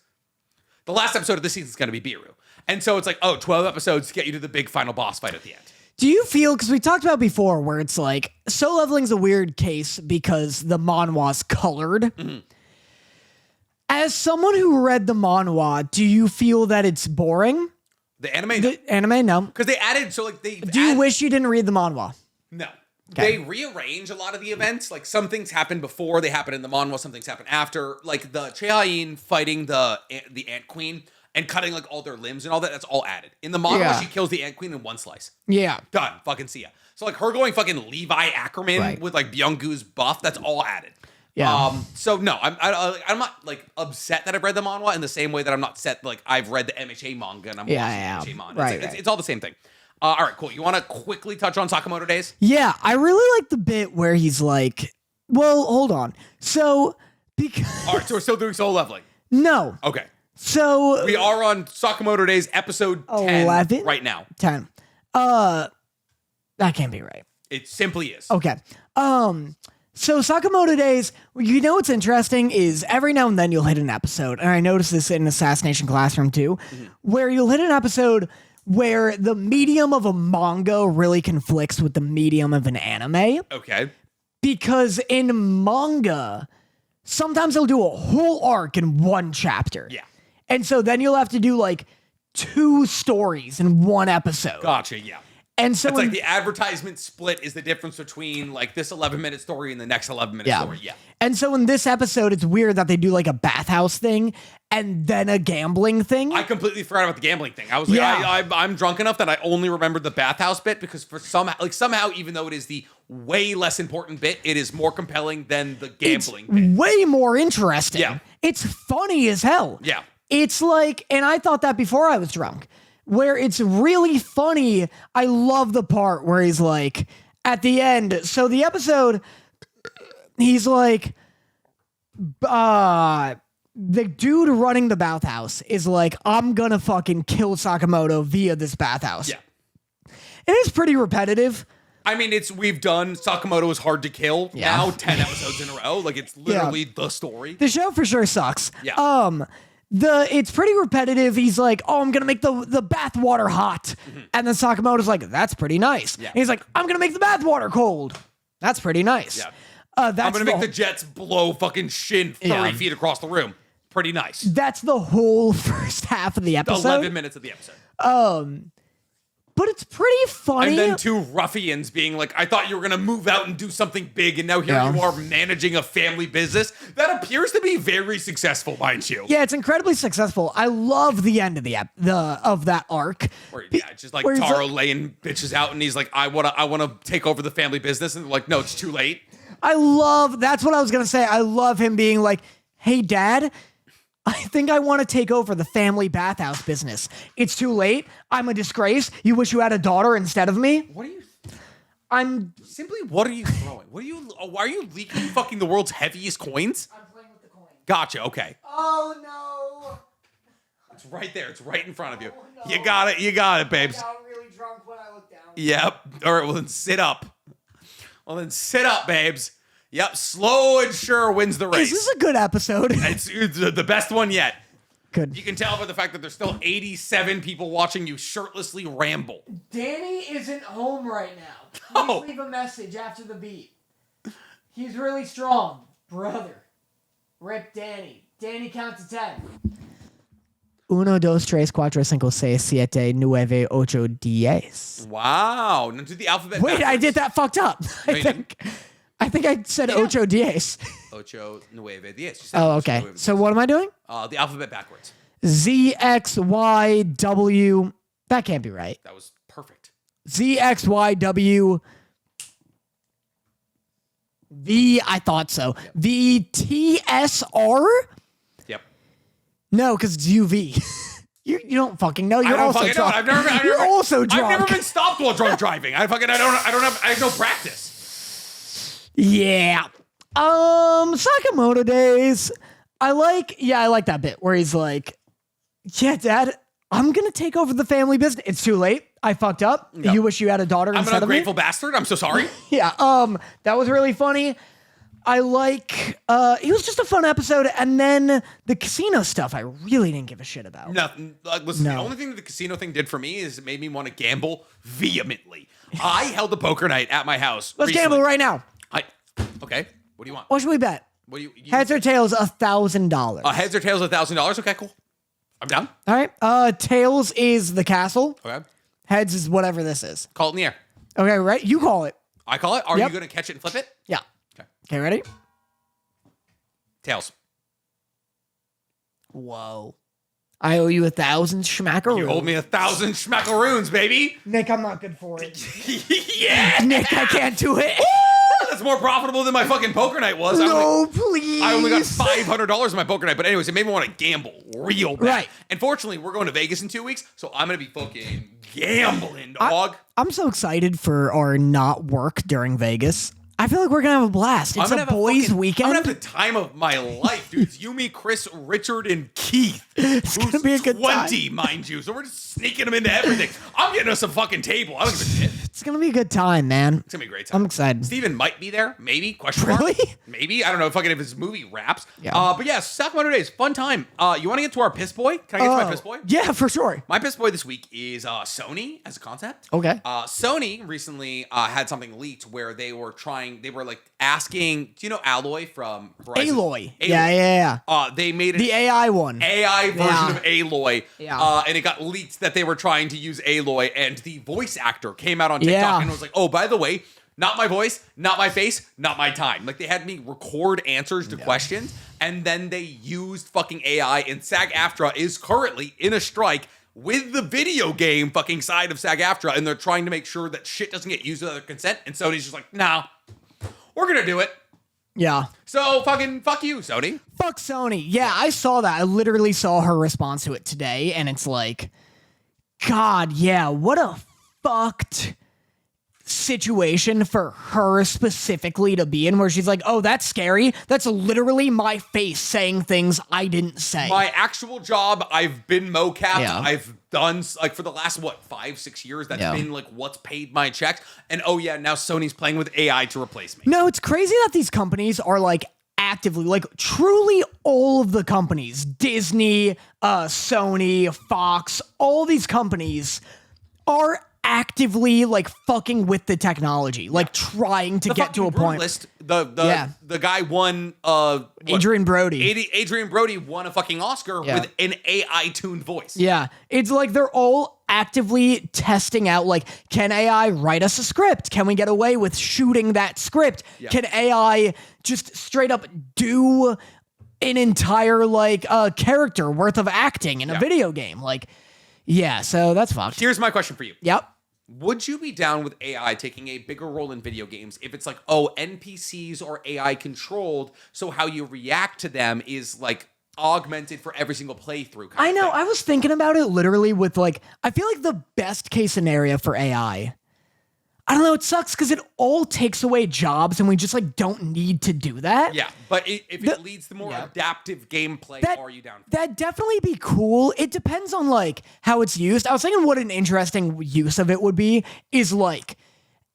The last episode of this season is going to be Biru. And so it's 12 episodes to get you to the big final boss fight at the end. Do you feel, because we talked about before, where it's so leveling's a weird case because the manhwa's colored. Mm-hmm. As someone who read the manhwa, do you feel that it's boring? The anime? The anime, no. Because they added, Do you wish you didn't read the manhwa? No. Okay. They rearrange a lot of the events. Some things happen before they happen in the manhwa, some things happen after. The Choi Ha-in fighting the Ant Queen and cutting all their limbs and all that, that's all added. In the manhwa, she kills the Ant Queen in one slice. Yeah. Done. Fucking see ya. So her going fucking Levi Ackerman with Byung-gu's buff, that's all added. Yeah. So no, I'm not upset that I've read the manhwa in the same way that I'm not upset I've read the MHA manga and I'm watching the MHA manga. Right, It's all the same thing. All right, cool. You want to quickly touch on Sakamoto Days? Yeah, I really like the bit where he's well, hold on. So, because... All right, so we're still doing soul leveling. No. Okay. So... We are on Sakamoto Days episode 10 11? right now. 10. That can't be right. It simply is. Okay. So Sakamoto Days, you know what's interesting is every now and then you'll hit an episode, and I noticed this in Assassination Classroom too, where you'll hit an episode where the medium of a manga really conflicts with the medium of an anime. Okay. Because in manga, sometimes they'll do a whole arc in one chapter. Yeah. And so then you'll have to do 2 stories in one episode. Gotcha, yeah. And so it's the advertisement split is the difference between this 11-minute story and the next 11-minute story. Yeah. And so in this episode, it's weird that they do a bathhouse thing and then a gambling thing. I completely forgot about the gambling thing. I was I'm drunk enough that I only remembered the bathhouse bit because for somehow, even though it is the way less important bit, it is more compelling than the gambling bit. Way more interesting. Yeah. It's funny as hell. Yeah. It's and I thought that before I was drunk, where it's really funny. I love the part where he's at the end. So the episode, he's the dude running the bathhouse is I'm gonna fucking kill Sakamoto via this bathhouse. Yeah. And it's pretty repetitive. I mean, we've done Sakamoto is hard to kill now 10 episodes in a row. It's literally the story. The show for sure sucks. Yeah. It's pretty repetitive. He's oh, I'm gonna make the bath water hot, and then Sakamoto's that's pretty nice. Yeah. And he's I'm gonna make the bath water cold. That's pretty nice. Yeah. I'm gonna make the jets blow fucking Shin 30 feet across the room. Pretty nice. That's the whole first half of the episode. 11 minutes of the episode. But it's pretty funny. And then 2 ruffians being I thought you were going to move out and do something big, and now here you are managing a family business that appears to be very successful, mind you. Yeah, it's incredibly successful. I love the end of of that arc. Where, it's just Taro laying bitches out, and he's I want to take over the family business, and they're no, it's too late. That's what I was going to say. I love him being like, hey, Dad, I think I want to take over the family bathhouse business. It's too late. I'm a disgrace. You wish you had a daughter instead of me? What are you... Simply, What are you throwing? Why are you leaking fucking the world's heaviest coins? I'm playing with the coin. Gotcha, okay. Oh, no. It's right there. It's right in front of you. Oh, no. You got it, babes. I got really drunk when I looked down. Yep. All right, well, then sit up. Babes. Yep, slow and sure wins the race. Is this a good episode? It's the best one yet. Good. You can tell by the fact that there's still 87 people watching you shirtlessly ramble. Danny isn't home right now. Oh. Please leave a message after the beep. He's really strong. Brother. Rip Danny. Danny, count to 10. 1, 2, 3, 4, 5, 6, 7, 9, 8, 10. Wow. Now do the alphabet Wait, I backwards. did that fucked up. No, you didn't. I think I said ocho diez. Ocho, nueve, diez. You said Oh, ocho, okay. nueve, So what am I doing? the alphabet backwards. Z, X, Y, W. That can't be right. That was perfect. Z, X, Y, W. V, I thought so. V, T, S, R? Yep. No, because it's UV. You don't fucking know. You're I don't also fucking know. drunk. You're also drunk. I've never been stopped while drunk driving. I have no practice. Yeah. Sakamoto days. I like that bit where he's like, yeah, Dad, I'm going to take over the family business. It's too late. I fucked up. Yep. You wish you had a daughter I'm instead an of me. ungrateful bastard. I'm so sorry. Yeah. That was really funny. I like, it was just a fun episode. And then the casino stuff, I really didn't give a shit about. Nothing. Listen, No. the only thing that the casino thing did for me is it made me want to gamble vehemently. I held a poker night at my house. Let's recently. gamble right now. Okay. What do you want? What should we bet? What do you Heads or tails, $1,000. heads or tails, $1,000. Okay, cool. I'm down. All right. Tails is the castle. Okay. Heads is whatever this is. Call it in the air. Okay, right? You call it. I call it. Are Yep. you going to catch it and flip it? Yeah. Okay. Okay, ready? Tails. Whoa. I owe you 1,000 schmackaroons. You hold me 1,000 schmackaroons, baby. Nick, I'm not good for it. Yeah. Nick, I can't do it. That's more profitable than my fucking poker night was. No, please. I only got $500 in my poker night, but anyways, it made me want to gamble real bad. Right. And fortunately, we're going to Vegas in 2 weeks, so I'm gonna be fucking gambling, dog. I'm so excited for our not work during Vegas. I feel like we're gonna have a blast. It's a boys' weekend. I'm gonna have the time of my life, dude. It's you, me, Chris, Richard, and Keith. It's gonna be a good 20, mind you. So we're just sneaking them into everything. I'm getting us a fucking table. I don't give a shit. It's gonna be a good time, man. It's gonna be a great time. I'm excited. Steven might be there, maybe? Question mark? Really? Maybe. I don't know fucking if his movie wraps. Yeah. But yeah, Sakamoto Days, fun time. You want to get to our piss boy? Can I get to my piss boy? Yeah, for sure. My piss boy this week is Sony as a concept. Okay. Sony recently had something leaked where they were like asking, do you know Alloy from Horizon? Aloy. Yeah. They made The AI one. AI version of Aloy. Yeah. And it got leaked that they were trying to use Aloy, and the voice actor came out on TikTok Yeah. and was like, oh, by the way, not my voice, not my face, not my time. Like, they had me record answers to questions, and then they used fucking AI, and SAG-AFTRA is currently in a strike with the video game fucking side of SAG-AFTRA, and they're trying to make sure that shit doesn't get used without their consent, and Sony's just like, nah, we're gonna do it. Yeah. So fucking fuck you, Sony. Fuck Sony. Yeah, I saw that. I literally saw her response to it today, and it's like, God, yeah, what a fucked situation for her specifically to be in, where she's like, oh, that's scary. That's literally my face saying things I didn't say. My actual job, I've been mocapped. Yeah. I've done, like, for the last, 5-6 years, that's Yeah. been, like, what's paid my checks. And, oh, yeah, now Sony's playing with AI to replace me. No, it's crazy that these companies are like actively, like truly all of the companies, Disney, Sony, Fox, all these companies are actively like fucking with the technology, like trying to get to a point. Brutalist, the guy won Adrian Brody. Adrian Brody won a fucking Oscar with an AI tuned voice. Yeah, it's like they're all actively testing out, like, can AI write us a script? Can we get away with shooting that script? Yeah. Can AI just straight up do an entire like character worth of acting in a video game? Like, yeah, so that's fucked. Here's my question for you. Yep. Would you be down with AI taking a bigger role in video games if it's like, oh, NPCs are AI controlled, so how you react to them is like augmented for every single playthrough? I know. I was thinking about it literally with like, I feel like the best case scenario for AI. I don't know. It sucks because it all takes away jobs, and we just like don't need to do that. Yeah, but if it leads to more adaptive gameplay, are you down? That'd definitely be cool. It depends on like how it's used. I was thinking what an interesting use of it would be is like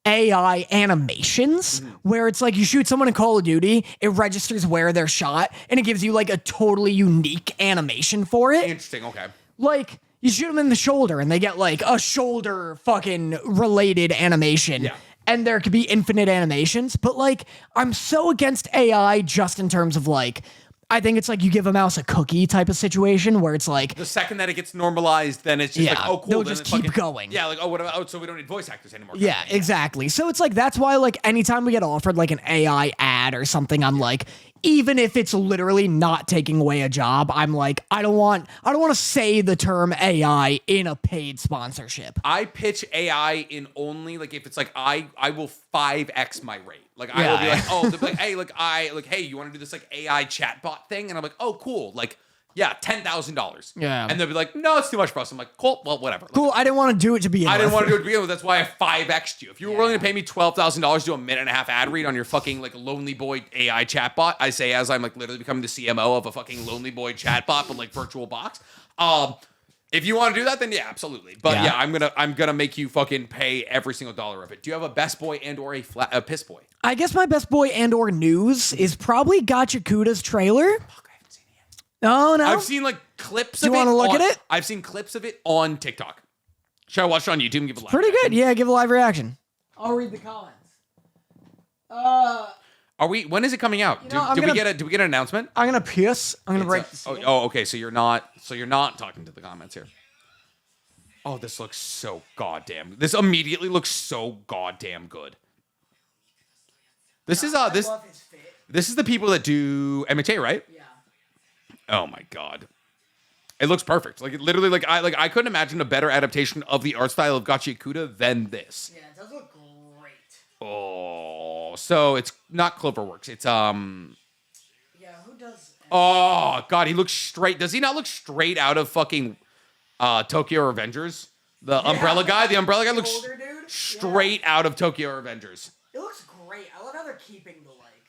AI animations, where it's like you shoot someone in Call of Duty, it registers where they're shot, and it gives you like a totally unique animation for it. Interesting. Okay. Like, you shoot them in the shoulder and they get like a shoulder fucking related animation. Yeah. And there could be infinite animations. But like, I'm so against AI just in terms of like, I think it's like you give a mouse a cookie type of situation where it's like, the second that it gets normalized, then it's just like, oh, cool. They'll then just keep going. Yeah, like, oh, what about, so we don't need voice actors anymore. Yeah, exactly. So it's like, that's why like anytime we get offered like an AI ad or something, I'm like, even if it's literally not taking away a job, I'm like, I don't want to say the term AI in a paid sponsorship. I pitch AI in only like if it's like I will 5x my rate. Like I will be like, oh, they'll be like, hey, you want to do this like AI chatbot thing? And I'm like, oh, cool. Like, yeah, $10,000. Yeah. And they'll be like, no, it's too much for us. I'm like, cool, well, whatever. Like, Cool. I didn't want to do it to begin with. I didn't want to do it to begin with. That's why I 5x'd you. If you were willing to pay me $12,000 to do a minute and a half ad read on your fucking like Lonely Boy AI chatbot, I say as I'm like literally becoming the CMO of a fucking Lonely Boy chatbot, but like virtual box. If you want to do that, then yeah, absolutely. But yeah, I'm gonna make you fucking pay every single dollar of it. Do you have a best boy and or a piss boy? I guess my best boy and or news is probably Gachakuda's trailer. Fuck, I haven't seen it yet. Oh, no. I've seen like clips of it. You want to look at it? I've seen clips of it on TikTok. Should I watch it on YouTube and give a live Pretty reaction? good. Yeah, give a live reaction. I'll read the comments. Are we? When is it coming out? Do we get an announcement? I'm gonna piss. I'm gonna break the seal. Okay. So you're not talking to the comments here. Oh, this looks so goddamn. This immediately looks so goddamn good. This is this. love his fit. This is the people that do MHA, right? Yeah. Oh my god. It looks perfect. Like it literally, I couldn't imagine a better adaptation of the art style of Gachakuda than this. Yeah, it does look great. Oh, so it's not Cloverworks. It's Yeah, who does? Oh god, he looks straight. Does he not look straight out of fucking Tokyo Revengers? The umbrella guy. The umbrella guy looks older dude? straight out of Tokyo Revengers. It looks great. I love how they're keeping the like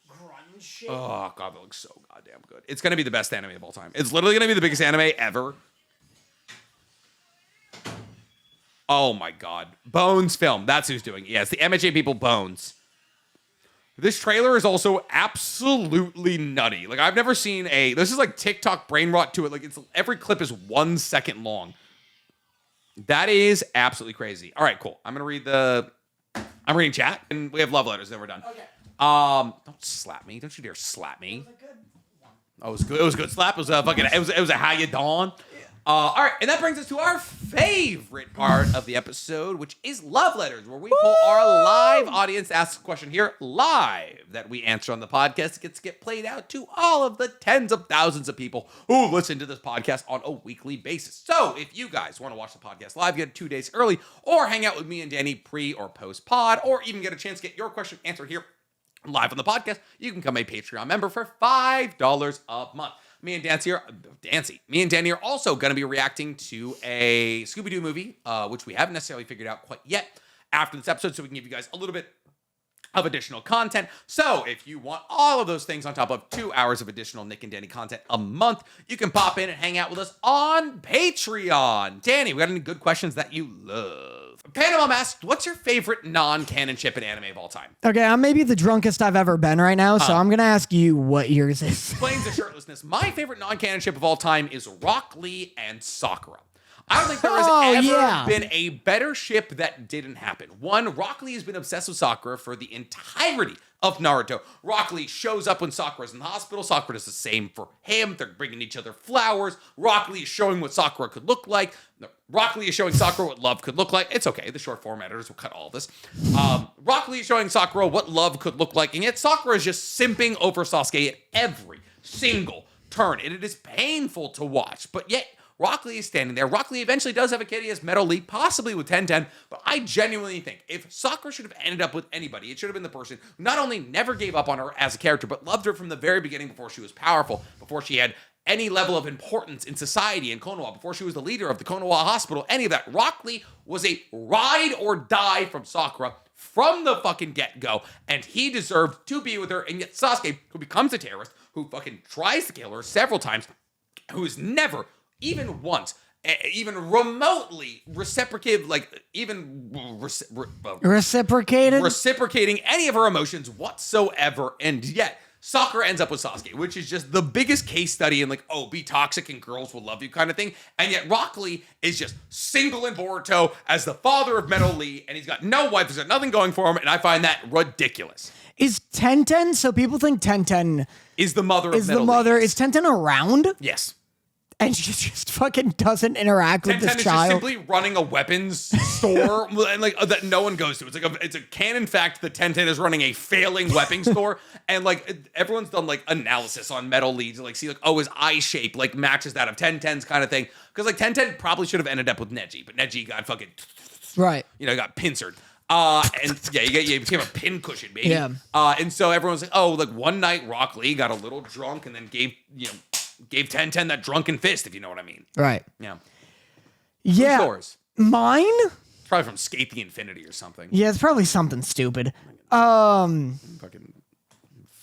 grunge shit. Oh god, that looks so goddamn good. It's gonna be the best anime of all time. It's literally gonna be the biggest anime ever. Oh my god. Bones Film. That's who's doing it. Yeah, it's the MHA people, Bones. This trailer is also absolutely nutty. Like, I've never seen this is like TikTok brain rot to it. Like, every clip is 1 second long. That is absolutely crazy. All right, cool. I'm reading chat, and we have love letters, then we're done. Okay. Don't slap me. Don't you dare slap me. Oh, it was good. It was a good slap. It was a fucking. It was a how you doing. All right, and that brings us to our favorite part of the episode, which is love letters, where we pull our live audience, ask a question here live that we answer on the podcast. It gets to get played out to all of the tens of thousands of people who listen to this podcast on a weekly basis. So if you guys want to watch the podcast live, get it 2 days early, or hang out with me and Danny pre or post pod, or even get a chance to get your question answered here live on the podcast, you can become a Patreon member for $5 a month. Me and Danny are also going to be reacting to a Scooby-Doo movie, which we haven't necessarily figured out quite yet after this episode, so we can give you guys a little bit of additional content. So if you want all of those things on top of 2 hours of additional Nick and Danny content a month, you can pop in and hang out with us on Patreon. Danny, we got any good questions that you love? Panama asked, what's your favorite non-canon ship in anime of all time? Okay, I'm maybe the drunkest I've ever been right now, so I'm gonna ask you what yours is. Explains the shirtlessness. My favorite non-canon ship of all time is Rock Lee and Sakura. I don't think there has ever been a better ship that didn't happen. One, Rock Lee has been obsessed with Sakura for the entirety of Naruto. Rock Lee shows up when Sakura's in the hospital. Sakura does the same for him. They're bringing each other flowers. Rock Lee is showing what Sakura could look like. Rock Lee is showing Sakura what love could look like. It's okay. The short form editors will cut all this. Rock Lee is showing Sakura what love could look like, and yet Sakura is just simping over Sasuke at every single turn, and it is painful to watch. But yet, Rock Lee is standing there. Rock Lee eventually does have a kid. He has Metal Lee, possibly with 1010. But I genuinely think if Sakura should have ended up with anybody, it should have been the person who not only never gave up on her as a character, but loved her from the very beginning before she was powerful, before she had any level of importance in society in Konoha, before she was the leader of the Konoha Hospital, any of that. Rock Lee was a ride or die from Sakura from the fucking get-go, and he deserved to be with her. And yet Sasuke, who becomes a terrorist, who fucking tries to kill her several times, who is never, even once, even remotely reciprocated, like even reciprocating any of her emotions whatsoever, and yet Sakura ends up with Sasuke, which is just the biggest case study in like, oh, be toxic and girls will love you kind of thing. And yet Rock Lee is just single in Boruto as the father of Metal Lee, and he's got no wife, he's got nothing going for him, and I find that ridiculous. Is Tenten, so people think Tenten is the mother of Metal Lee. Is Tenten around? Yes. And she just fucking doesn't interact with this is child. Just simply running a weapons store and like that no one goes to. It's like it's a canon fact that Tenten is running a failing weapons store, and like everyone's done like analysis on Metal Lee to like see like, oh, his eye shape like matches that of Tenten's kind of thing, because like Tenten probably should have ended up with Neji, but Neji got fucking got pincered. And yeah, you became a pin cushion, baby. Yeah. And so everyone's like, oh, like one night Rock Lee got a little drunk and then gave 1010 that drunken fist, if you know what I mean. Right. Yeah. Yeah. Who's yours? Mine? It's probably from Skate the Infinity or something. Yeah, it's probably something stupid. Fucking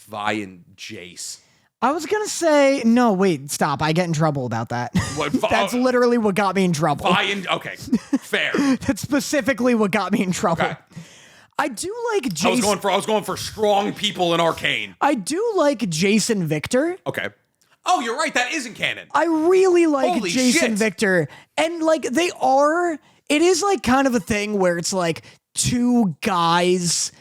Vi and Jace. I was gonna say, no, wait, stop. I get in trouble about that. What? That's literally what got me in trouble. Okay, fair. That's specifically what got me in trouble. Okay. I do like Jason. I was going for strong people in Arcane. I do like Jason Victor. Okay. Oh, you're right. That isn't canon. I really like Holy Jason shit. Victor. And like it is like kind of a thing where it's like two guys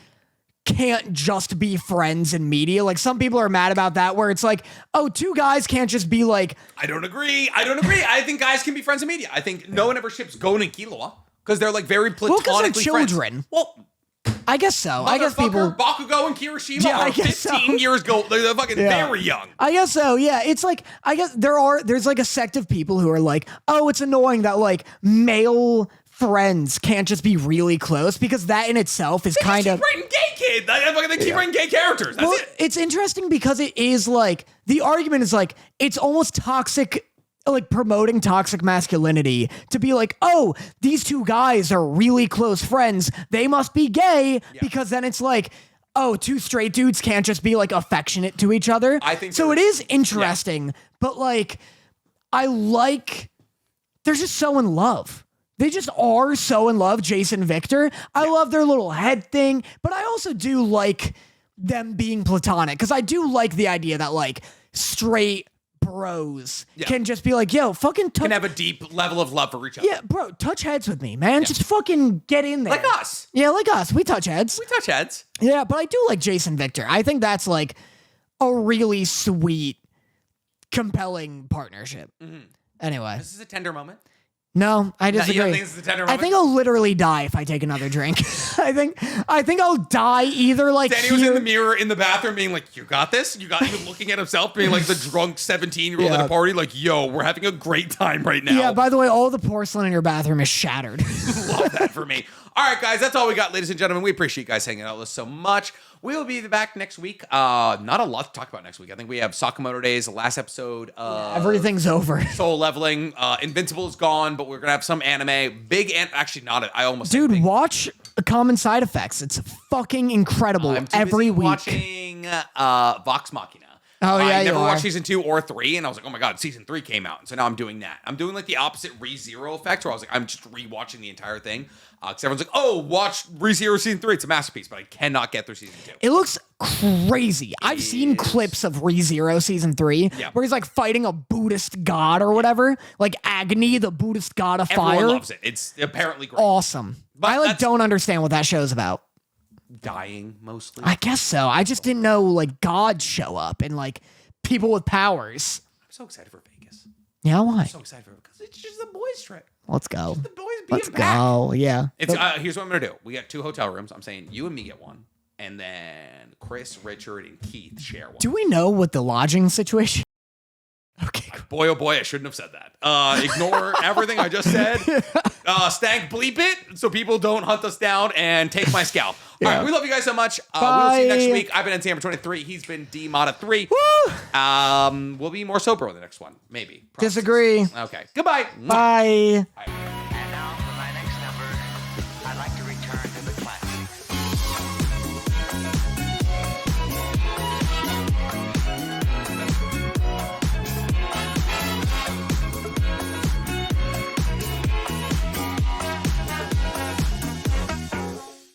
can't just be friends in media. Like some people are mad about that, where it's like, oh, two guys can't just be like. I don't agree. I think guys can be friends in media. I think no one ever ships Gon and Killua because they're like very platonically children. Friends. Well, I guess so. I guess people. Bakugo and Kirishima are 15 years old. They're fucking very young. I guess so. Yeah, it's like I guess there's like a sect of people who are like, oh, it's annoying that like male friends can't just be really close, because that in itself is kind of writing gay kids. They keep writing gay characters. That's it. It's interesting because it is like the argument is like it's almost toxic. Like promoting toxic masculinity to be like, oh, these two guys are really close friends, they must be gay, because then it's like, oh, two straight dudes can't just be like affectionate to each other. I think so. It is interesting, but like, they're just so in love. They just are so in love. Jason Victor, I love their little head thing, but I also do like them being platonic, because I do like the idea that like straight bros can just be like, yo, fucking can have a deep level of love for each other. Yeah, bro, touch heads with me, man. Just fucking get in there. Like us. Yeah, like us. We touch heads. Yeah, but I do like Jason Victor. I think that's like a really sweet, compelling partnership. Mm-hmm. Anyway. This is a tender moment. No, I disagree. You don't think this is a tender moment? I think I'll literally die if I take another drink. I think I'll die either like Danny was in the mirror in the bathroom being like, you got this? You looking at himself being like the drunk 17-year-old at a party like, yo, we're having a great time right now. Yeah, by the way, all the porcelain in your bathroom is shattered. Love that for me. All right, guys, that's all we got, ladies and gentlemen. We appreciate you guys hanging out with us so much. We will be back next week. Not a lot to talk about next week. I think we have Sakamoto Days, the last episode. Everything's over. Soul Leveling. Invincible is gone, but we're going to have some anime. Actually not. I almost Dude, watch Common Side Effects. It's fucking incredible every week. Watching Vox Machina. Oh, yeah, I never watched season 2 or 3, and I was like, oh my god, season 3 came out. And so now I'm doing that. I'm doing like the opposite ReZero effect, where I was like, I'm just rewatching the entire thing. Because everyone's like, oh, watch ReZero season 3. It's a masterpiece, but I cannot get through season 2. It looks crazy. I've seen clips of ReZero season 3 where he's like fighting a Buddhist god or whatever. Like Agni, the Buddhist god of fire. Everyone loves it. It's apparently great. Awesome. But I don't understand what that show's about. Dying, mostly. I guess so. I just didn't know like gods show up and like people with powers. I'm so excited for Vegas. Yeah, why? I'm so excited for it because it's just the boys' trip. Let's go. Just the boys being Let's back. go. Yeah. It's here's what I'm gonna do. We got 2 hotel rooms. I'm saying you and me get one, and then Chris, Richard, and Keith share one. Do we know what the lodging situation? Okay, cool. boy, oh boy, I shouldn't have said that. Ignore everything I just said. Stank, bleep it so people don't hunt us down and take my scalp. All right, we love you guys so much. We'll see you next week. I've been NC23. He's been D Motta 3. Woo! We'll be more sober on the next one, maybe. Disagree. Okay. Goodbye. Bye. Bye.